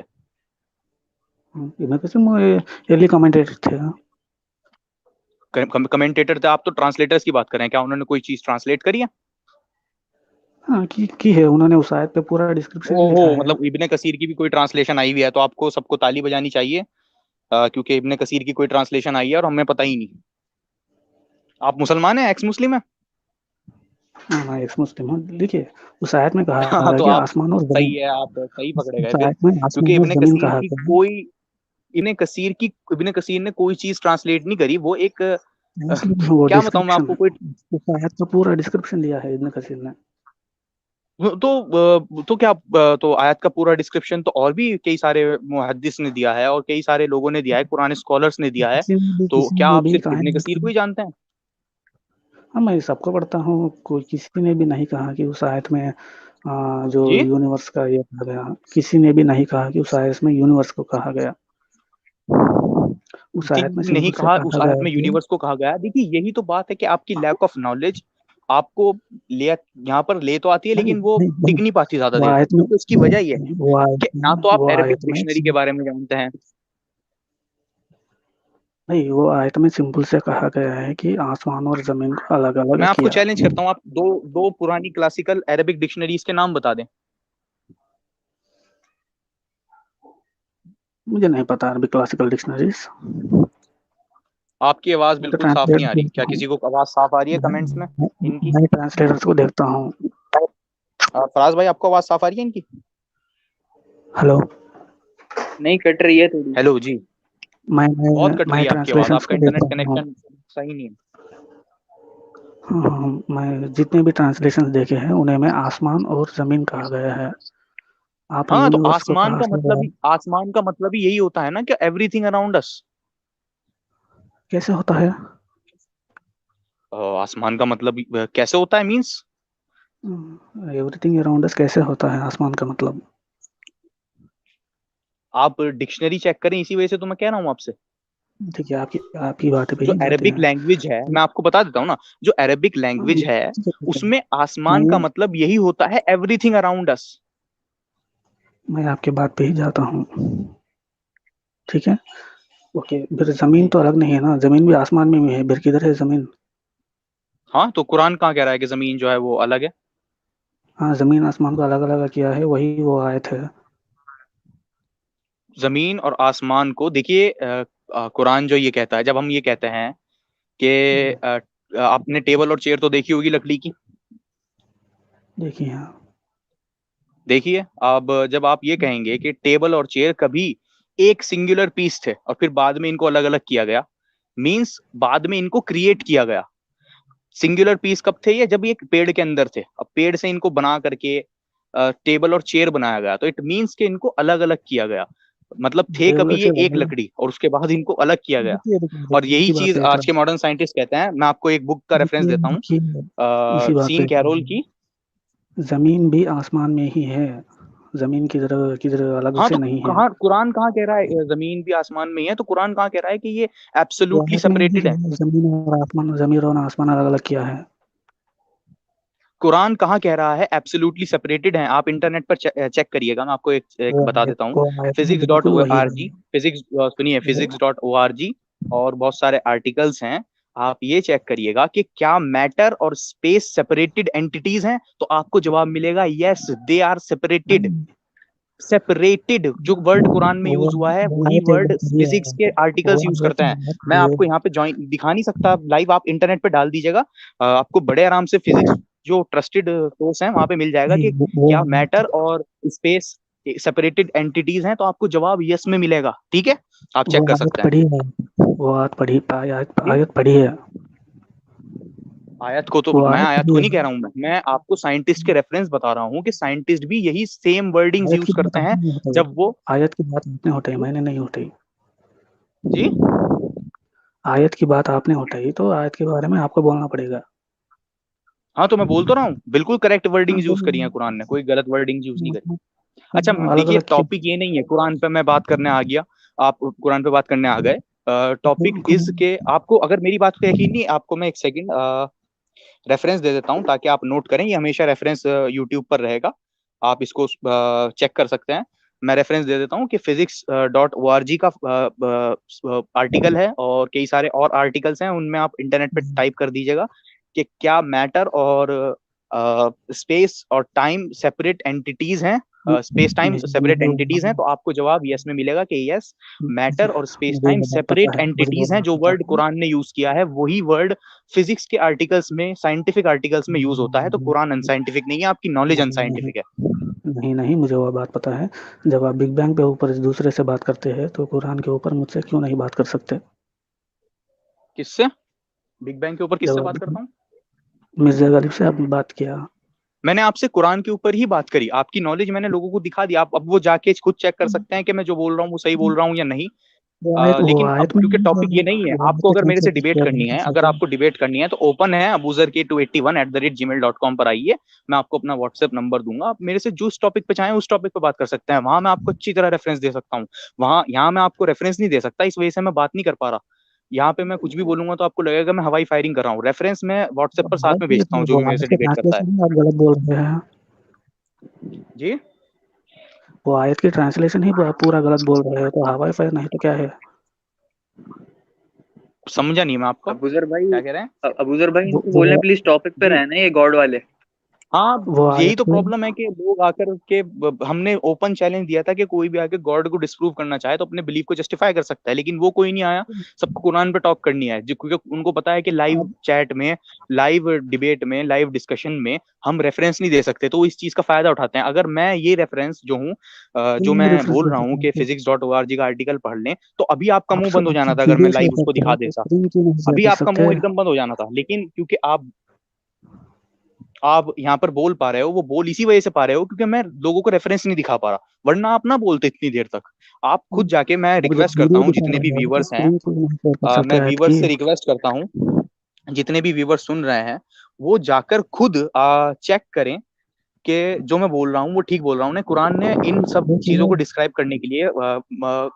इब्न कसीर अर्ली कमेंटेटर थे। कमेंटेटर थे? आप तो ट्रांसलेटर्स की बात कर रहे हैं, क्या उन्होंने कोई चीज ट्रांसलेट करी है? हाँ, की है उन्होंने। उस आयत पे पूरा डिस्क्रिप्शन लिखा है। मतलब इब्न कसीर की भी कोई ट्रांसलेशन आई हुई है तो आपको सबको ताली बजानी चाहिए, क्योंकि इब्न कसीर की कोई ट्रांसलेशन आई है और हमें पता ही नहीं। आप मुसलमान हैं, एक्स मुस्लिम है? हाँ, एक्स मुस्लिम हूँ। देखिए उस आयत में कहा हाँ, है तो कि आप आसमान और सही है, आप सही पकड़े गए उस फिर, आयत में क्योंकि आसमान और जमीन कहा इब्न कसीर ने कोई चीज ट्रांसलेट नहीं करी। वो एक वो क्या बताऊं मैं आपको, कोई उस आयत का पूरा डिस्क्रिप्शन दिया है इब्न कसीर ने। तो क्या तो आयत का पूरा डिस्क्रिप्शन तो और भी कई सारे मुहद्दिस ने दिया है और कई सारे लोगों ने दिया है, कुरान स्कॉलर्स ने दिया है। तो क्या आप सिर्फ इब्न कसीर को ही जानते हैं? हाँ, मैं सबको पढ़ता हूँ। कोई किसी ने भी नहीं कहा कि उस आयत में जो जी यूनिवर्स का ये कहा गया, किसी ने भी नहीं कहा कि उस आयत में यूनिवर्स को कहा गया। उस किसी आयत में ने नहीं सिंपल से कहा उस कहा आयत गया में कि यूनिवर्स को कहा गया। देखिए यही तो बात है कि आपकी लैक ऑफ नॉलेज आपको ले यहाँ पर ले तो आती है, नहीं लेकिन वो नहीं टिक नहीं, नहीं पाती ज्यादा वो देर तक। आयत में तो इसकी वजह ये है नहीं, वो आयत कि ना में तो आप वो अरेबिक आयत में डिक्शनरी के बारे में जानते हैं। नहीं, वो आयत में सिंपल से कहा गया है कि आसमान और जमीन को अलग अलग मैं आपको किया। चैलेंज करता हूँ, आप दो पुरानी क्लासिकल अरेबिक डिक्शनरीज के नाम बता दें। मुझे नहीं पता अरबी क्लासिकल डिक्शनरीज। आपकी आवाज मैं तो बिल्कुल साफ नहीं ट्रांसलेटर आ रही। देखता क्या हूँ, किसी को आवाज साफ आ रही है कमेंट्स में इनकी? मैं ट्रांसलेटर्स को देखता हूँ। फराज भाई आपको आवाज साफ आ रही है इनकी? हेलो, नहीं कट रही है थोड़ी। हेलो जी, बहुत कट रही मैं है आपकी आवाज, ट्रांसलेशंस आपका को इंटरनेट देखता हूँ। कनेक्शन सही नहीं है। हाँ, मैं जितने भी ट्रांसलेशंस देखे हैं उन्हें में आसमान और जमीन कहा गया है। आप हाँ तो यूनिवर्स को कहा से आसमान का मतलब ही यही होता है ना कि एवरीथिंग अराउंड अस। कैसे होता है? आसमान का मतलब कैसे होता है मींस एवरीथिंग अराउंड अस कैसे होता है आसमान का मतलब? आप डिक्शनरी चेक करें, इसी वजह से तो मैं कह रहा हूँ आपसे। ठीक है, आपकी बातें पे जो ही जाते अरेबिक हैं। लैंग्वेज है, मैं आपको बता देता हूँ ना, जो अरेबिक लैंग्वेज है ठीक है, ठीक है। उसमें आसमान का मैं मतलब यही होता है एवरीथिंग अराउंड अस। मैं आपके बात पे ही जाता हूँ। ठीक है, ओके। फिर जमीन तो अलग नहीं है ना, जमीन भी आसमान में ही है, फिर किधर है जमीन? हाँ तो कुरान कहाँ कह रहा है कि जमीन जो है वो अलग है? हाँ, जमीन आसमान को अलग अलग किया है, वही वो आयत है। जमीन और आसमान को देखिए, कुरान जो ये कहता है, जब हम ये कहते हैं कि आपने टेबल और चेयर तो देखी होगी लकड़ी की, देखिए हाँ। देखिए। अब जब आप ये कहेंगे कि टेबल और चेयर कभी एक सिंगुलर पीस थे और फिर बाद में इनको अलग अलग किया गया, मींस बाद में इनको क्रिएट किया गया। सिंगुलर पीस कब थे ये? जब ये पेड़ के अंदर थे। अब पेड़ से इनको बना करके टेबल और चेयर बनाया गया, तो इट मींस कि इनको अलग अलग किया गया। मतलब थे टेबल कभी और ये चेयर एक लकड़ी और उसके बाद इनको अलग किया गया। देखिए देखिए और देखिए, यही इसी बात चीज पे आज के मॉडर्न साइंटिस्ट कहते हैं। मैं आपको एक बुक का रेफरेंस देखिए देता हूँ, देखिए, इसी बात सीन पे कैरोल की। जमीन भी आसमान में ही है, जमीन किधर अलग हाँ से तो नहीं है। कहाँ कुरान कहाँ कह रहा है जमीन भी आसमान में ही है? तो कुरान कहाँ कह रहा है कि ये वो एब्सोल्युटली आयत में ही सेपरेटेड है? है, जमीन और आसमान अलग अलग किया है। कुरान कहाँ कह रहा है एब्सोल्युटली सेपरेटेड है? आप इंटरनेट पर चेक करिएगा, मैं आपको एक बता देता हूँ। वो आयत में फिजिक्स डॉट बिल्कुल ओ वही आर है। जी फिजिक्स सुनिए, वो physics dot O R G और बहुत सारे आर्टिकल्स हैं। आप ये चेक करिएगा कि क्या मैटर और स्पेस सेपरेटेड एंटिटीज हैं, तो आपको जवाब मिलेगा yes, they are separated. Separated जो वर्ड कुरान में यूज हुआ है, वो वही आयत एक वर्ड बार पढ़िए। फिजिक्स के वो आर्टिकल्स यूज आयत करते हैं। एक बार मैं पढ़िए। आपको यहाँ पे ज्वाइन दिखा नहीं सकता लाइव, आप इंटरनेट पे डाल दीजिएगा, आपको बड़े आराम से फिजिक्स जो ट्रस्टेड सोर्स है वहां पे मिल जाएगा नहीं, कि वो क्या मैटर और स्पेस सेपरेटेड एंटिटीज हैं, तो आपको जवाब यस में मिलेगा। ठीक है, आप वो चेक कर आयत सकते हैं। पढ़ी है, वो जी, आयत पढ़ी है। आयत को तो वो मैं आयत आयत पढ़ी को है। नहीं कह रहा हूँ, मैं आपको साइंटिस्ट के रेफरेंस बता रहा हूँ कि साइंटिस्ट भी यही सेम वर्डिंग्स आयत यूज की बात करते हैं आपने उठाई, जब वो। आयत की बात आपने उठाई, मैंने नहीं उठाई। जी आयत की बात आपने उठाई तो आयत के बारे में आपको बोलना पड़ेगा। हाँ तो मैं बोल तो रहा हूँ, बिल्कुल करेक्ट हाँ, वर्डिंग्स तो यूज करी है कुरान ने, कोई गलत वर्डिंग्स यूज नहीं करी। अच्छा अलग देखिए, अलग की टॉपिक ये नहीं है, कुरान पे मैं बात करने आ गया, आप कुरान पे बात करने आ गए। टॉपिक इज के आपको अगर मेरी बात पे यकीन नहीं, आपको मैं एक सेकंड रेफरेंस दे देता हूँ ताकि आप नोट करें। ये हमेशा रेफरेंस यूट्यूब पर रहेगा, आप इसको चेक कर सकते हैं। मैं रेफरेंस दे देता हूँ कि physics.org का आर्टिकल है और कई सारे और आर्टिकल्स हैं, उनमें आप इंटरनेट पे टाइप कर दीजिएगा कि क्या मैटर और स्पेस और टाइम सेपरेट एंटिटीज हैं, स्पेस टाइम सेपरेट एंटिटीज हैं, तो आपको जवाब यस में मिलेगा कि यस, मैटर और स्पेस मुझे टाइम वो बात सेपरेट पता है, मुझे वो एंटिटीज हैं। बात जो पता वर्ड है। कुरान ने यूज किया है वही वर्ड फिजिक्स के आर्टिकल्स में, साइंटिफिक आर्टिकल्स में यूज होता है। तो कुरान अनसाइंटिफिक नहीं है, आपकी नॉलेज नहीं अनसाइंटिफिक है। नहीं नहीं, मुझे वो बात पता है। जब आप बिग बैंग पे ऊपर दूसरे से बात करते हैं तो कुरान के ऊपर मुझसे क्यों नहीं बात कर सकते? किससे? बिग बैंग के ऊपर जब किससे बात आप करता हूँ? मिर्जा गालिब से आपने बात किया। मैंने आपसे कुरान के ऊपर ही बात करी, आपकी नॉलेज मैंने लोगों को दिखा दी। आप अब वो जाके खुद चेक कर सकते हैं कि मैं जो बोल रहा हूँ वो सही बोल रहा हूँ या नहीं। वो लेकिन अब आयत में क्योंकि नहीं टॉपिक ये है, नहीं है, वो आयत आपको के अगर मेरे से ट्रांसलेशन डिबेट पे आप करनी नहीं है, कर अगर सकते। आपको डिबेट करनी है तो ओपन है अबूजर के 281@gmail.com पर आइए, मैं आपको अपना व्हाट्सएप नंबर दूंगा, आप मेरे से जो उस टॉपिक पे चाहें उस टॉपिक पे बात कर सकते हैं, वहां मैं आपको अच्छी तरह रेफरेंस दे सकता हूँ, वहां यहाँ मैं आपको रेफरेंस नहीं दे सकता, इस वजह से मैं बात नहीं कर पा रहा। यहाँ पे मैं कुछ भी बोलूंगा तो आपको लगेगा मैं हवाई फायरिंग कर रहा हूँ, रेफरेंस मैं व्हाट्सएप पर साथ में भेजता हूँ जो वो भी मेरे आयत से के डिबेट करता है। ट्रांसलेशन ही आप गलत बोल रहे हैं। जी वो आयत की ट्रांसलेशन ही आप पूरा गलत बोल रहे हो, तो हवाई फायर नहीं तो क्या है? समझा नहीं मैं आपको, अबूजर भाई, क्या कह रहे हैं? अबूजर भाई इनको वो बोलने प्लीज टॉपिक पे जी रहना, ये गॉड वाले। हाँ, वो यही आयत तो को प्रॉब्लम है कि लोग आकर के हमने ओपन चैलेंज दिया था कि कोई भी आके गॉड को डिस्प्रूव करना चाहे तो अपने बिलीफ को जस्टिफाई कर सकता है, लेकिन वो कोई नहीं आया, सबको कुरान पे टॉक करनी है क्योंकि उनको पता है कि लाइव आप चैट में, लाइव डिबेट में, लाइव डिस्कशन में हम रेफरेंस नहीं दे सकते, तो वो इस चीज का फायदा उठाते हैं। अगर मैं ये रेफरेंस जो हूँ जो नहीं मैं रेफरेंस बोल दे रहा हूँ सकते कि हैं। physics.org का आर्टिकल पढ़ लें, तो अभी आपका मुंह बंद हो आप जाना सिर्फ था अगर मैं वीडियो शेयर लाइव उसको करते दिखा हैं तो देता, स्क्रीन क्यों नहीं शेयर अभी कर आपका सकते? मुंह एकदम बंद हो जाना था, लेकिन क्योंकि आप यहाँ पर बोल पा रहे हो, वो बोल इसी वजह से पा रहे हो क्योंकि मैं लोगों को रेफरेंस नहीं दिखा पा रहा, वरना आप ना बोलते इतनी देर तक। आप खुद जाके, मैं अब जब रिक्वेस्ट करता वीडियो हूँ दिखा जितने भी रहे हो तो व्यूवर्स हैं, स्क्रीन क्यों नहीं शेयर कर सकते मैं आयत व्यूवर्स की? से रिक्वेस्ट करता हूँ, जितने भी व्यूवर्स सुन रहे हैं वो जाकर खुद चेक करें कि जो मैं बोल रहा हूँ वो ठीक बोल रहा हूँ। कुरान ने इन सब चीजों देखिए को डिस्क्राइब करने के लिए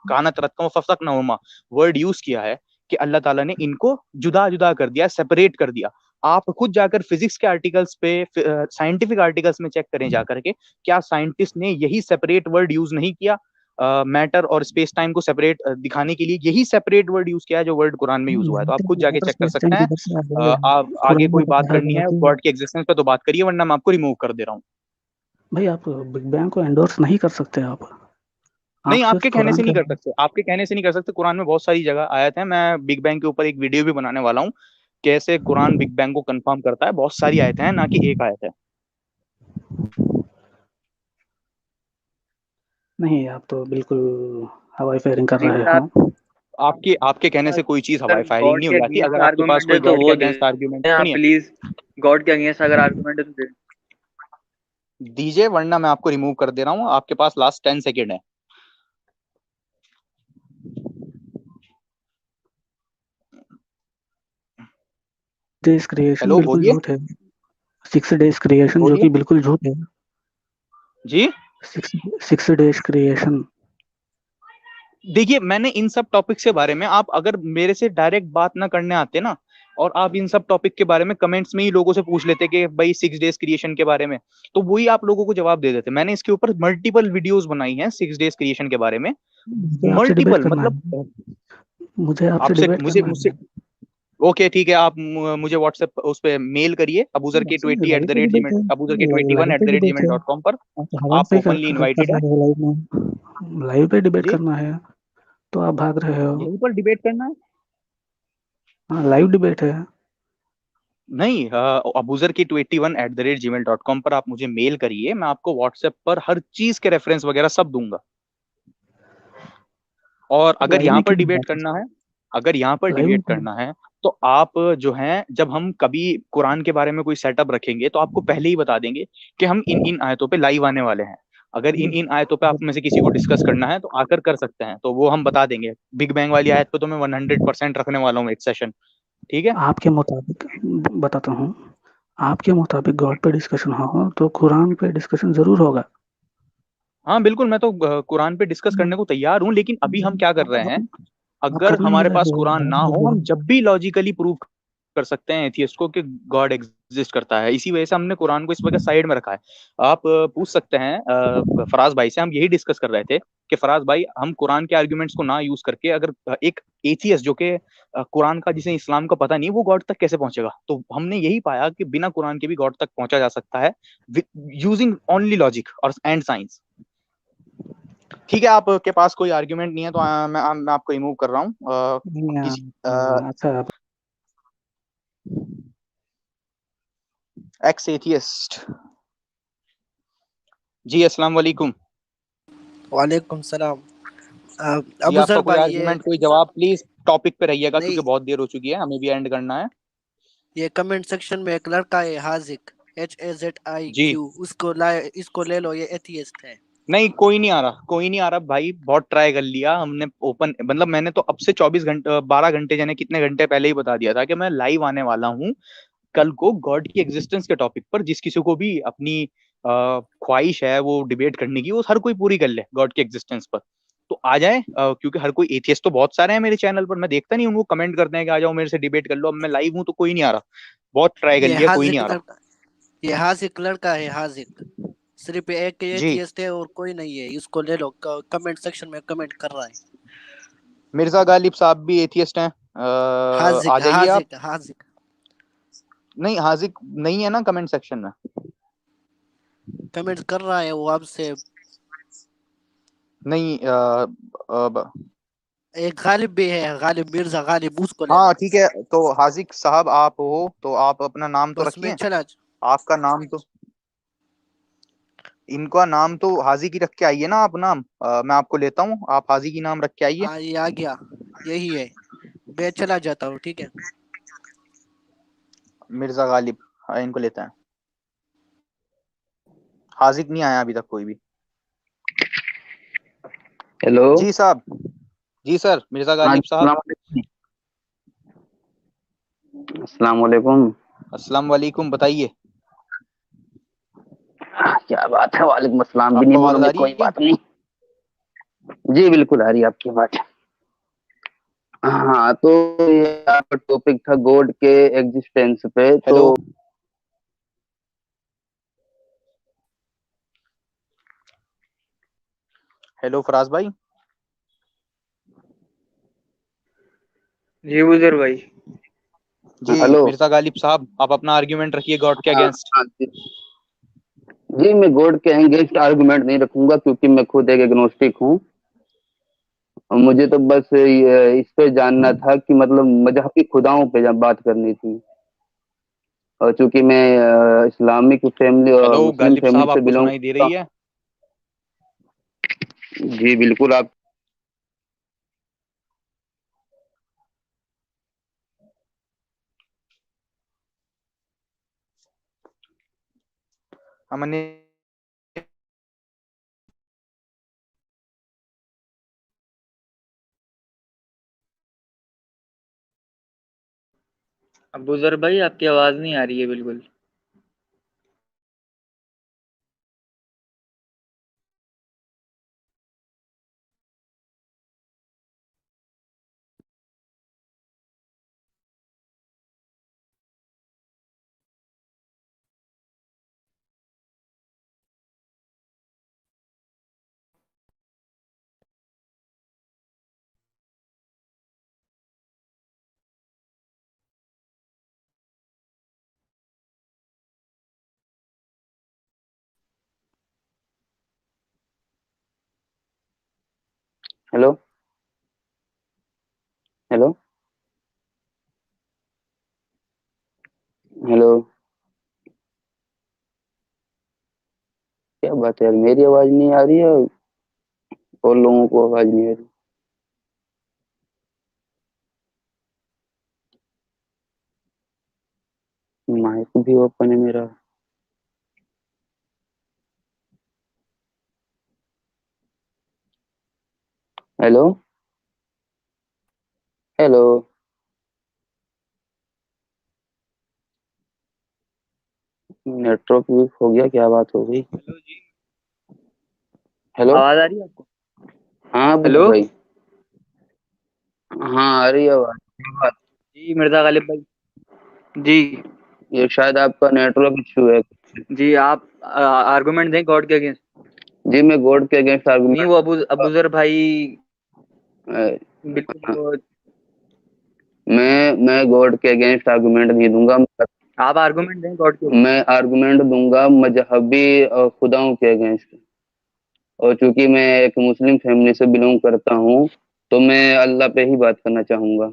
कानत रत्तम फफक नहुमा वर्ड यूज किया है कि अल्लाह ताला ने इनको जुदा जुदा कर दिया, सेपरेट कर दिया। आप खुद जाकर फिजिक्स के आर्टिकल्स पे, साइंटिफिक आर्टिकल्स में चेक करें जाकर के, क्या साइंटिस्ट ने यही सेपरेट वर्ड यूज नहीं किया मैटर और स्पेस टाइम को सेपरेट दिखाने के लिए, यही सेपरेट वर्ड यूज किया है जो वर्ड कुरान में यूज हुआ है। तो आप खुद जाके मैटर चेक कर स्पेस सकते टाइम हैं। किधर से आ गया? आप आगे कुरान में कोई तो बात है करनी है गलती। गॉड की एग्जिस्टेंस पे तो बात करिए, वरना मैं आपको रिमूव कर दे रहा हूँ। भाई आप बिग बैंग को एंडोर्स नहीं कर सकते। आप नहीं, सिर्फ आपके कहने कुरान से नहीं के कर सकते, आपके कहने से नहीं कर सकते। कुरान में बहुत सारी जगह आयत है, मैं बिग बैंग के ऊपर एक वीडियो भी बनाने वाला हूँ, कैसे कुरान बिग बैंग को कंफर्म करता है। बहुत सारी आयतें हैं, ना कि एक आयत है। नहीं, आप तो बिल्कुल हवाई फायरिंग कर नहीं रहे सर, हो। आपके आपके कहने से कोई चीज हवाई फायरिंग गॉड नहीं हो के जाती। अगेंस्ट अगर आपके पास आर्गूमेंट है कोई तो गॉड के वो दे अगेंस्ट आर्ग्यूमेंट, दें आप सुनिए, प्लीज। गॉड के अगेंस्ट अगर आर्गूमेंट है तो दे। दीजिए, वरना मैं आपको रिमूव कर दे रहा हूँ। आपके पास लास्ट 10 सेकेंड है। डेज क्रिएशन हेलो, बिल्कुल बोलिए झूठ है। 6 डेज क्रिएशन जो बोलिए कि बिल्कुल झूठ है। जी। 6 डेज क्रिएशन। देखिए, मैंने इन सब टॉपिक के बारे में, आप अगर मेरे से डायरेक्ट बात ना करने आते ना, और आप इन सब टॉपिक के बारे में कमेंट्स में ही लोगों से पूछ लेते कि भाई 6 डेज क्रिएशन के बारे में, तो वही आप लोगों को जवाब दे देते। मैंने इसके ऊपर मल्टीपल वीडियोस बनाई हैं 6 डेज क्रिएशन के बारे में, मुझे आपसे डिबेट मल्टीपल, करना मतलब है। मुझे आपसे आपसे, डिबेट मुझे करना मुझसे है। ओके ठीक है, आप मुझे व्हाट्सएप उस पर मेल करिए, अबूजर के अच्छा, 20 at live the pay rate जी डिबेट मेल, है। अबूजर के live 21 at pay the rate debate है। gmail.com पर आप तो हवाई आप पे ओपनली कर इनवाइटेड है। रहे हो लाइव में। लाइव पे डिबेट जी, करना है तो आप भाग रहे हो। यहीं पर डिबेट करना है। हाँ, लाइव डिबेट है। नहीं, अबूजर की 21@gmail.com पर आप मुझे मेल करिए, मैं आपको व्हाट्सएप पर हर चीज के रेफरेंस वगैरह सब दूंगा। और अगर लाइव यहाँ में पर क्यों डिबेट बात? करना है, अगर यहाँ पर लाइव में डिबेट क्यों? करना है, तो आप जो हैं, जब हम कभी कुरान के बारे में कोई सेटअप रखेंगे तो आपको पहले ही बता देंगे कि हम इन इन आयतों पे लाइव आने वाले हैं। अगर इन इन आयतों पे आप में से किसी को डिस्कस करना है तो आकर कर सकते हैं, तो वो हम बता देंगे। बिग बैंग वाली आयत पे तो मैं 100% रखने वाला हूँ एक सेशन, ठीक है। आपके मुताबिक बताता हूँ। आपके मुताबिक गॉड पे डिस्कशन हो तो कुरान पे डिस्कशन जरूर होगा। हाँ बिल्कुल, मैं तो कुरान पे डिस्कस करने को तैयार हूँ, लेकिन अभी हम क्या कर रहे हैं, आप अगर कर नहीं हमारे रहे पास हो। कुरान ना हो, हम जब भी लॉजिकली प्रूव कर सकते हैं एथियस्ट को कि गॉड एग्जिस्ट करता है, इसी वजह से हमने कुरान को इस वजह साइड में रखा है। आप पूछ सकते हैं फराज भाई से, हम यही डिस्कस कर रहे थे कि फराज भाई, हम कुरान के आर्ग्यूमेंट्स को ना यूज करके, अगर एक एथियस्ट जो कि कुरान का, जिसे इस्लाम का पता नहीं, वो गॉड तक कैसे पहुंचेगा, तो हमने यही पाया कि बिना कुरान के भी गॉड तक पहुंचा जा सकता है, यूजिंग ओनली लॉजिक और एंड साइंस। ठीक है, आपके पास कोई आर्ग्यूमेंट नहीं है तो मैं आपको रिमूव कर रहा हूँ। अच्छा, एक्स एथियस्ट जी, अस्सलाम वालेकुम। वालेकुम सलाम। जी, अबू आपका सर कोई भाई, ये आर्ग्यूमेंट, कोई जवाब, प्लीज टॉपिक पे रहिएगा नहीं, क्योंकि बहुत देर हो चुकी है, हमें भी एंड करना है। ये कमेंट सेक्शन में एक लड़का है हाजिक, जी HAZIQ, इसको ले लो, ये एथियस्ट है। नहीं, कोई नहीं आ रहा, कोई नहीं आ रहा भाई। बहुत ट्राई कर लिया हमने ओपन, मतलब मैंने तो अब से 24 घंटे 12 घंटे यानी कितने घंटे पहले ही बता दिया था कि मैं लाइव आने वाला हूँ कल को गॉड की एग्जिस्टेंस के टॉपिक पर। जिस किसी को भी अपनी ख्वाहिश है वो डिबेट करने की, वो हर कोई पूरी कर ले गॉड की एग्जिस्टेंस पर, तो आ जाए। क्योंकि हर कोई एथियस्ट तो बहुत सारे हैं मेरे चैनल पर, मैं देखता नहीं उनको कमेंट करते हैं कि आ जाओ मेरे से डिबेट कर लो। अब मैं लाइव हूँ तो कोई नहीं आ रहा, बहुत ट्राई कर ये लिया, कोई नहीं हाजिक आ रहा। लड़का, ये हाजिक लड़का है, हाजिक। सिर्फ एक जी, एथियस्ट है और कोई नहीं है, इसको ले लो। कमेंट सेक्शन में कमेंट कर रहा है। मिर्जा गालिब साहब भी एथियस्ट हैं, आ हाजिक जाइए आप। हाजिक हाजिक नहीं, हाजिक नहीं है ना कमेंट सेक्शन में। कमेंट कर रहा है वो आपसे। नहीं एक गालिब भी है, गालिब, मिर्जा गालिब, उसको ले हाँ लो। ठीक है, तो हाजिक साहब आप हो तो आप अपना नाम तो बस मैं रखिए। चला। आपका नाम तो, इनका नाम तो हाजी की रख के आइए ना आप नाम। मैं आपको लेता हूँ, आप हाजी की नाम रख के आइए। ये आ गया, यही है। मैं चला जाता हूँ, ठीक है। मिर्जा गालिब, इनको लेते हैं। हाजिक नहीं आया अभी तक कोई भी। हेलो। जी साहब, जी सर, मिर्जा हाँ गालिब जी, साहब। अस्सलाम वालेकुम। अस्सलाम वालेकुम, बताइए। क्या बात है, वालेकुम अस्सलाम भी नहीं आपको आवाज आ बोलोगे, रही कोई है? बात नहीं। जी बिल्कुल आ रही है आपकी बात। हाँ तो ये आपका टॉपिक था गॉड के एग्जिस्टेंस पे, तो हेलो, हेलो फराज भाई। जी बुजुर्ग भाई। जी हेलो। मिर्जा गालिब साहब, आप अपना आर्ग्यूमेंट रखिए गॉड के हाँ अगेंस्ट। हाँ जी। जी मैं गॉड के अगेंस्ट आर्गुमेंट नहीं रखूंगा, क्योंकि मैं खुद एक एग्नोस्टिक हूँ। और मुझे तो बस इस पे जानना था कि मतलब मजहबी खुदाओं पे जब बात करनी थी। और चूंकि मैं इस्लामिक फैमिली और हेलो मुस्लिम गालिब फैमिली साहब, से आपको बिलोंग सुनाई दे करता रही है? हूँ। जी बिल्कुल आप। हमने अब बुजुर्ग भाई आपकी आवाज नहीं आ रही है बिल्कुल। Hello hello hello. क्या बात है यार, मेरी आवाज नहीं आ रही है और लोगों को आवाज नहीं आ रही। माइक भी ओपन है मेरा। Hello hello. नेटवर्क वीक हो गया, क्या बात हो गई? हेलो जी, हेलो। आवाज आ रही है आपको? हाँ बुजुर्ग हेलो भाई। हाँ आ रही है आवाज। क्या बात? जी मिर्जा गालिब भाई। जी ये शायद आपका नेटवर्क इश्यू है। जी, आप आर्गुमेंट दें गॉड के अगेंस्ट। जी मैं गॉड के अगेंस्ट नहीं, वो आर्गुमेंट। अबूजर भाई बिल्कुल वो। मैं गॉड के अगेंस्ट आर्गुमेंट नहीं दूंगा। आप आर्गुमेंट दें गॉड के। मैं आर्गुमेंट दूंगा मजहबी खुदाओं के अगेंस्ट। और चूंकि मैं एक मुस्लिम फैमिली से बिलोंग करता हूँ, तो मैं अल्लाह पे ही बात करना चाहूंगा।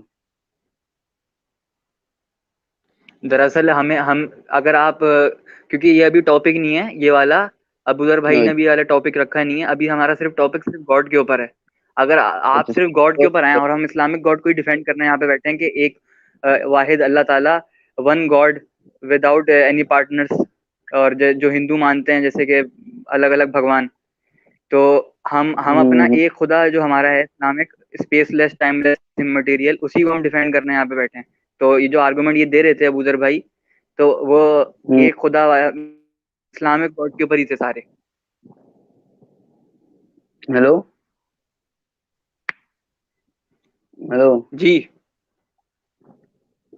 दरअसल हम अगर आप क्योंकि ये अभी टॉपिक नहीं है ये वाला, अबूजर भाई ने भी ये वाला टॉपिक रखा नहीं है अभी। हमारा सिर्फ टॉपिक सिर्फ गॉड के ऊपर है। अगर आप सिर्फ गॉड के ऊपर आए और हम इस्लामिक गॉड को ही डिफेंड करने यहाँ पे बैठे हैं कि एक वाहिद अल्लाह ताला, one God without any partners, और जो हिंदू मानते हैं जैसे कि अलग अलग भगवान, तो हम अपना एक खुदा जो हमारा है इस्लामिक, स्पेसलेस, टाइमलेस, इममटेरियल, उसी को हम डिफेंड करने यहाँ पे बैठे हैं। तो ये जो आर्गुमेंट ये दे रहे थे अबूजर भाई, तो वो एक खुदा इस्लामिक गॉड के ऊपर ही थे सारे। हेलो हेलो जी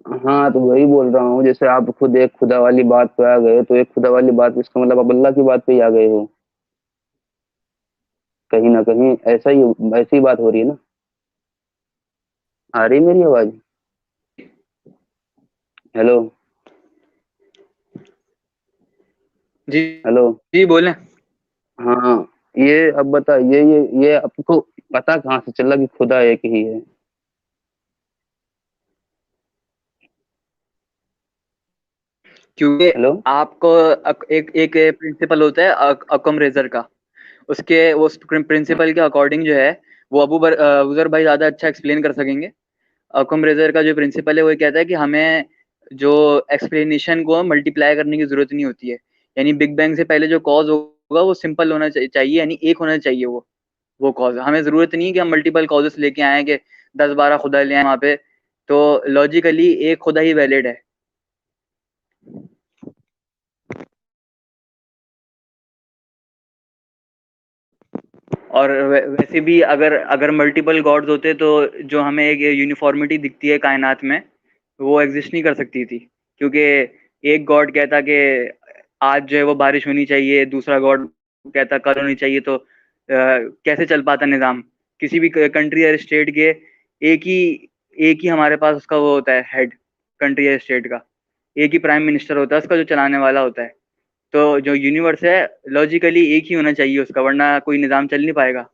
हाँ, तो वही बोल रहा हूँ, जैसे आप खुद एक खुदा वाली बात पे आ गए, तो एक खुदा वाली बात, इसका मतलब आप अल्लाह की बात पे ही आ गए हो। कहीं ना कहीं ऐसा ही, ऐसी ही बात हो रही है ना। आ रही मेरी आवाज? हेलो जी हेलो जी बोलें। हाँ, ये अब बता, ये आपको पता कहाँ से चला कि खुदा एक ही है? क्योंकि हेलो आपको एक एक प्रिंसिपल होता है अकम रेजर का, उसके उस प्रिंसिपल के अकॉर्डिंग जो है वो अबूजर भाई ज्यादा अच्छा एक्सप्लेन कर सकेंगे। अकम रेजर का जो प्रिंसिपल है वो कहता है कि हमें जो एक्सप्लेनेशन को मल्टीप्लाई करने की जरूरत नहीं होती है। यानी बिग बैंग से पहले जो कॉज होगा वो सिंपल होना चाहिए, यानी एक होना चाहिए वो कॉज। हमें जरूरत नहीं है कि हम मल्टीपल कॉजेस लेके आए कि 10-12 खुदा ले आए वहां पे। तो लॉजिकली एक खुदा ही वैलिड है। और वैसे भी अगर अगर मल्टीपल गॉड्स होते तो जो हमें एक यूनिफॉर्मिटी दिखती है कायनात में, वो एग्जिस्ट नहीं कर सकती थी। क्योंकि एक गॉड कहता कि आज जो है वो बारिश होनी चाहिए, दूसरा गॉड कहता कल होनी चाहिए, तो कैसे चल पाता निज़ाम किसी भी कंट्री या स्टेट के। एक ही हमारे पास उसका वो होता है हेड, कंट्री या स्टेट का एक ही प्राइम मिनिस्टर होता है उसका, जो चलाने वाला होता है। तो जो यूनिवर्स है लॉजिकली एक ही होना चाहिए उसका, वरना कोई निज़ाम चल नहीं पाएगा।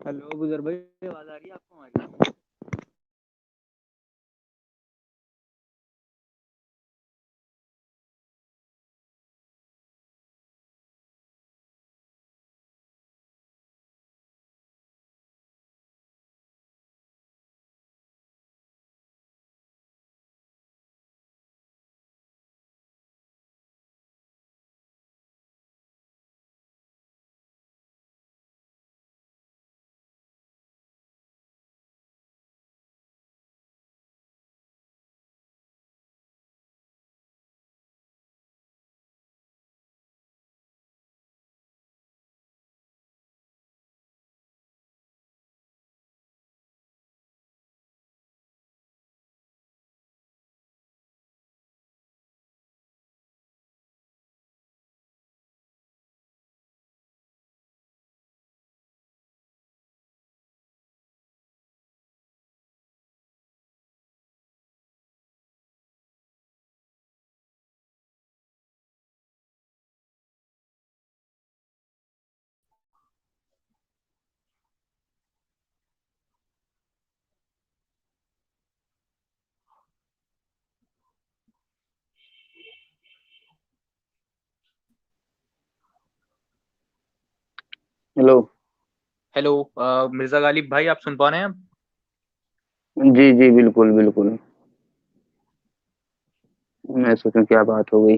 हेलो गुजर भाई, आवाज आ रही है आपको हमारी? हेलो। हेलो मिर्जा गालिब भाई, आप सुन पा रहे हैं? जी जी बिल्कुल बिल्कुल। मैं सोचूं क्या बात हो गई।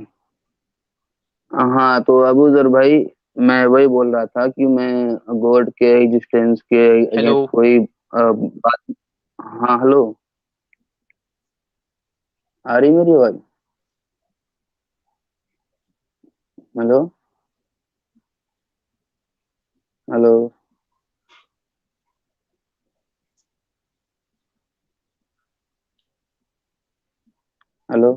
हाँ तो अबूजर भाई, मैं वही बोल रहा था कि मैं गॉड के एग्जिस्टेंस के हेलो। अगेंस्ट कोई बात। हाँ हेलो। आ रही मेरी आवाज? Hello hello. हेलो।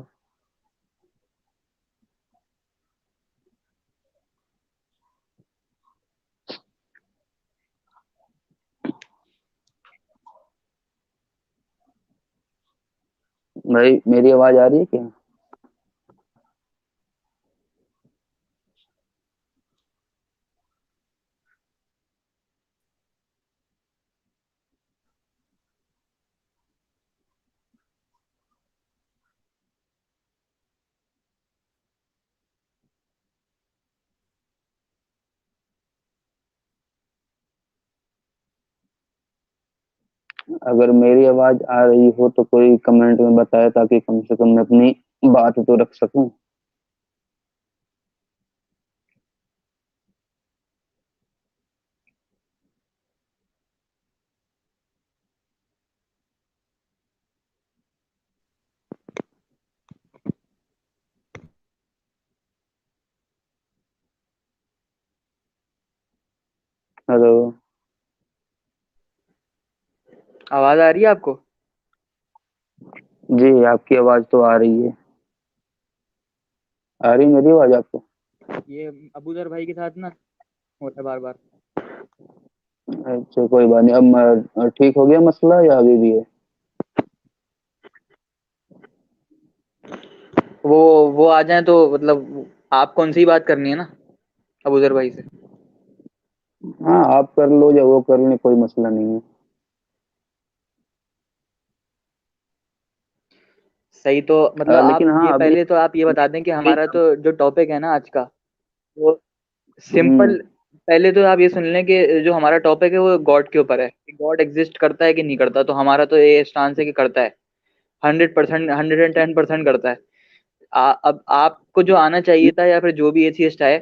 भाई मेरी आवाज आ रही है क्या? अगर मेरी आवाज आ रही हो तो कोई कमेंट में बताए, ताकि कम से कम मैं अपनी बात तो रख सकूं। हेलो। आवाज आ रही है आपको? जी आपकी आवाज तो आ रही है। आ रही मेरी आवाज आपको? ये अबूजर भाई के साथ ना होता है बार बार। अच्छा कोई बात नहीं। अब ठीक हो गया मसला या अभी भी है? वो आ जाए तो मतलब आप कौन सी बात करनी है ना अबूजर भाई से। हाँ आप कर लो या वो कर ले, कोई मसला नहीं है। सही तो मतलब लेकिन आप हाँ ये अभी पहले तो आप ये बता दें कि हमारा तो जो टॉपिक है ना आज का वो हम्म, सिंपल। पहले तो आप ये सुन लें कि जो हमारा टॉपिक है वो गॉड के ऊपर है कि गॉड एग्जिस्ट करता है कि नहीं करता। तो हमारा तो ये स्टांस है कि करता है। 100%, 110% करता है। अब आपको जो आना चाहिए था या फिर जो भी एथियस्ट है